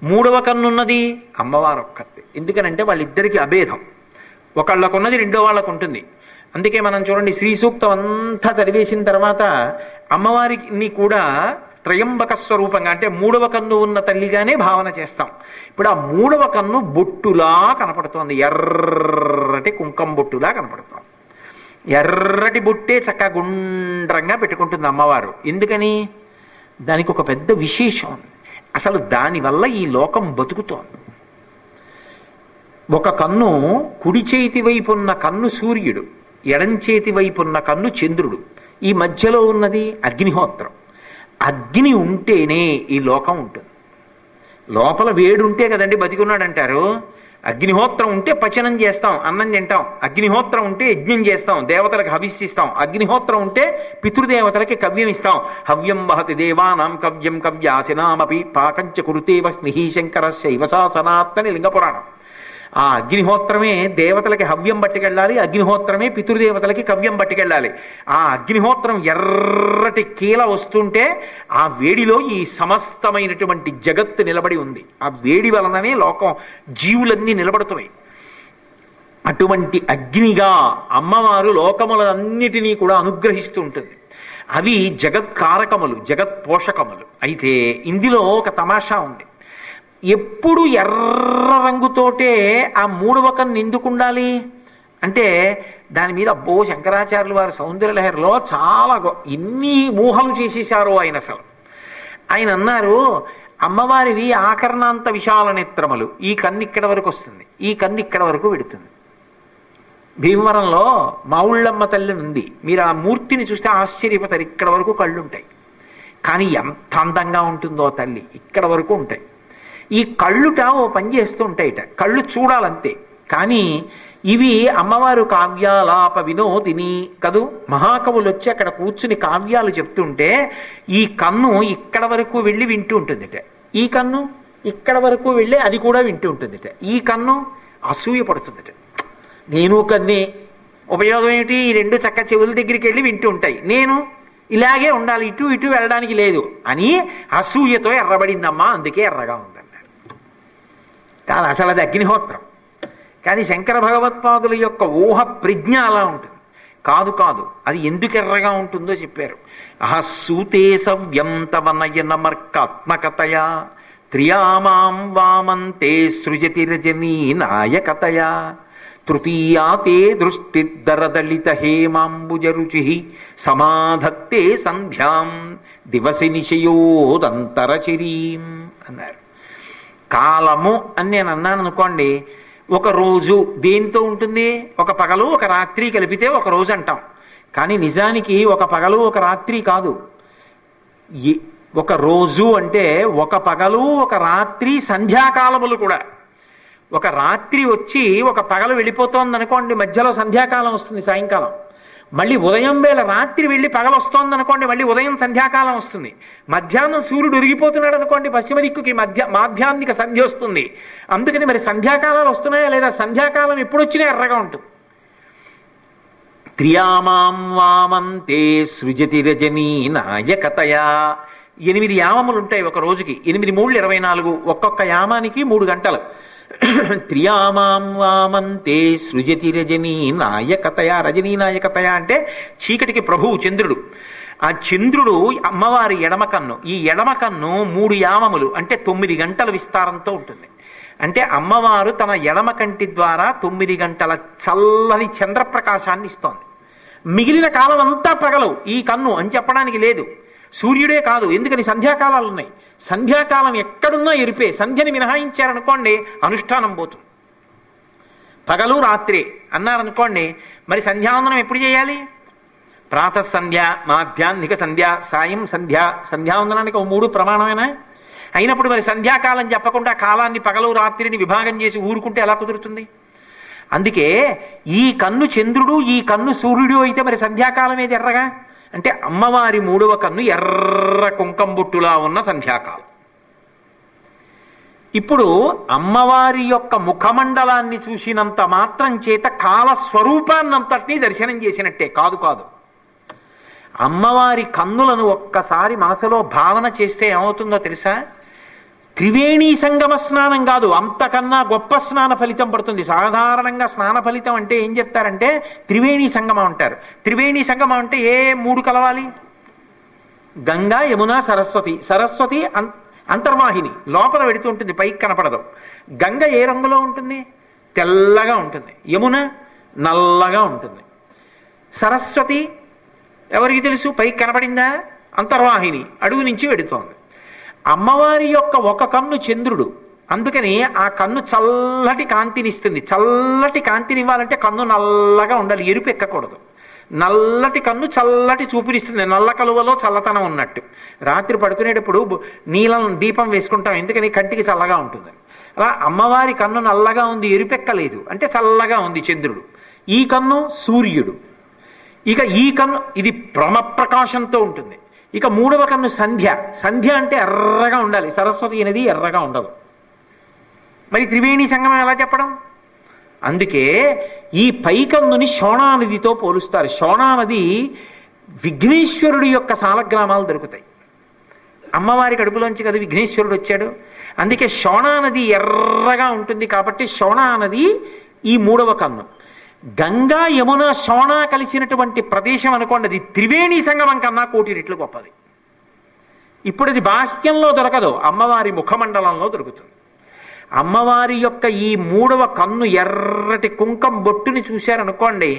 మూడవ కన్నున్నది అమ్మవారు ఒక్కతే. ఎందుకనంటే వాళ్ళిద్దరికీ అభేదం. ఒకళ్ళకున్నది రెండో వాళ్ళకు ఉంటుంది. అందుకే మనం చూడండి, శ్రీ సూక్తం అంతా చదివేసిన తర్వాత అమ్మవారిని కూడా త్రయంబక స్వరూపంగా, అంటే మూడవ కన్ను ఉన్న తల్లిగానే భావన చేస్తాం. ఇప్పుడు ఆ మూడవ కన్ను బొట్టులా కనపడుతోంది, ఎర్రటి కుంకం బొట్టులా కనపడుతోంది. ఎర్రటి బొట్టే చక్కగా గుండ్రంగా పెట్టుకుంటుంది అమ్మవారు. ఎందుకని? దానికి ఒక పెద్ద విశేషం ఉంది. అసలు దానివల్ల ఈ లోకం బతుకుతోంది. ఒక కన్ను, కుడి చేతి వైపు ఉన్న కన్ను సూర్యుడు, ఎడం చేతి వైపు ఉన్న కన్ను చంద్రుడు, ఈ మధ్యలో ఉన్నది అగ్నిహోత్రం. అగ్ని ఉంటేనే ఈ లోకం ఉంటుంది. లోపల వేడుంటే కదండి బతికున్నాడంటారు. అగ్నిహోత్రం ఉంటే పచనం చేస్తాం, అన్నం తింటాం. అగ్నిహోత్రం ఉంటే యజ్ఞం చేస్తాం, దేవతలకు హవిస్సిస్తాం. అగ్నిహోత్రం ఉంటే పితృదేవతలకి కవ్యం ఇస్తాం. హవ్యం వహతి దేవానాం కవ్యం కవ్యాసినామపి పాకంచ కురుతే వహ్నిః శంకరస్యైవ శాసనాత్ లింగపురాణం. ఆ అగ్నిహోత్రమే దేవతలకి హవ్యం పట్టుకెళ్ళాలి, అగ్నిహోత్రమే పితృదేవతలకి కవ్యం పట్టుకెళ్ళాలి. ఆ అగ్నిహోత్రం ఎర్రటి కీల వస్తుంటే ఆ వేడిలో ఈ సమస్తమైనటువంటి జగత్తు నిలబడి ఉంది. ఆ వేడి వలననే లోకం, జీవులన్నీ నిలబడుతున్నాయి. అటువంటి అగ్నిగా అమ్మవారు లోకములన్నిటినీ కూడా అనుగ్రహిస్తూ ఉంటుంది. అవి జగత్కారకములు, జగత్ పోషకములు. అయితే ఇందులో ఒక తమాషా ఉంది. ఎప్పుడు ఎర్ర రంగుతోటే ఆ మూడవ కన్ను ఎందుకు ఉండాలి అంటే, దాని మీద అబ్బో శంకరాచార్యులు వారి సౌందర్యలహరిలో చాలా ఎన్ని ఊహలు చేసేశారో ఆయన. అసలు ఆయన అన్నారు, అమ్మవారివి ఆకర్ణాంత విశాల నేత్రములు. ఈ కన్ను ఇక్కడ వరకు వస్తుంది, ఈ కన్ను ఇక్కడ వరకు పెడుతుంది. భీమవరంలో మావుళ్ళమ్మ తల్లి ఉంది. మీరు ఆ మూర్తిని చూస్తే ఆశ్చర్యపోతారు. ఇక్కడ వరకు కళ్ళు ఉంటాయి, కానీ ఎంత అందంగా ఉంటుందో తల్లి. ఇక్కడ వరకు ఉంటాయి. ఈ కళ్ళుట ఓ పని చేస్తూ ఉంటాయిట, కళ్ళు చూడాలంతే. కానీ ఇవి అమ్మవారు కావ్యాలాప వినోదిని కదూ. మహాకవులు వచ్చి అక్కడ కూర్చుని కావ్యాలు చెప్తుంటే ఈ కన్ను ఇక్కడ వరకు వెళ్ళి వింటూ ఉంటుందిట, ఈ కన్ను ఇక్కడ వరకు వెళ్ళి అది కూడా వింటూ ఉంటుందిట. ఈ కన్ను అసూయ పడుతుందిట, నేను కన్నే, ఉపయోగం ఏమిటి? ఈ రెండు చక్క చెవుల దగ్గరికి వెళ్ళి వింటూ ఉంటాయి, నేను ఇలాగే ఉండాలి, ఇటు ఇటు వెళ్ళడానికి లేదు అని అసూయతో ఎర్రబడిందమ్మా, అందుకే ఎర్రగా ఉందన్నారు. కాదు, అసలు అది అగ్నిహోత్రం. కానీ శంకర భగవత్పాదుల యొక్క ఊహ ప్రజ్ఞ అలా ఉంటుంది. కాదు కాదు, అది ఎందుకు ఎర్రగా ఉంటుందో చెప్పారు. అహస్సూతే సవ్యం తవ నయనమర్కాత్మకతయా త్రియామాం వామంతే సృజతి రజనీ నాయకతయా తృతీయాతే దృష్టిద్దరదళిత హేమాంబుజరుచి సమాధత్తే సంధ్యాం దివసి నిశయోదంతరచిరీం అన్నారు. కాలము అని నేను అన్నాను అనుకోండి, ఒక రోజు దేంతో ఉంటుంది? ఒక పగలు ఒక రాత్రి కలిపితే ఒక రోజు అంటాం. కానీ నిజానికి ఒక పగలు ఒక రాత్రి కాదు. ఒక రోజు అంటే ఒక పగలు ఒక రాత్రి సంధ్యాకాలములు కూడా. ఒక రాత్రి వచ్చి ఒక పగలు వెళ్ళిపోతోంది అనుకోండి, మధ్యలో సంధ్యాకాలం వస్తుంది సాయంకాలం. మళ్ళీ ఉదయం వేళ రాత్రి వెళ్ళి పగలు వస్తోంది అనుకోండి, మళ్ళీ ఉదయం సంధ్యాకాలం వస్తుంది. మధ్యాహ్నం సూర్యుడు ఉరిగిపోతున్నాడు అనుకోండి, పశ్చిమ దిక్కుకి మాధ్యాహ్నిక సంధ్య వస్తుంది. అందుకని మరి సంధ్యాకాలాలు వస్తున్నాయా లేదా? సంధ్యాకాలం ఎప్పుడు వచ్చినా ఎర్రగా ఉంటుంది. త్రియామాం వామంతే సృజతి రజనీ నాయకతయా. 8 యామములు ఉంటాయి ఒక రోజుకి. 8 3 24, ఒక్కొక్క యామానికి 3 గంటలు. త్రియామాం వామంతే సృజతి రజనీ నాయకతయ. రజనీ నాయకతయ అంటే చీకటికి ప్రభువు చంద్రుడు. ఆ చంద్రుడు అమ్మవారి ఎడమ కన్ను. ఈ ఎడమ కన్ను 3 యామములు అంటే 9 గంటల విస్తారంతో ఉంటుంది. అంటే అమ్మవారు తన ఎడమ కంటి ద్వారా 9 గంటల చల్లని చంద్రప్రకాశాన్ని ఇస్తోంది. మిగిలిన కాలం అంతా పగలవు ఈ కన్ను అని చెప్పడానికి లేదు. సూర్యుడే కాదు, ఎందుకని సంధ్యాకాలాలు ఉన్నాయి. సంధ్యాకాలం ఎక్కడున్నా ఎరిపే. సంధ్యని మినహాయించారనుకోండి అనుష్ఠానం పోతుంది. పగలు రాత్రి అన్నారనుకోండి, మరి సంధ్యావందనం ఎప్పుడు చేయాలి? ప్రాతఃసంధ్య, మాధ్యాహ్నిక సంధ్య, సాయం సంధ్య. సంధ్యావందనానికి 3 ప్రమాణమేనా? అయినప్పుడు మరి సంధ్యాకాలం చెప్పకుండా కాలాన్ని పగలు రాత్రిని విభాగం చేసి ఊరుకుంటే ఎలా కుదురుతుంది? అందుకే ఈ కన్ను చంద్రుడు, ఈ కన్ను సూర్యుడు అయితే మరి సంధ్యాకాలం ఏది ఎర్రగా? అంటే అమ్మవారి 3వ కన్ను ఎర్ర కుంకం బొట్టులా ఉన్న సంధ్యాకాలం. ఇప్పుడు అమ్మవారి యొక్క ముఖమండలాన్ని చూసినంత మాత్రం చేత కాల స్వరూపాన్నంతటినీ దర్శనం చేసినట్టే కాదు. కాదు, అమ్మవారి కన్నులను ఒక్కసారి మనసులో భావన చేస్తే ఏమవుతుందో తెలుసా? త్రివేణీ సంగమ స్నానం కాదు, అంతకన్నా గొప్ప స్నాన ఫలితం పడుతుంది. సాధారణంగా స్నాన ఫలితం అంటే ఏం చెప్తారంటే త్రివేణీ సంగమం అంటారు. త్రివేణీ సంగమం అంటే ఏ 3 కలవాలి? గంగా, యమున, సరస్వతి. సరస్వతి అంతర్వాహిని, లోపల వెడుతూ ఉంటుంది, పైకి కనపడదు. గంగ ఏ రంగులో ఉంటుంది? తెల్లగా ఉంటుంది. యమున నల్లగా ఉంటుంది. సరస్వతి ఎవరికి తెలుసు? పైకి కనపడిందా? అంతర్వాహిని, అడుగు నుంచి వెడుతోంది. అమ్మవారి యొక్క ఒక కన్ను చంద్రుడు, అందుకని ఆ కన్ను చల్లటి కాంతినిస్తుంది. చల్లటి కాంతిని ఇవ్వాలంటే కన్ను నల్లగా ఉండాలి, ఎరుపు ఎక్కకూడదు. నల్లటి కన్ను చల్లటి చూపునిస్తుంది, నల్ల కలువలో చల్లతనం ఉన్నట్టు. రాత్రి పడుకునేటప్పుడు నీలం దీపం వేసుకుంటాం, ఎందుకని కంటికి చల్లగా ఉంటుంది. అలా అమ్మవారి కన్ను నల్లగా ఉంది, ఎరుపెక్కలేదు అంటే చల్లగా ఉంది చంద్రుడు. ఈ కన్ను సూర్యుడు. ఇక ఈ కన్ను ఇది ప్రమప్రకాశంతో ఉంటుంది. ఇక 3వ కన్ను సంధ్య. సంధ్య అంటే ఎర్రగా ఉండాలి, సరస్వతి అనేది ఎర్రగా ఉండదు. మరి త్రివేణి సంగమం ఎలా చెప్పడం? అందుకే ఈ పైకన్నుని శోణానదితో పోలుస్తారు. శోణానది విఘ్నేశ్వరుడి యొక్క సాలగ్రామాలు దొరుకుతాయి. అమ్మవారి కడుపులోంచి కదా విఘ్నేశ్వరుడు వచ్చాడు. అందుకే శోణానది ఎర్రగా ఉంటుంది కాబట్టి శోణానది ఈ 3వ కన్ను. గంగా, యమున, శోణ కలిసినటువంటి ప్రదేశం అనుకోండి, అది త్రివేణి సంగమం కన్నా 1,000 రెట్లు గొప్పది. ఇప్పుడు అది బాహ్యంలో దొరకదు, అమ్మవారి ముఖమండలంలో దొరుకుతుంది. అమ్మవారి యొక్క ఈ 3వ కన్ను ఎర్రటి కుంకం బొట్టుని చూశారనుకోండి,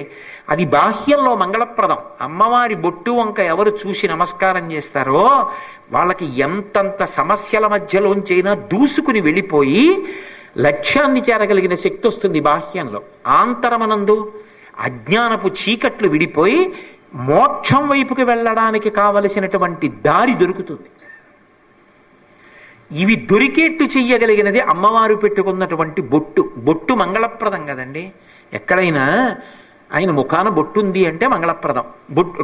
అది బాహ్యంలో మంగళప్రదం. అమ్మవారి బొట్టు వంక ఎవరు చూసి నమస్కారం చేస్తారో వాళ్ళకి ఎంతంత సమస్యల మధ్యలోంచైనా దూసుకుని వెళ్ళిపోయి లక్ష్యాన్ని చేరగలిగిన శక్తి వస్తుంది బాహ్యంలో. ఆంతరమనందు అజ్ఞానపు చీకట్లు విడిపోయి మోక్షం వైపుకి వెళ్ళడానికి కావలసినటువంటి దారి దొరుకుతుంది. ఇవి దొరికేట్టు చెయ్యగలిగినది అమ్మవారు పెట్టుకున్నటువంటి బొట్టు. బొట్టు మంగళప్రదం కదండి. ఎక్కడైనా ఆయన ముఖాన బొట్టు ఉంది అంటే మంగళప్రదం.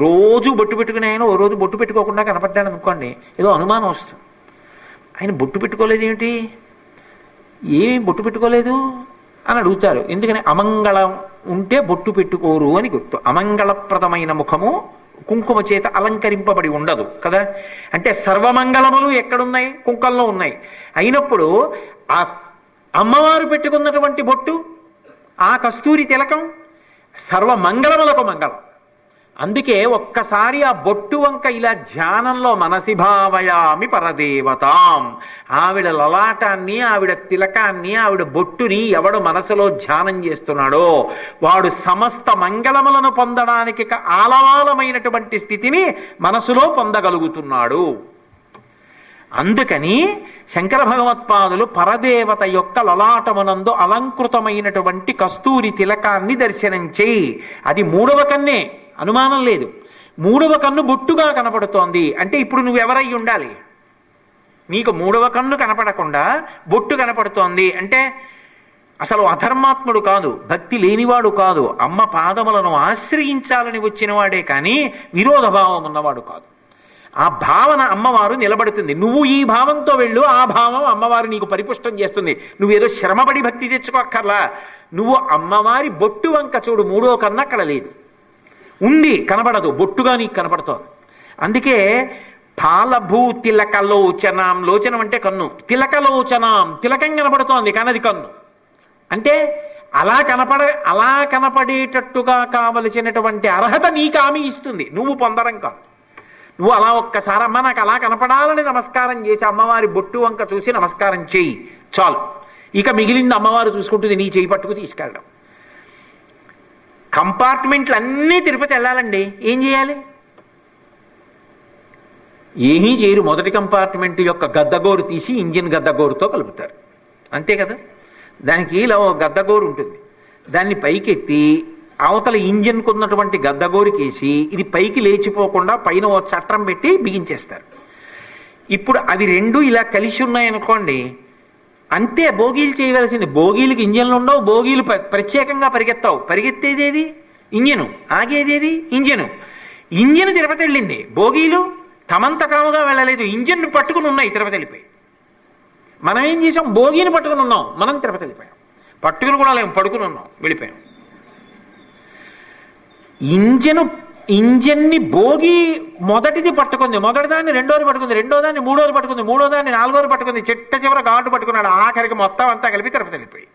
రోజు బొట్టు పెట్టుకుని ఆయన ఓ రోజు బొట్టు పెట్టుకోకుండా కనపడ్డాడు అనుకోండి, ఏదో అనుమానం వస్తుంది. ఆయన బొట్టు పెట్టుకోలేదేమిటి, ఏమి బొట్టు పెట్టుకోలేదు అని అడుగుతారు. ఎందుకని? అమంగళం ఉంటే బొట్టు పెట్టుకోరు అని గుర్తు. అమంగళప్రదమైన ముఖము కుంకుమ చేత అలంకరింపబడి ఉండదు కదా. అంటే సర్వమంగళములు ఎక్కడున్నాయి? కుంకంలో ఉన్నాయి. అయినప్పుడు ఆ అమ్మవారు పెట్టుకున్నటువంటి బొట్టు, ఆ కస్తూరి తిలకం సర్వమంగళములకు మంగళం. అందుకే ఒక్కసారి ఆ బొట్టు వంక ఇలా ధ్యానంలో మనసి భావయామి పరదేవతాం, ఆవిడ లలాటాన్ని, ఆవిడ తిలకాన్ని, ఆవిడ బొట్టుని ఎవడు మనసులో ధ్యానం చేస్తున్నాడో వాడు సమస్త మంగళములను పొందడానికి ఆలవాలమైనటువంటి స్థితిని మనసులో పొందగలుగుతున్నాడు. అందుకని శంకర భగవత్పాదులు పరదేవత యొక్క లలాటమునందు అలంకృతమైనటువంటి కస్తూరి తిలకాన్ని దర్శనం చేయి. అది మూడవ కన్నే, అనుమానం లేదు. మూడవ కన్ను బొట్టుగా కనపడుతోంది అంటే ఇప్పుడు నువ్వెవరై ఉండాలి? నీకు మూడవ కన్ను కనపడకుండా బొట్టు కనపడుతోంది అంటే అసలు అధర్మాత్ముడు కాదు, భక్తి లేనివాడు కాదు, అమ్మ పాదములను ఆశ్రయించాలని వచ్చినవాడే కానీ విరోధభావం ఉన్నవాడు కాదు. ఆ భావన అమ్మవారు నిలబడుతుంది. నువ్వు ఈ భావంతో వెళ్ళు, ఆ భావం అమ్మవారు నీకు పరిపుష్టం చేస్తుంది. నువ్వేదో శ్రమపడి భక్తి తెచ్చుకోక్కర్లా. నువ్వు అమ్మవారి బొట్టు వంక చూడు, మూడో కన్ను అక్కడ లేదు, ఉంది, కనబడదు, బొట్టుగా నీకు కనపడుతోంది. అందుకే పాలభూతిలకలోచనాం, లోచనం అంటే కన్ను, తిలకలోచనాం తిలకం కనపడుతోంది కానీ అది కన్ను. అంటే అలా కనపడేటట్టుగా కావలసినటువంటి అర్హత నీకు ఆమె ఇస్తుంది, నువ్వు పొందడం కాదు. నువ్వు అలా ఒక్కసారి అమ్మ నాకు అలా కనపడాలని నమస్కారం చేసి అమ్మవారి బొట్టు వంక చూసి నమస్కారం చేయి చాలు. ఇక మిగిలింది అమ్మవారు చూసుకుంటుంది, నీ చేయి పట్టుకు తీసుకెళ్ళడం. కంపార్ట్మెంట్లు అన్నీ తిరుపతి వెళ్ళాలండి, ఏం చేయాలి? ఏమీ చేయరు. మొదటి కంపార్ట్మెంట్ యొక్క గద్దగోరు తీసి ఇంజిన్ గద్దగోరుతో కలుపుతారు, అంతే కదా. దానికి ఇలా గద్దగోరు ఉంటుంది, దాన్ని పైకెత్తి అవతల ఇంజిన్కు ఉన్నటువంటి గద్దగోరికేసి ఇది పైకి లేచిపోకుండా పైన ఓ చట్రం పెట్టి బిగించేస్తారు. ఇప్పుడు అవి రెండు ఇలా కలిసి ఉన్నాయనుకోండి, అంతే బోగీలు చేయవలసింది. బోగీలకి ఇంజన్లు ఉండవు, బోగీలు ప్రత్యేకంగా పరిగెత్తావు. పరిగెత్తేదేది ఇంజను, ఆగేదేది ఇంజను. ఇంజన్ తిరుపతి వెళ్ళింది, బోగీలు తమంత కాముగా వెళ్ళలేదు, ఇంజన్ పట్టుకుని ఉన్నాయి తిరుపతి వెళ్ళిపోయి. మనం ఏం చేసాం? బోగీని పట్టుకుని ఉన్నాం, మనం తిరుపతి వెళ్ళిపోయాం. పట్టుకుని కూడా లేము, పడుకుని ఉన్నాం, వెళ్ళిపోయాం. ఇంజన్ని భోగి మొదటిది పట్టుకుంది, మొదటి దాన్ని రెండోది పట్టుకుంది, రెండో దాన్ని మూడోది పట్టుకుంది, మూడో దాన్ని నాలుగోది పట్టుకుంది, చిట్ట చివర ఘాటు పట్టుకున్నాడు. ఆఖరికి మొత్తం అంతా కలిపి తిరుపతి వెళ్ళిపోయి.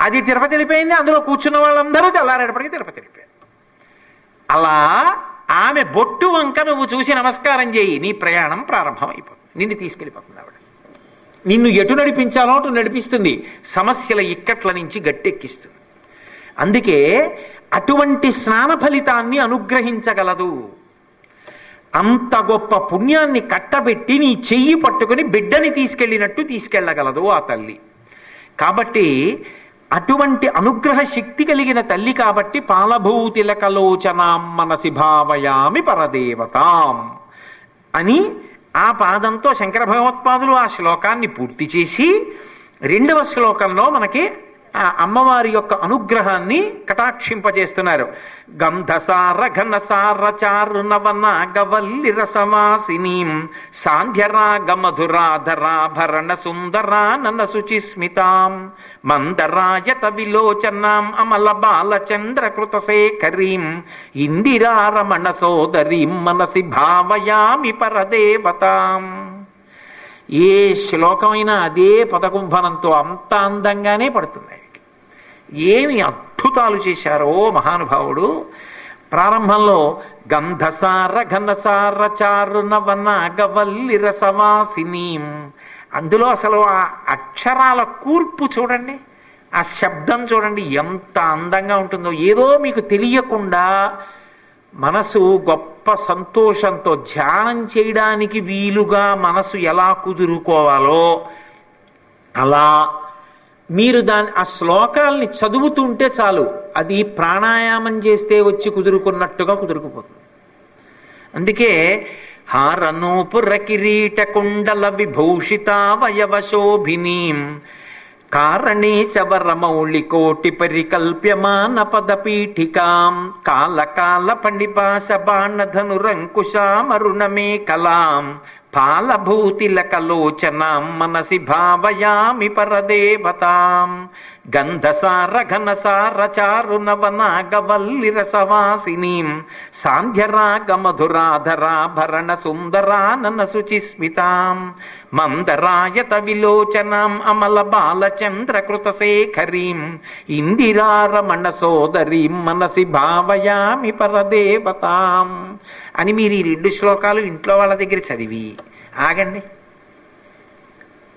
అది తిరుపతి వెళ్ళిపోయింది, అందులో కూర్చున్న వాళ్ళందరూ తెల్లారేపటికి తిరుపతి వెళ్ళిపోయారు. అలా ఆమె బొట్టు వంక నువ్వు చూసి నమస్కారం చేయి, నీ ప్రయాణం ప్రారంభం అయిపోతుంది. నిన్ను తీసుకెళ్ళిపోతుంది ఆవిడ. నిన్ను ఎటు నడిపించాలో అటు నడిపిస్తుంది, సమస్యల ఇక్కట్ల నుంచి గట్టెక్కిస్తుంది. అందుకే అటువంటి స్నాన ఫలితాన్ని అనుగ్రహించగలదు. అంత గొప్ప పుణ్యాన్ని కట్టబెట్టి నీ చెయ్యి పట్టుకుని బిడ్డని తీసుకెళ్ళినట్టు తీసుకెళ్ళగలదు ఆ తల్లి. కాబట్టి అటువంటి అనుగ్రహ శక్తి కలిగిన తల్లి కాబట్టి పాలభూతిలకలోచనాం మనసి భావయామి పరదేవతాం అని ఆ పాదంతో శంకర భగవత్పాదులు ఆ శ్లోకాన్ని పూర్తి చేసి రెండవ శ్లోకంలో మనకి ఆ అమ్మవారి యొక్క అనుగ్రహాన్ని కటాక్షింపజేస్తున్నారు. గంధసార ఘనసార చారు నవనాగవల్లి రసవాసినీం సాంధ్యరాగ మధురాధరాభరణ సుందరానన శుచిస్మితాం మందరాయత విలోచనాం అమల బాలచంద్రకృత శేఖరీం ఇందిరారమణ సోదరీం మనసి భావయామి పరదేవతాం. ఏ శ్లోకమైనా అదే పదకుంభనంతో అంత అందంగానే పడుతుంది. ఏమి అద్భుతాలు చేశారో మహానుభావుడు. ప్రారంభంలో గంధసార ఘనసార చారు నవనాగవల్లి రసవాసినీం, అందులో అసలు ఆ అక్షరాల కూర్పు చూడండి, ఆ శబ్దం చూడండి ఎంత అందంగా ఉంటుందో. ఏదో మీకు తెలియకుండా మనసు గొప్ప సంతోషంతో ధ్యానం చేయడానికి వీలుగా మనసు ఎలా కుదురుకోవాలో అలా మీరు ఆ శ్లోకాల్ని చదువుతుంటే చాలు, అది ప్రాణాయామం చేస్తే వచ్చి కుదురుకున్నట్టుగా కుదురుకుపోతుంది. అందుకే హారనూపుర కిరీట కుండల విభూషితావయవశోభినీం కారణే శవరమౌళి కోటి పరికల్ప్యమాన పదపీఠికాం కాలకాల పండిపాశ బాణధనురంకుశామరుణమే కలాం పాలభూతిలకలోచనాం మనసి భావయామి పరదేవతాం గంధసార ఘనసార చారు నవనాగవల్లి రసవాసినీం సాంధ్యరాగ మధురాధరాభరణ సుందరానన శుచిస్మితాం మందరాయత విలోచనాం అమల బాలచంద్రకృత శేఖరీం ఇందిరారమణ సోదరీం మనసి భావయామి పరదేవతాం అని మీరు ఈ 2 శ్లోకాలు ఇంట్లో వాళ్ళ దగ్గర చదివి ఆగండి.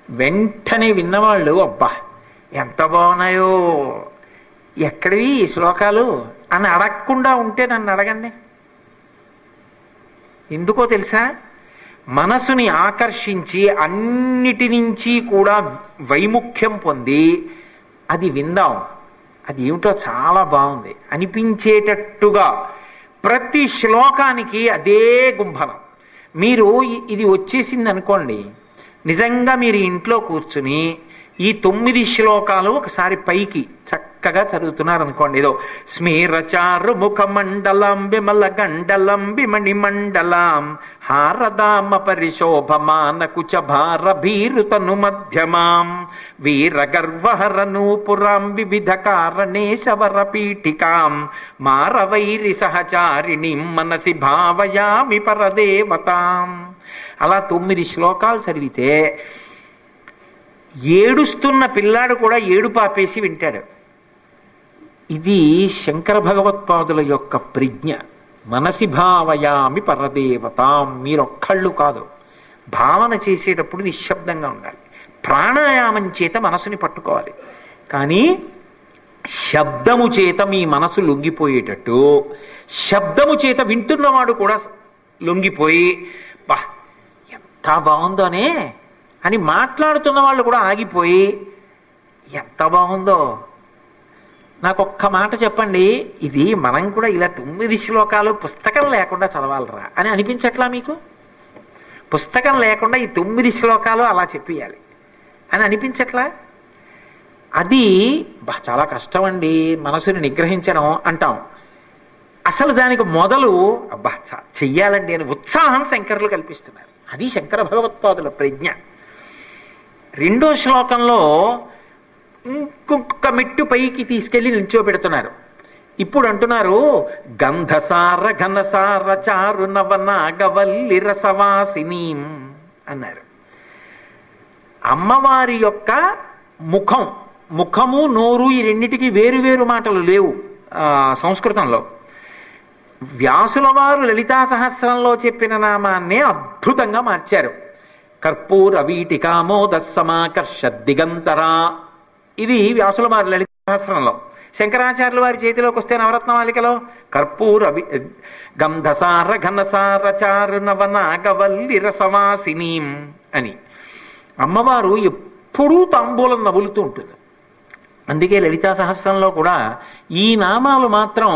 వెంటనే విన్నవాళ్ళు అబ్బా ఎంత బాగున్నాయో, ఎక్కడివి ఈ శ్లోకాలు అని అడగకుండా ఉంటే నన్ను అడగండి. ఎందుకో తెలుసా? మనసుని ఆకర్షించి అన్నిటి నుంచి కూడా వైముఖ్యం పొంది అది విందాం, అది ఏమిటో చాలా బాగుంది అనిపించేటట్టుగా ప్రతి శ్లోకానికి అదే గుంభనం. మీరు ఇది వచ్చేసింది అనుకోండి, నిజంగా మీరు ఇంట్లో కూర్చుని ఈ 9 శ్లోకాలు ఒకసారి పైకి చక్కగా చదువుతున్నారు అనుకోండి. ఏదో స్మీరచారు ముఖమండలం విమల గండలం విమణి మండలాం హారదామ పరిశోభమాన కుచ భార భీరుతను మధ్యమాం వీర గర్వహర నూపురాం వివిధ కారణేశవర పీఠికాం మారవైరి సహచారిణి మనసి భావయామి పరదేవతాం. అలా 9 శ్లోకాలు చదివితే ఏడుస్తున్న పిల్లాడు కూడా ఏడుపాపేసి వింటాడు. ఇది శంకర భగవత్పాదుల యొక్క ప్రజ్ఞ. మనసి భావయామి పరదేవతాం. మీరొక్కళ్ళు కాదు, భావన చేసేటప్పుడు నిశ్శబ్దంగా ఉండాలి. ప్రాణాయామం చేత మనసుని పట్టుకోవాలి. కానీ శబ్దము చేత మీ మనసు లొంగిపోయేటట్టు, శబ్దము చేత వింటున్నవాడు కూడా లొంగిపోయి బా ఎంత బాగుందోనే అని మాట్లాడుతున్న వాళ్ళు కూడా ఆగిపోయి ఎంత బాగుందో. నాకు ఒక్క మాట చెప్పండి, ఇది మనం కూడా ఇలా 9 శ్లోకాలు పుస్తకం లేకుండా చదవాలరా అని అనిపించట్లా మీకు? పుస్తకం లేకుండా ఈ 9 శ్లోకాలు అలా చెప్పేయాలి అని అనిపించట్లా? అది చాలా కష్టం అండి మనసుని నిగ్రహించడం అంటాం. అసలు దానికి మొదలు అబ్బా చెయ్యాలండి అని ఉత్సాహం శంకరులు కల్పిస్తున్నారు. అది శంకర భగవత్పాదుల ప్రజ్ఞ. 2వ శ్లోకంలో ఇంకొక మెట్టు పైకి తీసుకెళ్లి నిల్చోబెడుతున్నారు. ఇప్పుడు అంటున్నారు గంధసార ఘనసార చారు నవనాగవల్లి రసవాసినీం అన్నారు. అమ్మవారి యొక్క ముఖము నోరు ఈ రెండిటికి వేరువేరు మాటలు లేవు సంస్కృతంలో. వ్యాసుల వారు లలితా సహస్రంలో చెప్పిన నామాన్నే అద్భుతంగా మార్చారు. కర్పూర వీటికామోద సమాకర్ష దిగంతరా, ఇది వ్యాసుల వారి లలితా సహస్రంలో. శంకరాచార్యుల వారి చేతిలోకి వస్తే నవరత్నమాలికలో కర్పూర గంధసార ఘనసార చారు నవనాగవల్లి రసవాసినీం అని. అమ్మవారు ఎప్పుడూ తాంబూలం నవ్వులుతూ ఉంటుంది. అందుకే లలితా సహస్రంలో కూడా ఈ నామాలు మాత్రం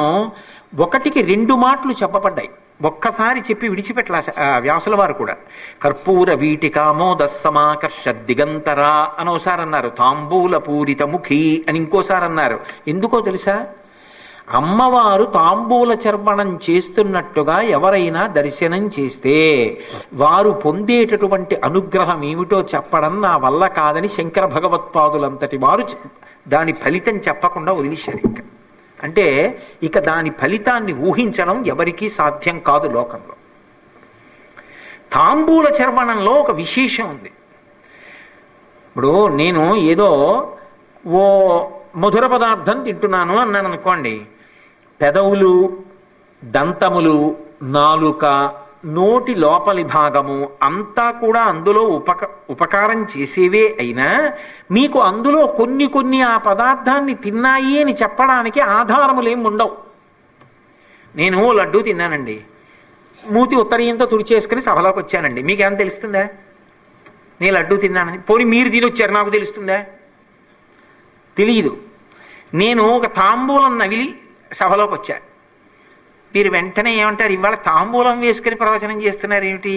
1కి 2 మాటలు చెప్పబడ్డాయి. ఒక్కసారి చెప్పి విడిచిపెట్టలా వ్యాసుల వారు కూడా. కర్పూర వీటికామోద సమాకర్ష దిగంతరా అని ఒకసారి అన్నారు. తాంబూల పూరిత ముఖి అని ఇంకోసారి అన్నారు. ఎందుకో తెలుసా? అమ్మవారు తాంబూల చర్వణం చేస్తున్నట్టుగా ఎవరైనా దర్శనం చేస్తే వారు పొందేటటువంటి అనుగ్రహం ఏమిటో చెప్పడం నా వల్ల కాదని శంకర భగవత్పాదులంతటి వారు దాని ఫలితం చెప్పకుండా వదిలేశారు. అంటే ఇక దాని ఫలితాన్ని ఊహించడం ఎవరికీ సాధ్యం కాదు లోకంలో. తాంబూల చర్వణంలో ఒక విశేషం ఉంది. ఇప్పుడు నేను ఏదో ఓ మధుర పదార్థం తింటున్నాను అన్నాను అనుకోండి, పెదవులు, దంతములు, నాలుక, నోటి లోపలి భాగము అంతా కూడా అందులో ఉపకారం చేసేవే అయినా మీకు అందులో కొన్ని ఆ పదార్థాన్ని తిన్నాయి అని చెప్పడానికి ఆధారములేం ఉండవు. నేను లడ్డూ తిన్నానండి, మూతి ఉత్తరీయంతో తుడిచేసుకుని సభలోకి వచ్చానండి, మీకేమైనా తెలుస్తుందా నేను లడ్డూ తిన్నానని? పోనీ మీరు తినొచ్చారు, నాకు తెలుస్తుందా? తెలియదు. నేను ఒక తాంబూలం నవిలి సభలోకి వచ్చా, మీరు వెంటనే ఏమంటారు? ఇవాళ తాంబూలం వేసుకుని ప్రవచనం చేస్తున్నారు ఏమిటి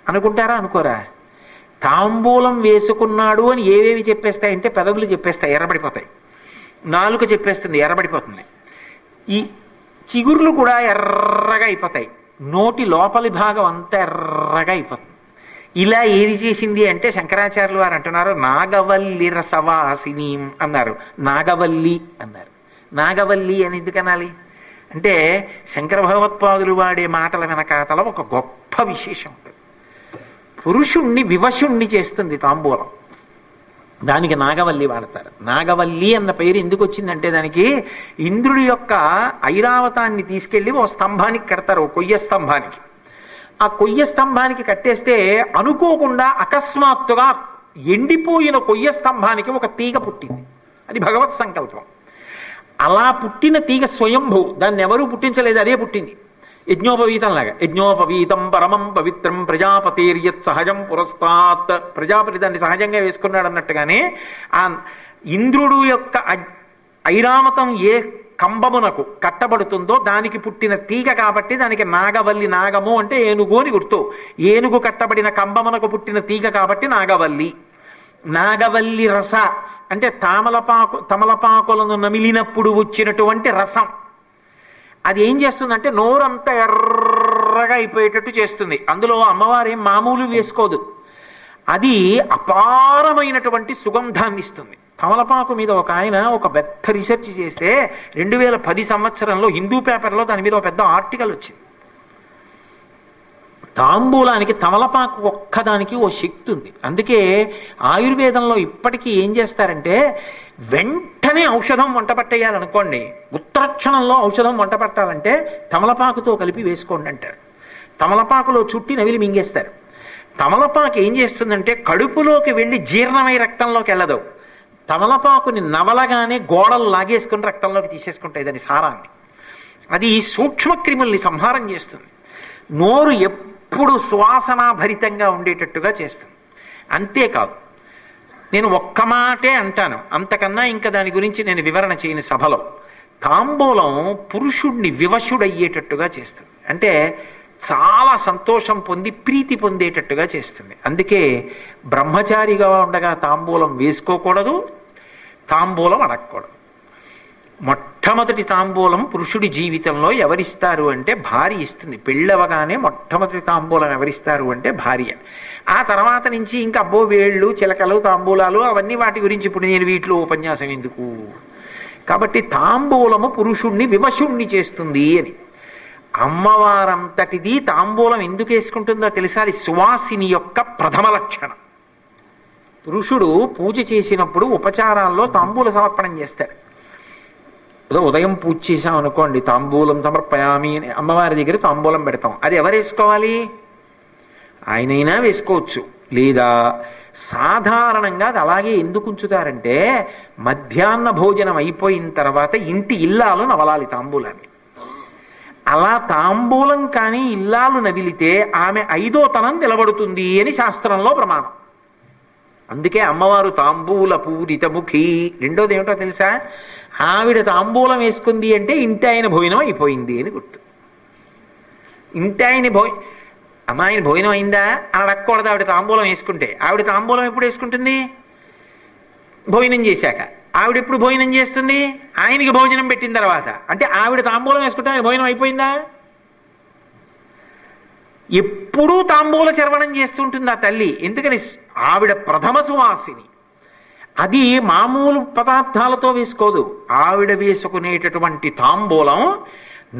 అనుకుంటారా? అనుకోరా? తాంబూలం వేసుకున్నాడు అని ఏవేవి చెప్పేస్తాయంటే పెదవులు చెప్పేస్తాయి, ఎర్రబడిపోతాయి. నాలుక చెప్పేస్తుంది, ఎర్రబడిపోతుంది. ఈ చిగుర్లు కూడా ఎర్రగా అయిపోతాయి. నోటి లోపలి భాగం అంతా ఎర్రగా అయిపోతుంది. ఇలా ఏది చేసింది అంటే శంకరాచార్యులు వారు అంటున్నారు నాగవల్లి రసవాసిని అన్నారు. నాగవల్లి అన్నారు. నాగవల్లి అని ఎందుకు అనాలి అంటే శంకర భగవత్పాదులు వాడే మాటల వెనకాతల ఒక గొప్ప విశేషం ఉంటుంది. పురుషుణ్ణి వివశుణ్ణి చేస్తుంది తాంబూలం. దానికి నాగవల్లి వాడతారు. నాగవల్లి అన్న పేరు ఎందుకు వచ్చిందంటే దానికి ఇంద్రుడి యొక్క ఐరావతాన్ని తీసుకెళ్లి ఓ స్తంభానికి కడతారు, ఓ కొయ్య స్తంభానికి. ఆ కొయ్య స్తంభానికి కట్టేస్తే అనుకోకుండా అకస్మాత్తుగా ఎండిపోయిన కొయ్య స్తంభానికి ఒక తీగ పుట్టింది. అది భగవత్ సంకల్పం. అలా పుట్టిన తీగ స్వయంభూ, దాన్ని ఎవరూ పుట్టించలేదు, అదే పుట్టింది. యజ్ఞోపవీతంలాగా. యజ్ఞోపవీతం పరమం పవిత్రం ప్రజాపతిర్యత్ సహజం పురస్తాత్. ప్రజాపతి దాన్ని సహజంగా వేసుకున్నాడు అన్నట్టుగానే ఆ ఇంద్రుడు యొక్క ఐరావతం ఏ కంబమునకు కట్టబడుతుందో దానికి పుట్టిన తీగ కాబట్టి దానికి నాగవల్లి. నాగము అంటే ఏనుగు అని గుర్తు. ఏనుగు కట్టబడిన కంబమునకు పుట్టిన తీగ కాబట్టి నాగవల్లి. నాగవల్లి రస అంటే తమలపాకులను నమిలినప్పుడు వచ్చినటువంటి రసం. అది ఏం చేస్తుందంటే నోరంతా ఎర్రగా అయిపోయేటట్టు చేస్తుంది. అందులో అమ్మవారు ఏం మామూలు వేసుకోదు, అది అపారమైనటువంటి సుగంధాన్ని ఇస్తుంది. తమలపాకు మీద ఒక ఆయన ఒక పెద్ద రీసెర్చ్ చేస్తే 2010 సంవత్సరంలో హిందూ పేపర్లో దాని మీద ఒక పెద్ద ఆర్టికల్ వచ్చింది. తాంబూలానికి తమలపాకు ఒక్కదానికి ఓ శక్తి ఉంది. అందుకే ఆయుర్వేదంలో ఇప్పటికీ ఏం చేస్తారంటే వెంటనే ఔషధం వంట పట్టేయాలనుకోండి, ఉత్తరక్షణంలో ఔషధం వంట పట్టాలంటే తమలపాకుతో కలిపి వేసుకోండి అంటారు. తమలపాకులో చుట్టి నవిలి మింగేస్తారు. తమలపాకు ఏం చేస్తుందంటే కడుపులోకి వెళ్ళి జీర్ణమై రక్తంలోకి వెళ్ళదు. తమలపాకుని నవలగానే గోడలు లాగేసుకుని రక్తంలోకి తీసేసుకుంటాయి దాని సారాన్ని. అది సూక్ష్మక్రిముల్ని సంహారం చేస్తుంది. నోరు ఎప్పుడు సువాసనాభరితంగా ఉండేటట్టుగా చేస్తుంది. అంతేకాదు, నేను ఒక్క మాటే అంటాను, అంతకన్నా ఇంకా దాని గురించి నేను వివరణ చేయని సభలో, తాంబూలం పురుషుణ్ణి వివశుడయ్యేటట్టుగా చేస్తుంది. అంటే చాలా సంతోషం పొంది ప్రీతి పొందేటట్టుగా చేస్తుంది. అందుకే బ్రహ్మచారిగా ఉండగా తాంబూలం వేసుకోకూడదు, తాంబూలం అడగకూడదు. మొట్టమొదటి తాంబూలం పురుషుడి జీవితంలో ఎవరిస్తారు అంటే భార్య ఇస్తుంది. పెళ్ళవగానే మొట్టమొదటి తాంబూలం ఎవరిస్తారు అంటే భార్య. ఆ తర్వాత నుంచి ఇంకా అబ్బో వేళ్ళు చిలకలు తాంబూలాలు అవన్నీ వాటి గురించి ఇప్పుడు నేను వీటిలో ఉపన్యాసం ఎందుకు. కాబట్టి తాంబూలము పురుషుణ్ణి వివశుణ్ణి చేస్తుంది అని. అమ్మవారంతటిది తాంబూలం ఎందుకు వేసుకుంటుందో తెలుసా? అది సువాసిని యొక్క ప్రథమ లక్షణం. పురుషుడు పూజ చేసినప్పుడు ఉపచారాల్లో తాంబూల సమర్పణం చేస్తాడు. ఏదో ఉదయం పూజ చేసాం అనుకోండి, తాంబూలం సమర్పయామి అని అమ్మవారి దగ్గర తాంబూలం పెడతాం. అది ఎవరు వేసుకోవాలి? ఆయనైనా వేసుకోవచ్చు, లేదా సాధారణంగా అది అలాగే ఎందుకు ఉంచుతారంటే మధ్యాహ్న భోజనం అయిపోయిన తర్వాత ఇంటి ఇల్లాలు నవలాలి తాంబూలాన్ని. అలా తాంబూలం కానీ ఇల్లాలు నవిలితే ఆమె ఐదోతనం నిలబడుతుంది అని శాస్త్రంలో ప్రమాణం. అందుకే అమ్మవారు తాంబూల పూరితముఖి. రెండోది ఏమిటో తెలుసా? ఆవిడ తాంబూలం వేసుకుంది అంటే ఇంటి ఆయన భోజనం అయిపోయింది అని గుర్తు. ఇంటి ఆయన అమ్మాయిని భోజనం అయిందా అని అడగకూడదు. ఆవిడ తాంబూలం వేసుకుంటే. ఆవిడ తాంబూలం ఎప్పుడు వేసుకుంటుంది? భోజనం చేశాక. ఆవిడ ఎప్పుడు భోజనం చేస్తుంది? ఆయనకి భోజనం పెట్టిన తర్వాత. అంటే ఆవిడ తాంబూలం వేసుకుంటే ఆయన భోజనం అయిపోయిందా? ఎప్పుడూ తాంబూల చర్వణం చేస్తుంటుంది ఆ తల్లి. ఎందుకని? ఆవిడ ప్రథమ సువాసిని. అది మామూలు పదార్థాలతో వేసుకోదు. ఆవిడ వేసుకునేటటువంటి తాంబూలం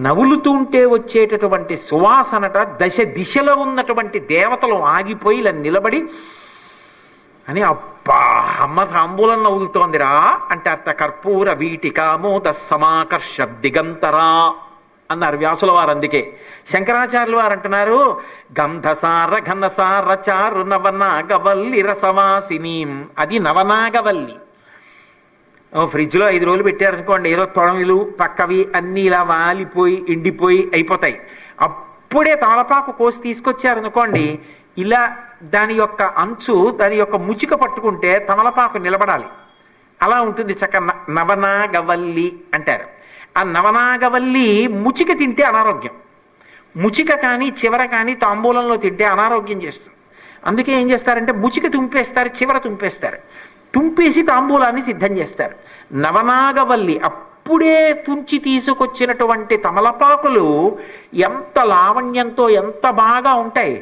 నవ్వులుతుంటే వచ్చేటటువంటి సువాసనట దశ దిశలో ఉన్నటువంటి దేవతలు ఆగిపోయి ఇలా నిలబడి అని అబ్బా అమ్మ తాంబూలం నవ్వులుతోందిరా అంటే అత్త కర్పూర వీటికామోద సమాకర్ష దిగంతరా అన్నారు వ్యాసుల వారు. అందుకే శంకరాచార్యులు వారు అంటున్నారు గంధసార ఘనసార చారు నవనాగవల్లి రసవాసిని. అది నవనాగవల్లి. ఫ్రిడ్జ్లో 5 రోజులు పెట్టారనుకోండి, ఏదో తొడమిలు పక్కవి అన్నీ ఇలా వాలిపోయి ఎండిపోయి అయిపోతాయి. అప్పుడే తమలపాకు కోసి తీసుకొచ్చారనుకోండి, ఇలా దాని యొక్క అంచు దాని యొక్క ముచిక పట్టుకుంటే తమలపాకు నిలబడాలి. అలా ఉంటుంది చక్క నవనాగవల్లి అంటారు. ఆ నవనాగవల్లి ముచిక తింటే అనారోగ్యం. ముచిక కానీ చివర కానీ తాంబూలంలో తింటే అనారోగ్యం చేస్తుంది. అందుకే ఏం చేస్తారంటే ముచిక తుంపేస్తారు, చివర తుంపేస్తారు. తుంపేసి తాంబూలాన్ని సిద్ధం చేస్తారు. నవనాగవల్లి అప్పుడే తుంచి తీసుకొచ్చినటువంటి తమలపాకులు ఎంత లావణ్యంతో ఎంత బాగా ఉంటాయి.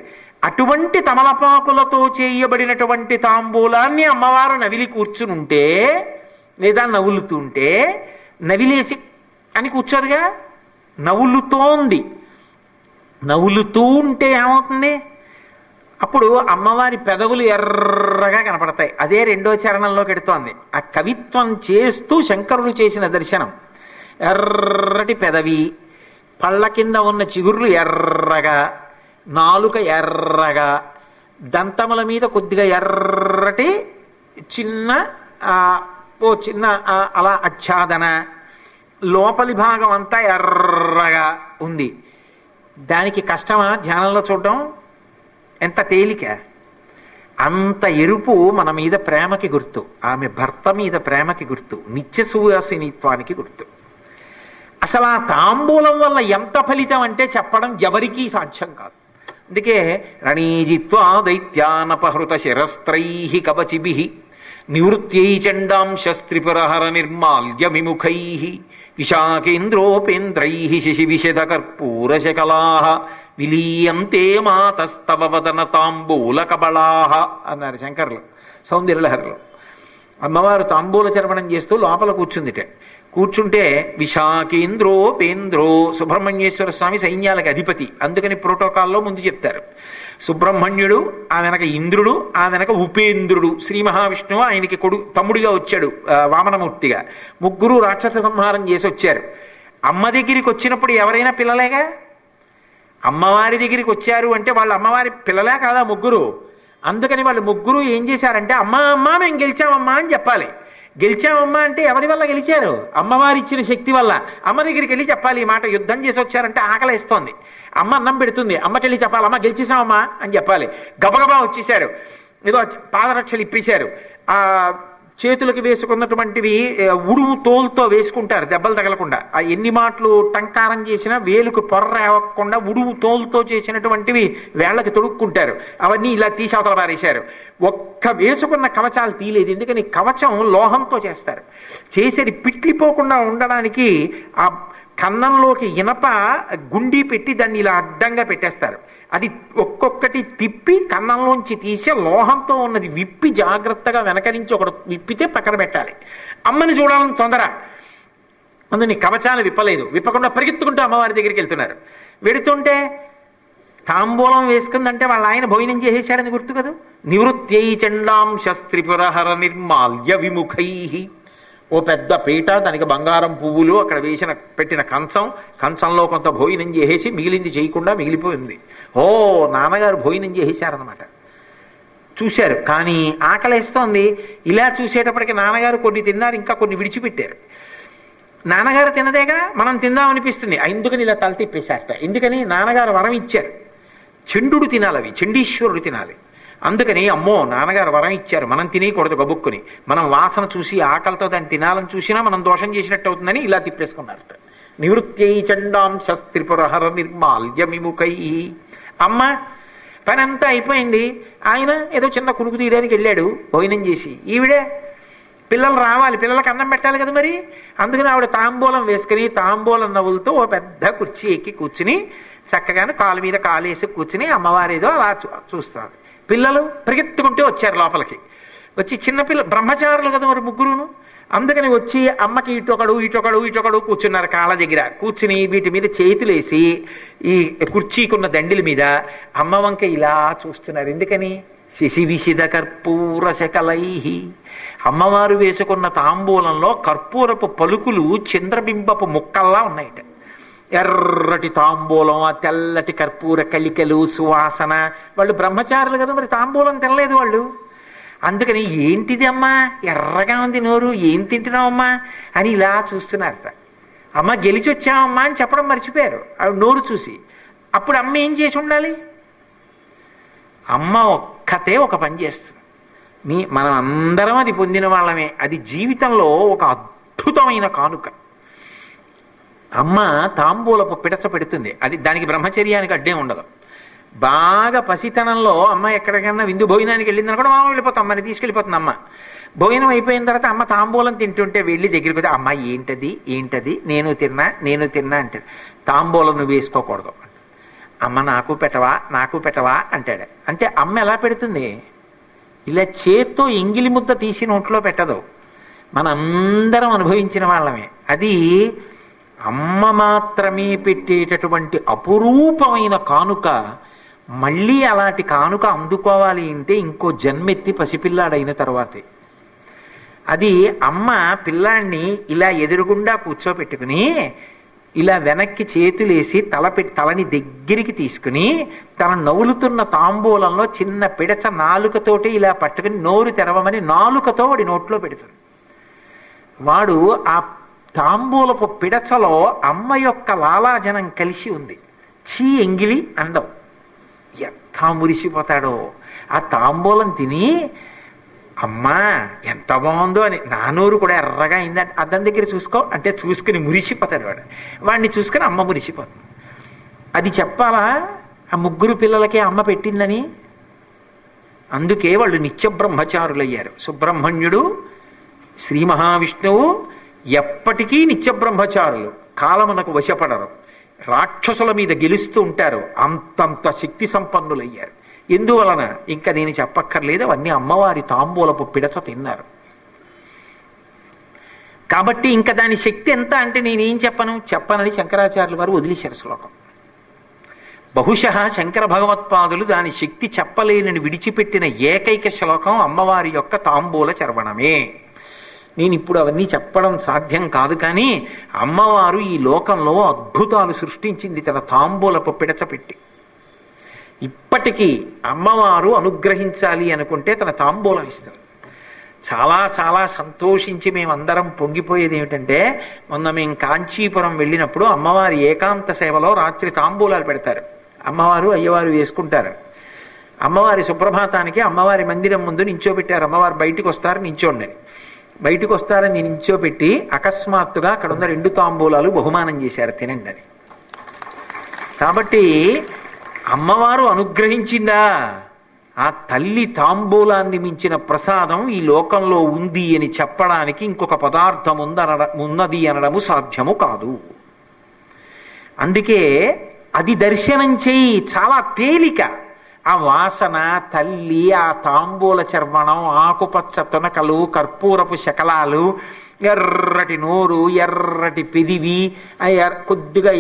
అటువంటి తమలపాకులతో చేయబడినటువంటి తాంబూలాన్ని అమ్మవారు నవిలి కూర్చునుంటే లేదా నవ్వులుతుంటే, నవిలేసి అని కూర్చోదుగా, నవ్వులుతోంది. నవ్వులుతూ ఉంటే ఏమవుతుంది? అప్పుడు అమ్మవారి పెదవులు ఎర్రగా కనపడతాయి. అదే రెండో చరణంలోకి ఎడుతోంది. ఆ కవిత్వం చేస్తూ శంకరుడు చేసిన దర్శనం. ఎర్రటి పెదవి, పళ్ళ కింద ఉన్న చిగుర్లు ఎర్రగా, నాలుక ఎర్రగా, దంతముల మీద కొద్దిగా ఎర్రటి చిన్న చిన్న అలా ఆచ్ఛాదన, లోపలి భాగం అంతా ఎర్రగా ఉంది. దానికి కష్టమా ధ్యానంలో చూడడం? ఎంత తేలిక! అంత ఎరుపు మన మీద ప్రేమకి గుర్తు, ఆమె భర్త మీద ప్రేమకి గుర్తు, నిత్య సువాసినిత్వానికి గుర్తు. అసలు ఆ తాంబూలం వల్ల ఎంత ఫలితం అంటే చెప్పడం ఎవరికీ సాధ్యం కాదు. అందుకే రణీజిత్వా దైత్యానపహృత శిరస్త్రై కవచిభి నివృత్యై చండాంశస్త్రిపురహర నిర్మాల్య విముఖై విశాఖేంద్రోపేంద్రై శశివిశద కర్పూరశకలా విలీయంతే మాతస్తవ వదన తాంబూల కబళా అన్నారు శంకర్లు సౌందర్యలహరిలో. అమ్మవారు తాంబూల చర్వణం చేస్తూ లోపల కూర్చుందిటే. కూర్చుంటే విశాఖేంద్రోపేంద్రో, సుబ్రహ్మణ్యేశ్వర స్వామి సైన్యాలకు అధిపతి, అందుకని ప్రోటోకాల్లో ముందు చెప్తారు. సుబ్రహ్మణ్యుడు, ఆ వెనక ఇంద్రుడు, ఆ వెనక ఉపేంద్రుడు, శ్రీ మహావిష్ణువు ఆయనకి తమ్ముడిగా వచ్చాడు వామనమూర్తిగా. ముగ్గురు రాక్షస సంహారం చేసి వచ్చారు. అమ్మ దగ్గరికి వచ్చినప్పుడు ఎవరైనా పిల్లలేగా. అమ్మవారి దగ్గరికి వచ్చారు అంటే వాళ్ళు అమ్మవారి పిల్లలే కాదా ముగ్గురు. అందుకని వాళ్ళు ముగ్గురు ఏం చేశారంటే, అమ్మా అమ్మా మేము గెలిచామమ్మా అని చెప్పాలి. గెలిచామమ్మా అంటే ఎవరి వల్ల గెలిచారు? అమ్మవారి ఇచ్చిన శక్తి వల్ల. అమ్మ దగ్గరికి వెళ్ళి చెప్పాలి ఈ మాట. యుద్ధం చేసి వచ్చారంటే ఆకలేస్తోంది, అమ్మ అన్నం పెడుతుంది, అమ్మకి వెళ్ళి చెప్పాలి అమ్మ గెలిచేసామమ్మా అని చెప్పాలి. గబగబా వచ్చేసారు, ఏదో పాదరక్షలు ఇప్పేశారు. ఆ చేతులకు వేసుకున్నటువంటివి ఉడుము తోలుతో వేసుకుంటారు దెబ్బలు తగలకుండా. ఆ ఎన్ని మాటలు టంకారం చేసినా వేలుకు పొర్రకుండా ఉడుము తోలుతో చేసినటువంటివి వేళ్లకి తొడుక్కుంటారు. అవన్నీ ఇలా తీసి అవతల పారేశారు. ఒక్క వేసుకున్న కవచాలు తీయలేదు. ఎందుకని కవచం లోహంతో చేస్తారు. చేసేది పిట్లిపోకుండా ఉండడానికి ఆ కన్నంలోకి ఇనప గుండి పెట్టి దాన్ని ఇలా అడ్డంగా పెట్టేస్తారు. అది ఒక్కొక్కటి తిప్పి కన్నంలోంచి తీసి లోహంతో ఉన్నది విప్పి జాగ్రత్తగా వెనక నుంచి ఒకటి విప్పితే పక్కన పెట్టాలి. అమ్మని చూడాలని తొందర, అందుని కవచాలు విప్పలేదు. విప్పకుండా పరిగెత్తుకుంటూ అమ్మవారి దగ్గరికి వెళ్తున్నారు. వెడుతుంటే తాంబూలం వేసుకుందంటే వాళ్ళ ఆయన భోజనం చేసేసాడని గుర్తు కదా. నివృత్యై చండాంశస్త్రిపురహర నిర్మాల్య విముఖై. ఓ పెద్ద పీట, దానికి బంగారం పువ్వులు, అక్కడ పెట్టిన కంచంలో కొంత భోజనం చేసేసి మిగిలింది చేయకుండా మిగిలిపోయింది. ఓ నాన్నగారు భోజనం చేసేసారనమాట. చూశారు, కానీ ఆకలేస్తోంది. ఇలా చూసేటప్పటికి నాన్నగారు కొన్ని తిన్నారు, ఇంకా కొన్ని విడిచిపెట్టారు. నాన్నగారు తినదేగా మనం తిందామనిపిస్తుంది. ఎందుకని ఇలా తల తిప్పేశారట. ఎందుకని? నాన్నగారు వరం ఇచ్చారు, చండుడు తినాలి, అవి చండీశ్వరుడు తినాలి. అందుకని అమ్మో నాన్నగారు వరం ఇచ్చారు, మనం తినేయకూడదు గబుక్కుని. మనం వాసన చూసి ఆకలితో దాన్ని తినాలని చూసినా మనం దోషం చేసినట్టు అవుతుందని ఇలా తిప్పేసుకున్నారట. నివృత్యై చండాంశస్త్రిపురహర నిర్మాల్య విముఖై. అమ్మ పని అంతా అయిపోయింది. ఆయన ఏదో చిన్న కునుకు తీయడానికి వెళ్ళాడు భోజనం చేసి. ఈవిడే పిల్లలు రావాలి, పిల్లలకు అన్నం పెట్టాలి కదా మరి. అందుకని ఆవిడ తాంబూలం వేసుకుని తాంబూలం నవ్వులతో ఓ పెద్ద కుర్చీ ఎక్కి కూర్చుని చక్కగానే కాలు మీద కాలు వేసి కూర్చుని అమ్మవారేదో అలా చూస్తారు. పిల్లలు పరిగెత్తుకుంటూ వచ్చారు లోపలికి. వచ్చి చిన్నపిల్లలు బ్రహ్మచారులు కదా మరి ముగ్గురును. అందుకని వచ్చి అమ్మకి ఇటొకడు కూర్చున్నారు కాళ్ళ దగ్గర. కూర్చుని వీటి మీద చేతులేసి ఈ కుర్చీకున్న దండిల మీద అమ్మ వంక ఇలా చూస్తున్నారు. ఎందుకని? శశివిశిద కర్పూర శకలై. అమ్మవారు వేసుకున్న తాంబూలంలో కర్పూరపు పలుకులు చంద్రబింబపు ముక్కల్లా ఉన్నాయట. ఎర్రటి తాంబూలం, ఆ తెల్లటి కర్పూర కలికలు, సువాసన. వాళ్ళు బ్రహ్మచారులు కదా మరి తాంబూలం తినలేదు వాళ్ళు. అందుకని ఏంటిది అమ్మా ఎర్రగా ఉంది నోరు, ఏం తింటున్నావమ్మా అని ఇలా చూస్తున్నారట. అమ్మ గెలిచి వచ్చామమ్మా అని చెప్పడం మర్చిపోయారు ఆవిడ నోరు చూసి. అప్పుడు అమ్మ ఏం చేసి ఉండాలి? అమ్మ ఒక్కతే ఒక పని చేస్తుంది. మనం అందరం అది పొందిన వాళ్ళమే. అది జీవితంలో ఒక అద్భుతమైన కానుక. అమ్మ తాంబూలపు పిడచ పెడుతుంది. అది దానికి బ్రహ్మచర్యానికి అడ్డే ఉండదు. బాగా పసితనంలో అమ్మ ఎక్కడికన్నా విందు భోజనానికి వెళ్ళిందని కూడా మనం వెళ్ళిపోతాం, అమ్మని తీసుకెళ్ళిపోతుంది అమ్మ. భోజనం అయిపోయిన తర్వాత అమ్మ తాంబూలం తింటుంటే వెళ్ళి దగ్గరికి పోతే అమ్మ ఏంటది నేను తిన్నా అంటాడు. తాంబూలం నువ్వు వేసుకోకూడదు. అమ్మ నాకు పెట్టవా నాకు పెట్టవా అంటాడు. అంటే అమ్మ ఎలా పెడుతుంది? ఇలా చేత్తో ఎంగిలి ముద్ద తీసి నోట్లో పెట్టదు. మనందరం అనుభవించిన వాళ్ళమే. అది అమ్మ మాత్రమే పెట్టేటటువంటి అపురూపమైన కానుక. మళ్ళీ అలాంటి కానుక అందుకోవాలి అంటే ఇంకో జన్మెత్తి పసిపిల్లాడైన తర్వాతే. అది అమ్మ పిల్లాడిని ఇలా ఎదురుగుండా కూర్చోపెట్టుకుని ఇలా వెనక్కి చేతులేసి తలని దగ్గరికి తీసుకుని తన నవ్వులుతున్న తాంబూలంలో చిన్న పిడచ నాలుకతోటి ఇలా పట్టుకుని నోరు తెరవమని నాలుకతో వాడి నోట్లో పెడుతుంది. వాడు ఆ తాంబూలపు పిడచలో అమ్మ యొక్క లాలాజనం కలిసి ఉంది. చీ ఎంగిలి అండవు. ఎంత మురిసిపోతాడో. ఆ తాంబూలం తిని అమ్మా ఎంత బాగుందో అని నా నోరు కూడా ఎర్రగా అయిందంటే అద్దం దగ్గర చూసుకో అంటే చూసుకుని మురిసిపోతాడు వాడు. వాడిని చూసుకుని అమ్మ మురిసిపోతుంది. అది చెప్పాలా ఆ ముగ్గురు పిల్లలకే అమ్మ పెట్టిందని? అందుకే వాళ్ళు నిత్య బ్రహ్మచారులయ్యారు. సుబ్రహ్మణ్యుడు, శ్రీ మహావిష్ణువు ఎప్పటికీ నిత్య బ్రహ్మచారులు. కాలమునకు వశపడరు. రాక్షసుల మీద గెలుస్తూ ఉంటారు. అంతంత శక్తి సంపన్నులయ్యారు. ఎందువలన ఇంకా నేను చెప్పక్కర్లేదు, అవన్నీ అమ్మవారి తాంబూలపు పిడచ తిన్నారు. కాబట్టి ఇంకా దాని శక్తి ఎంత అంటే నేనేం చెప్పనని శంకరాచార్యుల వారు వదిలేశారు శ్లోకం. బహుశः శంకర భగవత్పాదులు దాని శక్తి చెప్పలేనని విడిచిపెట్టిన ఏకైక శ్లోకం అమ్మవారి యొక్క తాంబూల చర్వణమే. నేను ఇప్పుడు అవన్నీ చెప్పడం సాధ్యం కాదు. కానీ అమ్మవారు ఈ లోకంలో అద్భుతాలు సృష్టించింది తన తాంబూలపు పిడచ పెట్టి. ఇప్పటికీ అమ్మవారు అనుగ్రహించాలి అనుకుంటే తన తాంబూలం ఇస్తారు. చాలా చాలా సంతోషించి మేమందరం పొంగిపోయేది ఏమిటంటే, మొన్న మేము కాంచీపురం వెళ్ళినప్పుడు అమ్మవారి ఏకాంత సేవలో రాత్రి తాంబూలాలు పెడతారు. అమ్మవారు అయ్యవారు వేసుకుంటారు. అమ్మవారి సుప్రభాతానికి అమ్మవారి మందిరం ముందు నించోబెట్టారు. అమ్మవారు బయటికి వస్తారు, నించోండి. బయటికి వస్తారని నించోబెట్టి అకస్మాత్తుగా అక్కడ ఉన్న 2 తాంబూలాలు బహుమానం చేశారు, తినండి అని. కాబట్టి అమ్మవారు అనుగ్రహించిందా? ఆ తల్లి తాంబూలాన్ని మించిన ప్రసాదం ఈ లోకంలో ఉంది అని చెప్పడానికి ఇంకొక పదార్థం ఉన్నది అనడము సాధ్యము కాదు. అందుకే అది దర్శనం చేయి, చాలా తేలిక. ఆ వాసన, తల్లి, ఆ తాంబూల చర్వణం, ఆకుపచ్చ తునకలు, కర్పూరపు శకలాలు, ఎర్రటి నోరు, ఎర్రటి పెదివి, కొద్దిగా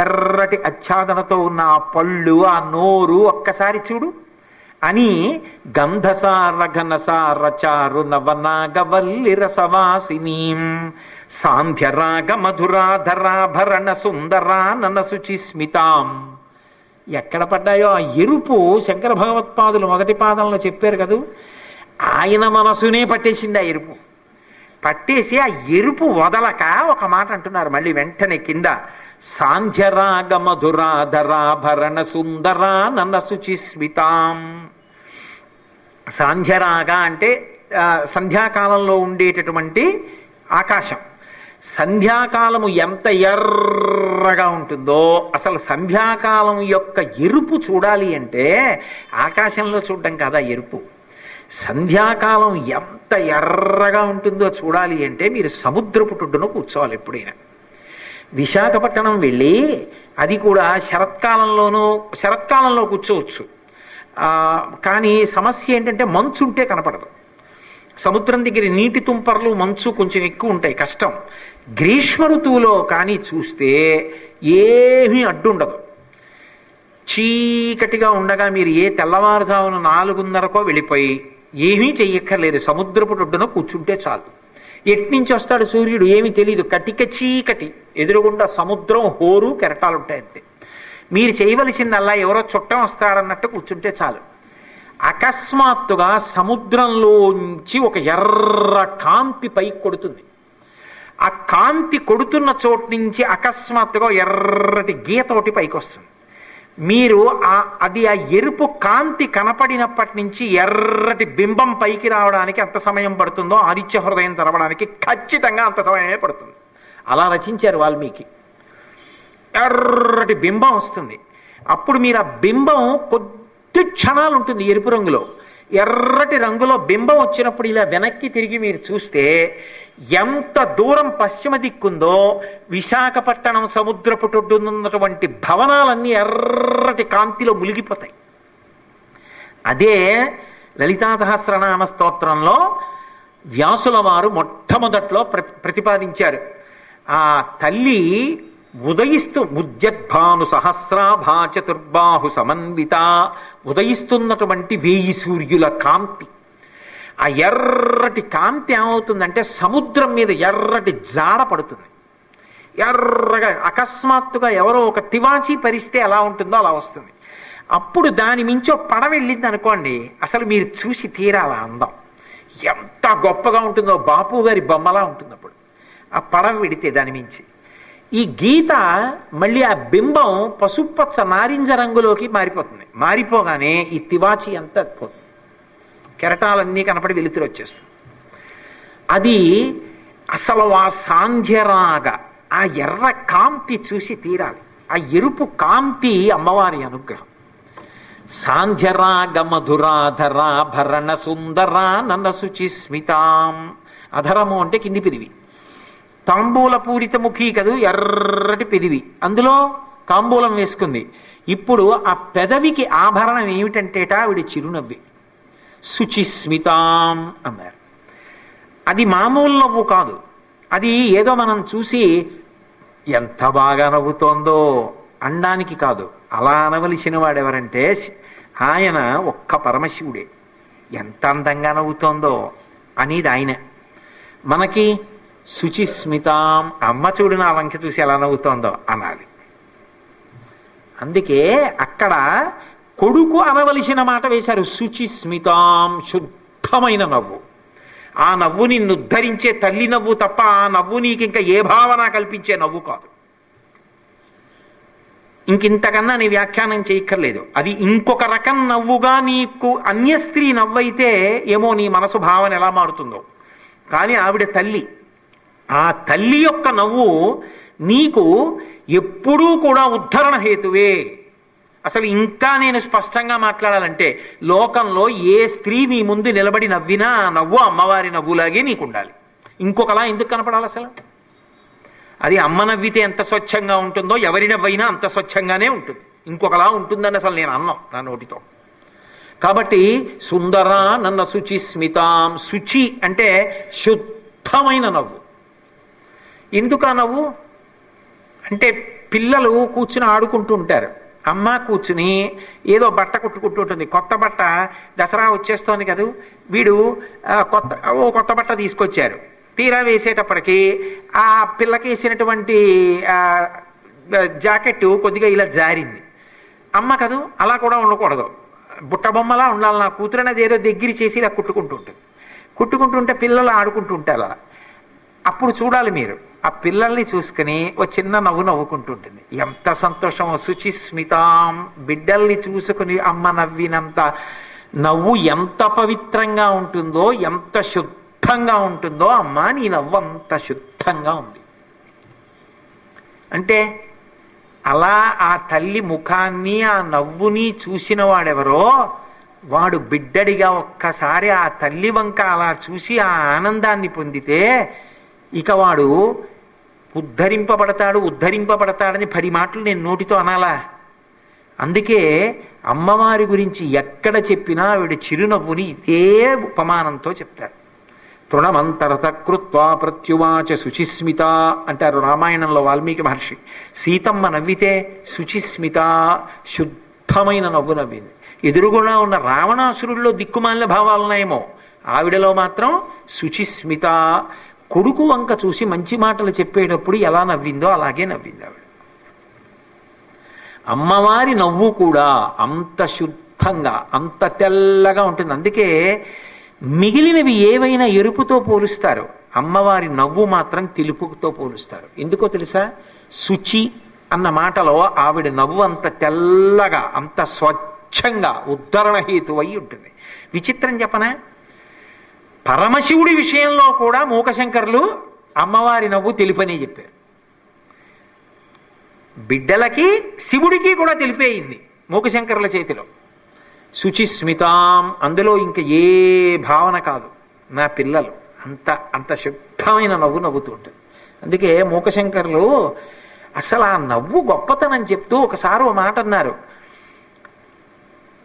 ఎర్రటి ఆచ్ఛాదనతో ఉన్న ఆ పళ్ళు, ఆ నోరు ఒక్కసారి చూడు అని గంధసార ఘనసార చారు నవనాగవల్లి రసవాసినీం సాంధ్యరాగ మధురాధరాభరణ సుందరానన శుచిస్మితాం. ఎక్కడ పడ్డాయో ఆ ఎరుపు శంకర భగవత్పాదులు మొదటి పాదంలో చెప్పారు కదూ. ఆయన మనసునే పట్టేసింది ఆ ఎరుపు. పట్టేసి ఆ ఎరుపు వదలక ఒక మాట అంటున్నారు మళ్ళీ వెంటనే కింద, సాంధ్యరాగ మధురాధరాభరణ సుందరానన శుచిస్మితాం. సాంధ్యరాగ అంటే సంధ్యాకాలంలో ఉండేటటువంటి ఆకాశం. సంధ్యాకాలము ఎంత ఎర్రగా ఉంటుందో, అసలు సంధ్యాకాలం యొక్క ఎరుపు చూడాలి అంటే ఆకాశంలో చూడడం కాదా ఎరుపు. సంధ్యాకాలం ఎంత ఎర్రగా ఉంటుందో చూడాలి అంటే మీరు సముద్రపు ఒడ్డున కూర్చోవాలి ఎప్పుడైనా. విశాఖపట్నం వెళ్ళి, అది కూడా శరత్కాలంలో కూర్చోవచ్చు. కానీ సమస్య ఏంటంటే మంచు ఉంటే కనపడదు. సముద్రం దగ్గర నీటి తుంపర్లు, మంచు కొంచెం ఎక్కువ ఉంటాయి, కష్టం. గ్రీష్మ ఋతువులో కానీ చూస్తే ఏమీ అడ్డుండదు. చీకటిగా ఉండగా మీరు ఏ తెల్లవారుజామున 4:30కో వెళ్ళిపోయి ఏమీ చెయ్యక్కర్లేదు, సముద్రపు ఒడ్డున కూర్చుంటే చాలు. ఎట్నుంచి వస్తాడు సూర్యుడు ఏమీ తెలియదు, కటిక చీకటి, ఎదురుగుండా సముద్రం, హోరు, కెరటాలు ఉంటాయి అంతే. మీరు చేయవలసిందల్లా ఎవరో చుట్టం వస్తాడన్నట్టు కూర్చుంటే చాలు. అకస్మాత్తుగా సముద్రంలోంచి ఒక ఎర్ర కాంతి పైకి కొడుతుంది. ఆ కాంతి కొడుతున్న చోటు నుంచి అకస్మాత్తుగా ఎర్రటి గీత ఒకటి పైకి వస్తుంది. మీరు ఆ ఎరుపు కాంతి కనపడినప్పటి నుంచి ఎర్రటి బింబం పైకి రావడానికి ఎంత సమయం పడుతుందో ఆదిత్య హృదయం తెరవడానికి ఖచ్చితంగా అంత సమయమే పడుతుంది. అలా రచించారు వాల్మీకి. ఎర్రటి బింబం వస్తుంది. అప్పుడు మీరు ఆ బింబం కొద్ది క్షణాలు ఉంటుంది ఎరుపు రంగులో. ఎర్రటి రంగులో బింబం వచ్చినప్పుడు ఇలా వెనక్కి తిరిగి మీరు చూస్తే ఎంత దూరం పశ్చిమ దిక్కుందో విశాఖపట్నం సముద్రపు టొడ్డునున్నటువంటి భవనాలన్నీ ఎర్రటి కాంతిలో మునిగిపోతాయి. అదే లలితా సహస్రనామ స్తోత్రంలో వ్యాసుల వారు మొట్టమొదట్లో ప్రతిపాదించారు. ఆ తల్లి ఉదయిస్తూ ముద్యద్భాను సహస్రాభా చతుర్బాహు సమన్విత, ఉదయిస్తున్నటువంటి 1000 సూర్యుల కాంతి. ఆ ఎర్రటి కాంతి ఏమవుతుందంటే సముద్రం మీద ఎర్రటి జాడ పడుతుంది. ఎర్రగా అకస్మాత్తుగా ఎవరో ఒక తివాచీ పరిస్తే ఎలా ఉంటుందో అలా వస్తుంది. అప్పుడు దాని మించో పడవ వెళ్ళింది అనుకోండి, అసలు మీరు చూసి తీరాల అందం ఎంత గొప్పగా ఉంటుందో, బాపు గారి బొమ్మలా ఉంటుంది. అప్పుడు ఆ పడవ వెడితే దాని మించి ఈ గీత మళ్ళీ ఆ బింబం పసుపచ్చ నారింజ రంగులోకి మారిపోతుంది. మారిపోగానే ఈ తివాచి అంతా పోతుంది, కెరటాలన్నీ కనపడి వెలుతురు వచ్చేస్తుంది. అది అసలు ఆ సాంధ్యరాగ ఆ ఎర్ర కాంతి చూసి తీరాలి. ఆ ఎరుపు కాంతి అమ్మవారి అనుగ్రహం. సాంధ్యరాగ మధురాధరాభరణ సుందరా నన్న శుచి స్మితాం. అధరము అంటే కింది పెదివి, తాంబూల పూరిత ముఖి కదూ, ఎర్రటి పెదివి, అందులో తాంబూలం వేసుకుంది. ఇప్పుడు ఆ పెదవికి ఆభరణం ఏమిటంటేట ఆవిడ చిరునవ్వి. శుచిస్మితాం అన్నారు. అది మామూలు నవ్వు కాదు, అది ఏదో మనం చూసి ఎంత బాగా నవ్వుతోందో అనడానికి కాదు. అలా అనవలసిన వాడెవరంటే ఆయన ఒక్క పరమశివుడే. ఎంత అందంగా నవ్వుతోందో అనేది ఆయన. మనకి శుచిస్మితాం, అమ్మ చూడు నా వంక చూసి ఎలా నవ్వుతోందో అనాలి. అందుకే అక్కడ కొడుకు అనవలసిన మాట వేశారు. శుచిస్మితాం, శుద్ధమైన నవ్వు. ఆ నవ్వు నిన్ను ఉద్ధరించే తల్లి నవ్వు తప్ప ఆ నవ్వు నీకు ఇంకా ఏ భావన కల్పించే నవ్వు కాదు. ఇంకింతకన్నా నీ వ్యాఖ్యానం చేయక్కర్లేదు. అది ఇంకొక రకం నవ్వుగా నీకు అన్య స్త్రీ నవ్వైతే ఏమో నీ మనసు భావన ఎలా మారుతుందో, కానీ ఆవిడ తల్లి. ఆ తల్లి యొక్క నవ్వు నీకు ఎప్పుడూ కూడా ఉద్ధరణ హేతువే. అసలు ఇంకా నేను స్పష్టంగా మాట్లాడాలంటే లోకంలో ఏ స్త్రీ నీ ముందు నిలబడి నవ్వినా ఆ నవ్వు అమ్మవారి నవ్వులాగే నీకు ఉండాలి. ఇంకొకలా ఎందుకు కనపడాలి అసలు? అది అమ్మ నవ్వితే ఎంత స్వచ్ఛంగా ఉంటుందో ఎవరి నవ్వైనా అంత స్వచ్ఛంగానే ఉంటుంది. ఇంకొకలా ఉంటుందని అసలు నేను అన్నాం నా నోటితో. కాబట్టి సుందరా నన్న శుచి స్మితాం. శుచి అంటే శుద్ధమైన నవ్వు. ఎందుకు ఆ నవ్వు అంటే పిల్లలు కూర్చుని ఆడుకుంటూ ఉంటారు. అమ్మ కూర్చుని ఏదో బట్ట కుట్టుకుంటూ ఉంటుంది. కొత్త బట్ట, దసరా వచ్చేస్తోంది కదా, వీడు కొత్త బట్ట తీసుకొచ్చారు. తీరా వేసేటప్పటికి ఆ పిల్లకి వేసినటువంటి జాకెట్ కొద్దిగా ఇలా జారింది. అమ్మ కదూ, అలా కూడా ఉండకూడదు, బుట్ట బొమ్మలా ఉండాలి నా కూతురు అనేది ఏదో దగ్గర చేసి ఇలా కుట్టుకుంటూ ఉంటుంది. కుట్టుకుంటుంటే పిల్లలు ఆడుకుంటూ ఉంటారు అలా. అప్పుడు చూడాలి మీరు, ఆ పిల్లల్ని చూసుకుని ఓ చిన్న నవ్వు నవ్వుకుంటుంటుంది. ఎంత సంతోషమో. శుచిస్మితాం, బిడ్డల్ని చూసుకుని అమ్మ నవ్వినంత నవ్వు ఎంత పవిత్రంగా ఉంటుందో, ఎంత శుద్ధంగా ఉంటుందో. అమ్మ నీ నవ్వు అంత శుద్ధంగా ఉంది అంటే అలా ఆ తల్లి ముఖాన్ని ఆ నవ్వుని చూసిన వాడెవరో వాడు బిడ్డడిగా ఒక్కసారి ఆ తల్లి వంక అలా చూసి ఆ ఆనందాన్ని పొందితే ఇక వాడు ఉద్ధరింపబడతాడని 10 మాటలు నేను నోటితో అనాలా? అందుకే అమ్మవారి గురించి ఎక్కడ చెప్పినా ఆవిడ చిరునవ్వుని ఇదే ఉపమానంతో చెప్తారు. తృణమంతరత కృత్వా ప్రత్యువాచ శుచిస్మిత అంటారు రామాయణంలో వాల్మీకి మహర్షి. సీతమ్మ నవ్వితే శుచిస్మిత, శుద్ధమైన నవ్వు నవ్వింది. ఎదురుగునా ఉన్న రావణాసురుల్లో దిక్కుమాలిన భావాలున్నాయేమో, ఆవిడలో మాత్రం శుచిస్మిత. కొడుకు వంక చూసి మంచి మాటలు చెప్పేటప్పుడు ఎలా నవ్విందో అలాగే నవ్వింది ఆవిడ. అమ్మవారి నవ్వు కూడా అంత శుద్ధంగా అంత తెల్లగా ఉంటుంది. అందుకే మిగిలినవి ఏవైనా ఎరుపుతో పోలుస్తారు, అమ్మవారి నవ్వు మాత్రం తెలుపుతో పోలుస్తారు. ఎందుకో తెలుసా? శుచి అన్న మాటలో ఆవిడ నవ్వు అంత తెల్లగా అంత స్వచ్ఛంగా ఉద్ధరణ హేతువై ఉంటుంది. విచిత్రం చెప్పనా? పరమశివుడి విషయంలో కూడా మూకశంకరులు అమ్మవారి నవ్వు తెలుపనే చెప్పారు. బిడ్డలకి శివుడికి కూడా తెలిపేయింది మూకశంకరుల చేతిలో. శుచిస్మితాం, అందులో ఇంక ఏ భావన కాదు. నా పిల్లలు అంత అంత శుద్ధమైన నవ్వు నవ్వుతూ ఉంటుంది. అందుకే మూకశంకరులు అసలు ఆ నవ్వు గొప్పతనం చెప్తూ ఒకసారి ఓ మాట అన్నారు.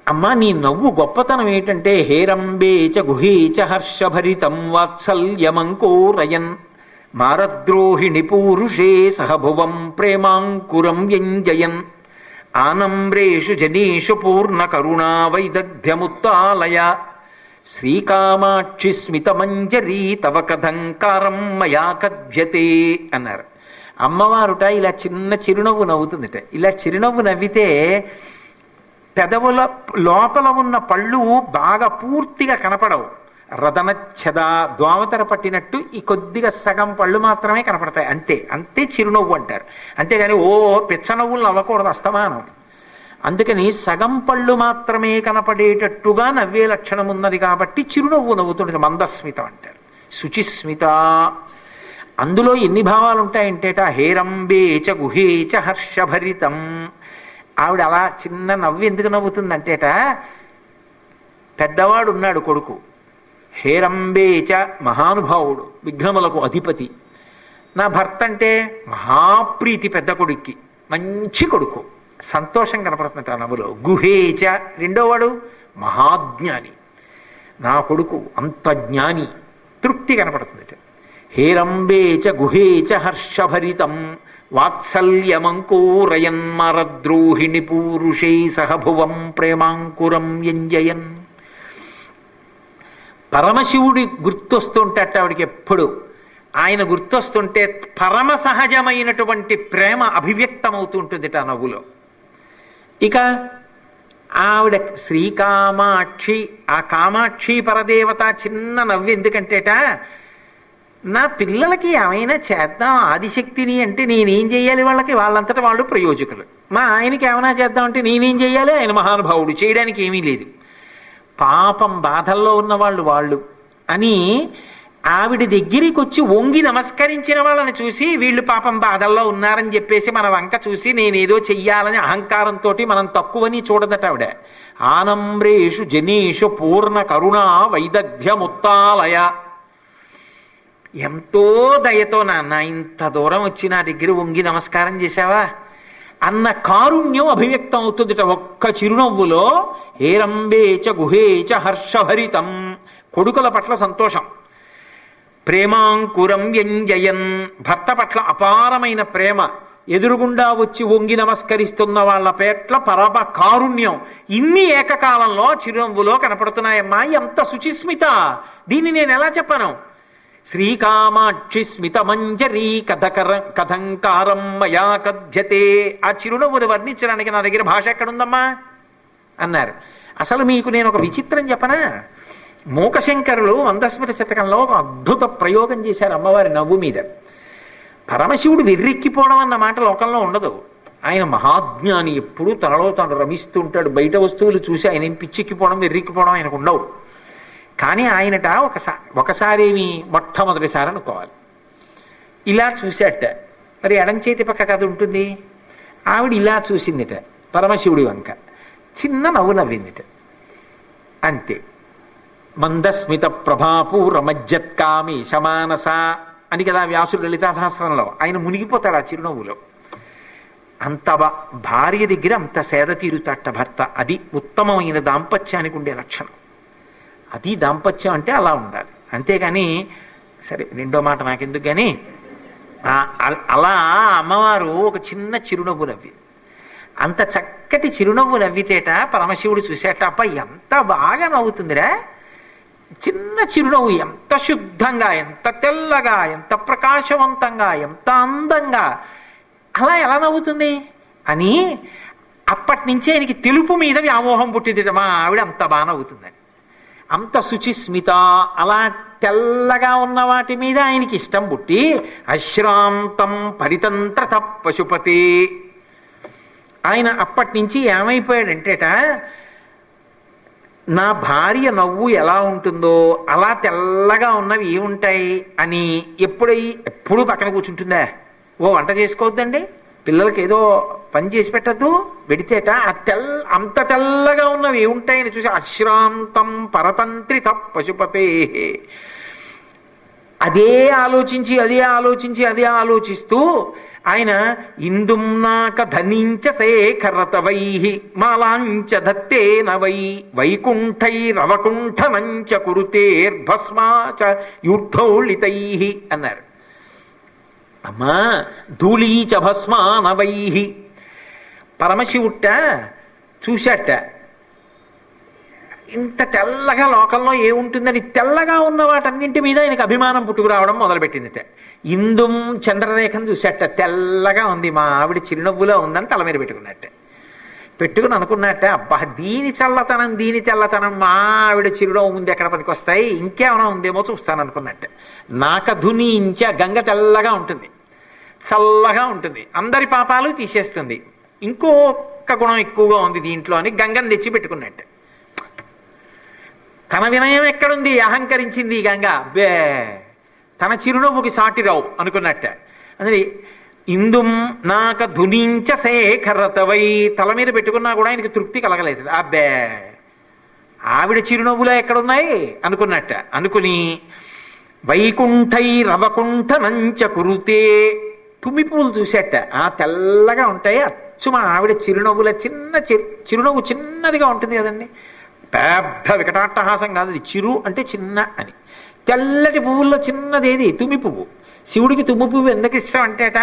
అమ్మా, నీ నవ్వు గొప్పతనం ఏంటంటే హేరంబేచ గుహేచ హర్షభరితం వాత్సల్యమంకోరయన్ మారద్రోహిణి పూరుషే సహభువం ప్రేమాంకురం వ్యంజయన్ ఆనమ్రేషు జనేషు పూర్ణ కరుణా వైదగ్ధ్యముత్తాలయ శ్రీకామాక్షి స్మితమంజరీ తవ కథంకారం మయా కథ్యతే అన్నారు. అమ్మవారుట ఇలా చిన్న చిరునవ్వు నవ్వుతుందిట. ఇలా చిరునవ్వు నవ్వితే పెదవుల లోపల ఉన్న పళ్ళు బాగా పూర్తిగా కనపడవు. రదనచ్చద దోమతెర పట్టినట్టు ఈ కొద్దిగా సగం పళ్ళు మాత్రమే కనపడతాయి. అంతే చిరునవ్వు అంటారు. అంతేగాని ఓ పిచ్చ నవ్వులు నవ్వకూడదు అస్తమానం. అందుకని సగం పళ్ళు మాత్రమే కనపడేటట్టుగా నవ్వే లక్షణం ఉన్నది కాబట్టి చిరునవ్వు నవ్వుతుంది. మందస్మిత అంటారు. శుచిస్మిత. అందులో ఎన్ని భావాలు ఉంటాయంటేట హేరంబేచ గుహేచ హర్షభరితం. ఆవిడ అలా చిన్న నవ్వు ఎందుకు నవ్వుతుందంటేట, పెద్దవాడు ఉన్నాడు కొడుకు, హేరంబేచ మహానుభావుడు, విఘ్నములకు అధిపతి. నా భర్త అంటే మహాప్రీతి పెద్ద కొడుక్కి, మంచి కొడుకు, సంతోషం కనపడుతుందట ఆ నవ్వులో. గుహేచ రెండోవాడు మహాజ్ఞాని, నా కొడుకు అంత జ్ఞాని, తృప్తి కనపడుతుందట. హేరంబేచ గుహేచ హర్షభరితం వాత్సల్యమంకోరయన్మరద్రోహిణి పూరుషై సహభువం ప్రేమాంకురం వ్యంజయన్. పరమశివుడి గుర్తొస్తుంటట ఆవిడికి ఎప్పుడు. ఆయన గుర్తొస్తుంటే పరమ సహజమైనటువంటి ప్రేమ అభివ్యక్తమవుతుంటుంది ఆ నవ్వులో. ఇక ఆవిడ శ్రీకామాక్షి, ఆ కామాక్షి పరదేవత చిన్న నవ్వు ఎందుకంటేట, నా పిల్లలకి ఏమైనా చేద్దాం ఆదిశక్తిని అంటే నేనేం చేయాలి, వాళ్ళకి వాళ్ళంతటా వాళ్ళు ప్రయోజకులు. మా ఆయనకి ఏమైనా చేద్దామంటే నేనేం చేయాలి, ఆయన మహానుభావుడు, చేయడానికి ఏమీ లేదు, పాపం బాధల్లో ఉన్న వాళ్ళు అని ఆవిడ దగ్గరికి వచ్చి వంగి నమస్కరించిన వాళ్ళని చూసి వీళ్ళు పాపం బాధల్లో ఉన్నారని చెప్పేసి మన వంక చూసి నేనేదో చెయ్యాలని అహంకారంతో మనం తక్కువని చూడదట ఆవిడ. ఆనమ్రేషు జనేషు పూర్ణ కరుణా వైదగ్ధ్యముత్తాలయ. ఎంతో దయతో నాన్న ఇంత దూరం వచ్చి నా దగ్గర వంగి నమస్కారం చేశావా అన్న కారుణ్యం అభివ్యక్తం అవుతుందిట ఒక్క చిరునవ్వులో. హేరంబేచ గుహేచ హర్షభరితం, కొడుకుల పట్ల సంతోషం. ప్రేమాంకురం వ్యంజయన్, భర్త పట్ల అపారమైన ప్రేమ, ఎదురుగుండా వచ్చి వంగి నమస్కరిస్తున్న వాళ్ళ పట్ల పరమ కారుణ్యం. ఇన్ని ఏకకాలంలో చిరునవ్వులో కనపడుతున్నాయమ్మా. ఎంత శుచిస్మిత! దీన్ని నేను ఎలా చెప్పను? శ్రీకామాక్షి స్మితమంజరీ కథంకారం మయా కథ్యతే. ఆ చిరునవ్వును వర్ణించడానికి నా దగ్గర భాష ఎక్కడుందమ్మా అన్నారు. అసలు మీకు నేను ఒక విచిత్రం చెప్పనా? మూకశంకరులు మందస్మిత శతకంలో ఒక అద్భుత ప్రయోగం చేశారు అమ్మవారి నవ్వు మీద. పరమశివుడు వెర్రెక్కిపోవడం అన్న మాట లోకంలో ఉండదు. ఆయన మహాజ్ఞాని, ఎప్పుడూ తనలో తాను రమిస్తూ ఉంటాడు. బయట వస్తువులు చూసి ఆయన పిచ్చెక్కిపోవడం వెర్రెక్కిపోవడం ఆయనకు ఉండవు. కానీ ఆయనట ఒకసారేమి మొట్టమొదటిసారి అనుకోవాలి, ఇలా చూశాట. మరి ఎడం చేతి పక్క కథ ఉంటుంది. ఆవిడ ఇలా చూసిందిట పరమశివుడి వంక, చిన్న నవ్వు నవ్విందిట, అంతే. మందస్మిత ప్రభాపూరమజ్జత్కామి సమానస అని కదా వ్యాసుడు లలితా సహస్రంలో. ఆయన మునిగిపోతాడు ఆ చిరునవ్వులో. అంత భార్య దగ్గర అంత సేద తీరుతాట భర్త. అది ఉత్తమమైన దాంపత్యానికి ఉండే లక్షణం. అది దాంపత్యం అంటే అలా ఉండాలి. అంతేగాని సరే రెండో మాట నాకెందుకు కానీ అలా అమ్మవారు ఒక చిన్న చిరునవ్వు నవ్వి, అంత చక్కటి చిరునవ్వు నవ్వితేట పరమశివుడు చూసేట, అప్ప ఎంత బాగా నవ్వుతుందిరా, చిన్న చిరునవ్వు, ఎంత శుద్ధంగా, ఎంత తెల్లగా, ఎంత ప్రకాశవంతంగా, ఎంత అందంగా, అలా ఎలా నవ్వుతుంది అని అప్పటి నుంచే ఆయనకి తెలుపు మీద వ్యామోహం పుట్టింది. మా ఆవిడ అంత బాగా నవ్వుతుందని, అంత శుచిస్మిత, అలా తెల్లగా ఉన్న వాటి మీద ఆయనకి ఇష్టం పుట్టి అశ్రాంతం పరితంత్రత పశుపతి. ఆయన అప్పటి నుంచి ఏమైపోయాడంటేట, నా భార్య నవ్వు ఎలా ఉంటుందో అలా తెల్లగా ఉన్నవి ఏముంటాయి అని ఎప్పుడు పక్కన కూర్చుంటుందా, ఓ వంట చేసుకోవద్దండి, పిల్లలకి ఏదో పని చేసి పెట్టద్దు, పెడితేట అంత తెల్లగా ఉన్నవి ఏముంటాయని చూసి అశ్రాంతం పరతంత్రిత పశుపతే, అదే ఆలోచిస్తూ ఆయన ఇందుం నాక ధనించ శేఖరతవై మాలాంచ దత్తేన వై వైకుంఠైరవకుంఠనంచ కురుతేర్భస్మాచ యూర్ధౌళితై అన్నారు. అమ్మా ధూళీచ భస్మానవై, పరమశివుట్ట చూశాట ఇంత తెల్లగా లోకంలో ఏముంటుందని తెల్లగా ఉన్న వాటన్నింటి మీద ఆయనకు అభిమానం పుట్టుకురావడం మొదలుపెట్టిందిట. ఇందుం చంద్రరేఖను చూశాట, తెల్లగా ఉంది, మా ఆవిడ చిరునవ్వులో ఉందని తల మీద పెట్టుకుని అనుకున్నట్ట, అబ్బా దీని తెల్లతనం మా ఆవిడ చిరునవ్వు ముందు ఎక్కడ పనికొస్తాయి, ఇంకేమైనా ఉందేమో చూస్తాను అనుకున్నట్ట. నాకధుని ఇంచ, గంగ తెల్లగా ఉంటుంది, చల్లగా ఉంటుంది, అందరి పాపాలు తీసేస్తుంది, ఇంకొక గుణం ఎక్కువగా ఉంది దీంట్లో అని గంగను తెచ్చి పెట్టుకున్నట్టు. తన వినయం ఎక్కడుంది, అహంకరించింది ఈ గంగ, బే తన చిరునవ్వుకి సాటిరావు అనుకున్నట్ట. అందుకే ఇందుం నాక ధునించ శేఖరతవై, తల మీద పెట్టుకున్నా కూడా ఆయనకి తృప్తి కలగలేదు. అబ్బే ఆవిడ చిరునవ్వులో ఎక్కడున్నాయి అనుకున్నట్ట. అనుకుని వైకుంఠైరవకుంఠనంచ కురుతే, తుమ్మి పువ్వులు చూసేట, ఆ తెల్లగా ఉంటాయి, అచ్చు మా ఆవిడ చిరునవ్వుల చిరునవ్వు చిన్నదిగా ఉంటుంది కదండి, పెద్ద వికటాట్టహాసం కాదు అది, చిరు అంటే చిన్న అని. తెల్లటి పువ్వుల్లో చిన్నదేది తుమ్మి పువ్వు. శివుడికి తుమ్మి పువ్వు ఎందుకు ఇష్టం అంటేట,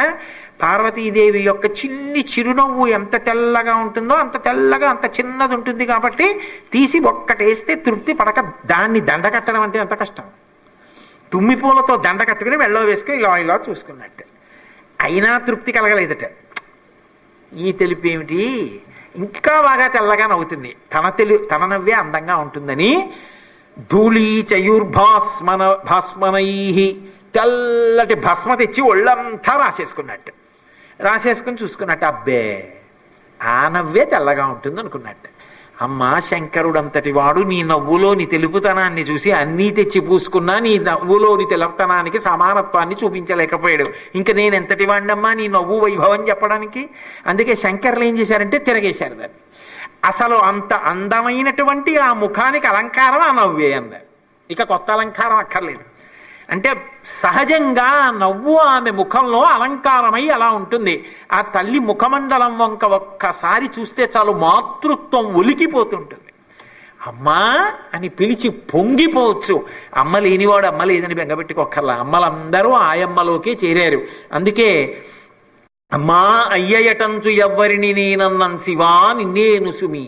పార్వతీదేవి యొక్క చిన్ని చిరునవ్వు ఎంత తెల్లగా ఉంటుందో అంత తెల్లగా అంత చిన్నది ఉంటుంది కాబట్టి తీసి ఒక్కటేస్తే తృప్తి పడక దాన్ని దండ కట్టడం అంటే ఎంత కష్టం. తుమ్మి పూలతో దండ కట్టుకుని వెళ్ళో వేసుకుని ఇలా చూసుకున్నట్టు, అయినా తృప్తి కలగలేదట. ఈ తెలుపు ఏమిటి, ఇంకా బాగా తెల్లగా నవ్వుతుంది, తన నవ్వే అందంగా ఉంటుందని ధూళీచయుర్భాస్మనై, తెల్లటి భస్మ తెచ్చి ఒళ్ళంతా రాసేసుకుని చూసుకున్నట్టు, అబ్బే ఆ నవ్వే తెల్లగా ఉంటుంది అనుకున్నట్టు. అమ్మా శంకరుడంతటి వాడు నీ నవ్వులోని తెలుపుతనాన్ని చూసి అన్నీ తెచ్చి పూసుకున్నా నీ నవ్వులోని తెలుపుతనానికి సమానత్వాన్ని చూపించలేకపోయాడు, ఇంకా నేను ఎంతటి వాడినమ్మా నీ నవ్వు వైభవం చెప్పడానికి. అందుకే శంకర్లు ఏం చేశారంటే తిరగేశారు దాన్ని. అసలు అంత అందమైనటువంటి ఆ ముఖానికి అలంకారం ఆ నవ్వే అన్నారు, ఇక కొత్త అలంకారం అక్కర్లేదు. అంటే సహజంగా నవ్వు ఆమె ముఖంలో అలంకారమై అలా ఉంటుంది. ఆ తల్లి ముఖమండలం వంక ఒక్కసారి చూస్తే చాలు మాతృత్వం ఒలికిపోతుంటుంది. అమ్మా అని పిలిచి పొంగిపోవచ్చు. అమ్మ లేనివాడు అమ్మ లేదని బెంగపెట్టుకోక్కర్లా, అమ్మలందరూ ఆయమ్మలోకే చేరారు. అందుకే అమ్మా అయ్యయటంచు ఎవ్వరిని నేనన్నం శివా నిన్నేను సుమి,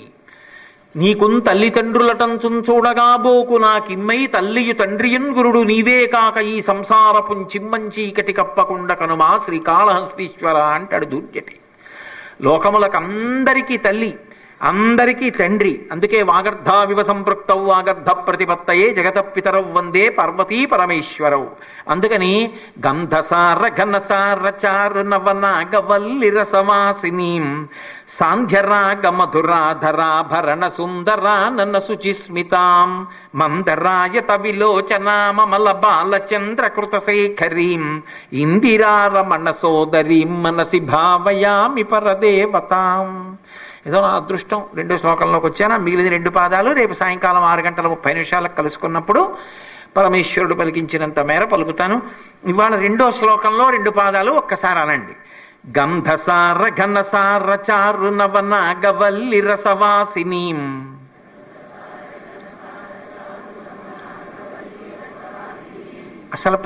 నీకున్ తల్లిదండ్రులటంచున్ చూడగా బోకు నాకిమ్మై తల్లియు తండ్రియున్ గురుడు నీవే కాక ఈ సంసారపుం చిమ్మంచీకటి కప్పకుండా కనుమా శ్రీకాళహస్తీశ్వర అంటాడు దూర్జటి. లోకములకందరికీ తల్లి, అందరికీ తండ్రి. అందుకే వాగర్ధావివ సంపృక్తౌ వాగర్ధ ప్రతిపత్తయే జగత పితరౌ వందే పార్వతీ పరమేశ్వరౌ. అందుకని గంధసార ఘనసార చారు నవనాగవల్లి రసవాసినీం సాంధ్యరాగ మధురాధరాభరణ సుందరానన శుచిస్మితాం మందరాయత విలోచనామల బాలచంద్రకృత శేఖరీం ఇందిరారమణ సోదరీం మనసి భావయామి పరదేవతాం. ఏదో నా అదృష్టం, 2వ శ్లోకంలోకి వచ్చానా. మిగిలిన 2 పాదాలు రేపు సాయంకాలం 6:30 కలుసుకున్నప్పుడు పరమేశ్వరుడు పలికించినంత మేర పలుకుతాను. ఇవాళ 2వ శ్లోకంలో 2 పాదాలు ఒక్కసారి అనండి. గంధసార ఘనసార చారు నవనాగవల్లి రసవాసినీం. అసలు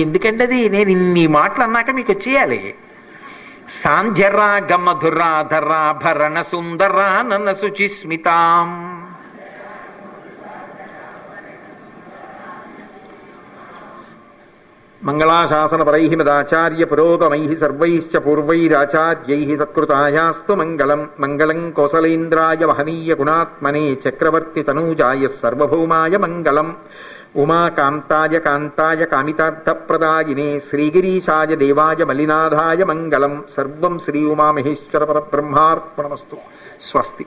ఎందుకంటే అది నేను ఇన్ని మాటలు అన్నాక మీకు వచ్చేయాలి. సాంధ్యరాగ మధురాధరాభరణ సుందరానన శుచిస్మితాం. మంగళాశాసనపరై మదాచార్య పురోగమై సర్వైశ్చ పూర్వైరాచార్యై సత్కృతాయాస్తు మంగళం. మంగళం కోసలేంద్రాయ మహనీయ గుణాత్మనే చక్రవర్తి తనూజాయ సర్వభౌమాయ మంగళం. ఉమాకాంతాయ కాంతాయ కామితార్థప్రదాయినే శ్రీగిరీశాయ దేవాయ మలినాథాయ మంగళం. సర్వం శ్రీ ఉమామహేశ్వర పరబ్రహ్మార్పణమస్తు. స్వస్తి.